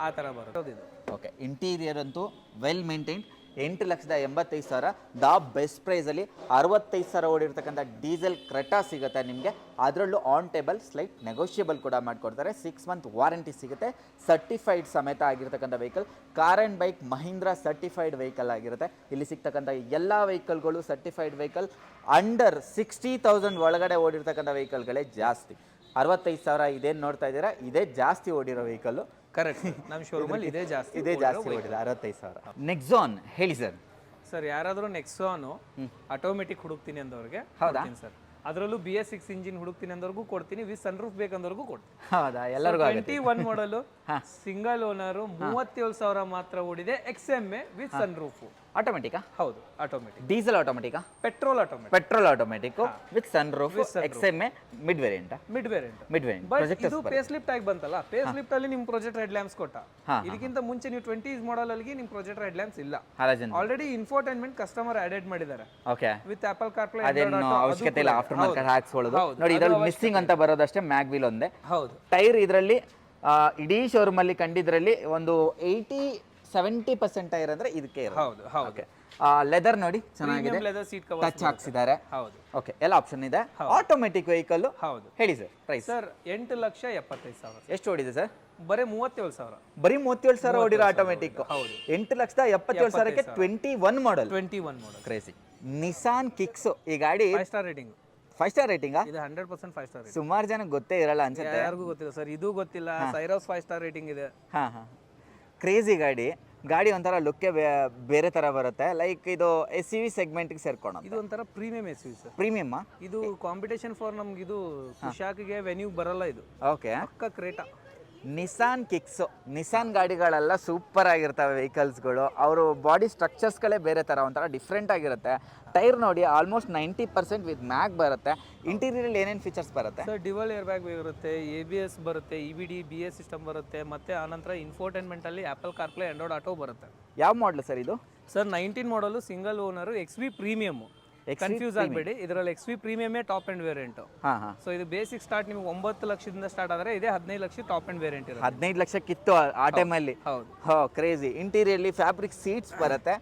ಆ ತರ ಬರುತ್ತೆ. ಓಕೆ, ಇಂಟೀರಿಯರ್ ಅಂತೂ ವೆಲ್ ಮೇಂಟೈನ್ಡ್. 8,85,000 ದ ಬೆಸ್ಟ್ ಪ್ರೈಸಲ್ಲಿ 65,000 ಓಡಿರ್ತಕ್ಕಂಥ ಡೀಸೆಲ್ ಕ್ರೆಟಾ ಸಿಗುತ್ತೆ ನಿಮಗೆ. ಅದರಲ್ಲೂ ಆನ್ ಟೇಬಲ್ ಸ್ಲೈಟ್ ನೆಗೋಷಿಯಬಲ್ ಕೂಡ ಮಾಡಿಕೊಡ್ತಾರೆ. 6 ಮಂತ್ ವಾರಂಟಿ ಸಿಗುತ್ತೆ. ಸರ್ಟಿಫೈಡ್ ಸಮೇತ ಆಗಿರ್ತಕ್ಕಂಥ vehicle. Car and bike Mahindra certified vehicle ಆಗಿರುತ್ತೆ. ಇಲ್ಲಿ ಸಿಗ್ತಕ್ಕಂಥ ಎಲ್ಲ ವೆಹಿಕಲ್ಗಳು ಸರ್ಟಿಫೈಡ್ ವೆಹಿಕಲ್. ಅಂಡರ್ 60,000 ಒಳಗಡೆ ಓಡಿರ್ತಕ್ಕಂಥ ವೆಹಿಕಲ್ಗಳೇ ಜಾಸ್ತಿ. 65,000 ಇದೇನು ನೋಡ್ತಾ ಇದ್ದೀರಾ, ಇದೇ ಜಾಸ್ತಿ ಓಡಿರೋ ವೆಹಿಕಲ್. ಕರೆಕ್ಟ್, ನಮ್ಮ ಶೋರೂಮಲ್ಲಿ ಇದೇ ಜಾಸ್ತಿ ಓಡಿದೆ 65,000. ನೆಕ್ಸಾನ್ ಹೇಳಿ ಸರ್. ಸರ್, ಯಾರಾದರೂ ನೆಕ್ಸಾನ್ ಆಟೋಮೆಟಿಕ್ ಹುಡುಕ್ತೀನಿ ಅಂದವ್ರಿಗೆ ಹೌದಾ ಸರ್. ಅದರಲ್ಲೂ BS6 ಇಂಜಿನ್ ಹುಡುಕ್ತೀನಿ ಅಂದವ್ರಿಗೂ ಕೊಡ್ತೀನಿ, ವಿತ್ ಸನ್ರೂಫ್ ಬೇಕಂದವ್ರಿಗೂ ಕೊಡ್ತೀನಿ. ಹೌದಾ? ಎಲ್ಲರಿಗೂ 21 ಮಾಡಲು ಸಿಂಗಲ್ ಓನರು 37,000 ಮಾತ್ರ ಓಡಿದೆ. XMA with sunroof. ಆಟೋಮೆಟಿಕಾ? ಹೌದು, ಆಟೋಮೆಟಿಕ್. ಡೀಸೆಲ್ ಆಟೋಮೆಟಿಕಾ? Petrol automatic. Petrol automatic with sunroof. XMA mid variant. Mid variant. But ಇದು ಫೇಸ್ ಲಿಫ್ಟ್ ಆಗಿ ಬಂತಲ್ಲ. ಫೇಸ್ ಲಿಫ್ಟ್ ಅಲ್ಲಿ ನಿಮ್ ಪ್ರೊಜೆಕ್ಟ್ ಹೆಡ್ ಲ್ಯಾಂಪ್ಸ್ ಕೊಟ್ಟ. ಇದಕ್ಕಿಂತ ಮುಂಚೆ ನೀವು 20s ಮಾಡಲ್ ಅಲ್ಲಿ ನಿಮ್ ಪ್ರೊಜೆಕ್ಟ್ ಹೆಡ್ ಲ್ಯಾಂಪ್ಸ್ ಇಲ್ಲ. ಆಲ್ರೆಡಿ ಇನ್ಫೋಟೈನ್ಮೆಂಟ್ ಕಸ್ಟಮರ್ ಆಡೆಡ್ ಮಾಡಿದ್ದಾರೆ. Okay, with apple CarPlay. ಅದೇನು ಅವಶ್ಯಕತೆ ಇಲ್ಲ ಆಫ್ಟರ್ ಮಾರ್ಕೆಟ್ ಹಾಕ್ಸ್ಕೊಳ್ಳೋದು. ನೋಡಿ, ಇದರಲ್ಲಿ ಮಿಸ್ಸಿಂಗ್ ಅಂತ ಬರೋದಷ್ಟೇ ಮ್ಯಾಗ್ ವೀಲ್ ಒಂದೇ. ಹೌದು. ಟೈರ್ ಇದರಲ್ಲಿ ಇಡೀ ಶೋರೂಮ್ ಅಲ್ಲಿ ಕಂಡಿದ್ರಲ್ಲಿ ಒಂದು 80-70% ಟೈರ್ ಅಂದ್ರೆ ಇದಕ್ಕೆ ಇರುತ್ತೆ. ಹೌದು ಹೌದು. ಲೆದರ್ ನೋಡಿ ಚೆನ್ನಾಗಿದೆ, ಲೆದರ್ ಸೀಟ್ ಕವರ್ ಟಚ್ ಹಾಕ್ಸಿದ್ದಾರೆ. ಹೌದು. ಓಕೆ, ಎಲ್ಲ ಆಪ್ಷನ್ ಇದೆ. Automatic vehicle. ಹೌದು. ಹೇಳಿ ಸರ್ ಪ್ರೈಸ್. ಸರ್ 8,75,000. ಎಷ್ಟು ಓಡಿದೆ ಸರ್? ಬರೀ 37,000. ಬರೀ 37,000 ಓಡಿರೋ ಆಟೋಮೆಟಿಕ್. ಹೌದು. 8,77,000ಕ್ಕೆ 21 ಮಾಡಲ್. ಕ್ರೇಜಿ. ನಿಸಾನ್ ಕಿಕ್ಸ್ ಈ ಗಾಡಿ 5 ಸ್ಟಾರ್ ರೇಟಿಂಗ್. 5 star rating. ಇದು 100% 5 ಸ್ಟಾರ್ ರೇಟಿಂಗ್. ಸುಮಾರು ಜನ ಗೊತ್ತೇ ಇರಲ್ಲ ಅನ್ಸುತ್ತೆ. ಯಾರಿಗೂ ಗೊತ್ತಿಲ್ಲ ಸರ್, ಇದು ಗೊತ್ತಿಲ್ಲ. ಸೈರೋಸ್ 5 ಸ್ಟಾರ್ ರೇಟಿಂಗ್ ಇದೆ. ಕ್ರೇಜಿ ಗಾಡಿ. ಗಾಡಿ ಒಂಥರ ಲುಕ್ಕೆ ಬೇರೆ ತರ ಬರುತ್ತೆ. ಲೈಕ್ ಇದು SUV ಸೆಗ್ಮೆಂಟ್ಗೆ ಸೇರ್ಕೊಂಡು. ಇದು ಒಂಥರ ಪ್ರೀಮಿಯಂ SUV ಸರ್. ಪ್ರೀಮಿಯಮ್. ಇದು ಕಾಂಪಿಟೇಷನ್ ಫಾರ್ ನಮ್ಗೆ ಇದು ಕುಶಾಕ್ಗೆ ವೆನ್ಯೂ ಬರಲ್ಲ ಇದು. ಓಕೆ, ಅಕ್ಕ ಕ್ರೇಟಾ. Nissan Kicks. ನಿಸಾನ್ ಗಾಡಿಗಳೆಲ್ಲ ಸೂಪರ್ ಆಗಿರ್ತವೆ ವೆಹಿಕಲ್ಸ್ಗಳು. ಅವರು ಬಾಡಿ ಸ್ಟ್ರಕ್ಚರ್ಸ್ಗಳೇ ಬೇರೆ ಥರ ಒಂಥರ ಡಿಫ್ರೆಂಟ್ ಆಗಿರುತ್ತೆ. ಟೈರ್ ನೋಡಿ ಆಲ್ಮೋಸ್ಟ್ 90% ವಿತ್ ಮ್ಯಾಗ್ ಬರುತ್ತೆ. ಇಂಟೀರಿಯರ್ ಏನೇನು ಫೀಚರ್ಸ್ ಬರುತ್ತೆ ಸರ್? ಡಿವಲ್ ಏರ್ ಬ್ಯಾಗ್ ಬರುತ್ತೆ, ABS ಬರುತ್ತೆ, EBD BS ಸಿಸ್ಟಮ್ ಬರುತ್ತೆ, ಮತ್ತೆ ಆನಂತರ ಇನ್ಫೋಟೈನ್ಮೆಂಟ್ ಅಲ್ಲಿ ಆಪಲ್ ಕಾರ್ಪ್ಲೇ ಆಂಡ್ರಾಯ್ಡ್ ಆಟೋ ಬರುತ್ತೆ. ಯಾವ ಮಾಡಲ್ ಸರ್ ಇದು? Sir 19 model single owner XV premium. Confuse ಆಗಬೇಡಿ, ಇದರಲ್ಲಿ XV ಪ್ರೀಮಿಯಮೇ ಟಾಪ್ ಅಂಡ್ ವೇರಿಯಂಟ್. ಸೊ ಇದು ಬೇಸಿಕ್ ಸ್ಟಾರ್ಟ್ ನಿಮಗೆ 9 ಲಕ್ಷದಿಂದ ಸ್ಟಾರ್ಟ್ ಆದರೆ ಇದೆ 15 ಲಕ್ಷ ಟಾಪ್ ಅಂಡ್ ವೇರಿಯಂಟ್ ಇರುತ್ತೆ. 15 ಲಕ್ಷಕ್ಕಿತ್ತು ಆ ಟೈಮಲ್ಲಿ. ಹೌದು, ಕ್ರೇಜಿ. ಇಂಟೀರಿಯರ್ಲಿ ಫ್ಯಾಬ್ರಿಕ್ ಸೀಟ್ಸ್ ಬರುತ್ತೆ.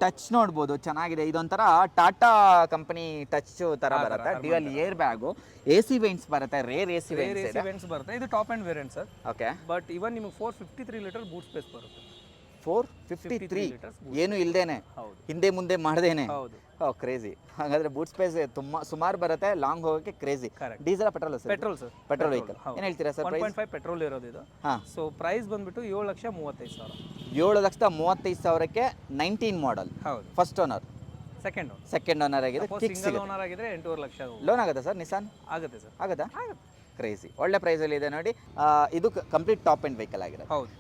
ಟಚ್ ನೋಡ್ಬೋದು, ಚೆನ್ನಾಗಿದೆ. ಇದೊಂಥರ ಟಾಟಾ ಕಂಪನಿ ಟಚ್ ತರ ಬರುತ್ತೆ. Dual air bag, AC vents ಬರುತ್ತೆ, ರೇರ್ AC ವೆಂಟ್ಸ್ ಬರುತ್ತೆ. ಇದು top end variant sir. Okay, but even ನಿಮಗೆ 453 ಲೀಟರ್ ಬೂಟ್ ಸ್ಪೇಸ್ ಬರುತ್ತೆ. 453 ಏನು ಇಲ್ದೇನೆ ಹಿಂದೆ ಮುಂದೆ ಮಾಡ್ದೇನೆ ಹೌದು ಕ್ರೇಜಿ. ಹಾಗಾದ್ರೆ ಬೂಟ್ ಸ್ಪೇಸ್ ಸುಮಾರು ಬರುತ್ತೆ, ಲಾಂಗ್ ಹೋಗೋಕೆ crazy. Diesel petrol sir? Petrol sir, petrol vehicle. ಏನು ಹೇಳ್ತೀರಾ ಸರ್ ಪ್ರೈಸ್? 1.5 ಪೆಟ್ರೋಲ್ ಇರೋದು ಇದು. ಹಾಂ, ಸೊ ಪ್ರೈಸ್ ಬಂದ್ಬಿಟ್ಟು 7,35,000. 7,35,000ಕ್ಕೆ 19 ಮಾಡಲ್. ಹೌದು. First owner, second owner. Second owner ಆಗಿದೆ. ಸಿಂಗಲ್ ಓನರ್ ಆಗಿದ್ರೆ 8.5 ಲಕ್ಷ ಲೋನ್ ಆಗುತ್ತಾ ಸರ್ ನಿಸಾನ್? ಆಗುತ್ತೆ ಸರ್. ಆಗುತ್ತಾ? ಕ್ರೇಜಿ, ಒಳ್ಳೆ ಪ್ರೈಸಲ್ಲಿ ಇದೆ ನೋಡಿ. ಇದು ಕಂಪ್ಲೀಟ್ ಟಾಪ್ ಎಂಡ್ ವೆಹಿಕಲ್ ಆಗಿದೆ. ಹೌದು.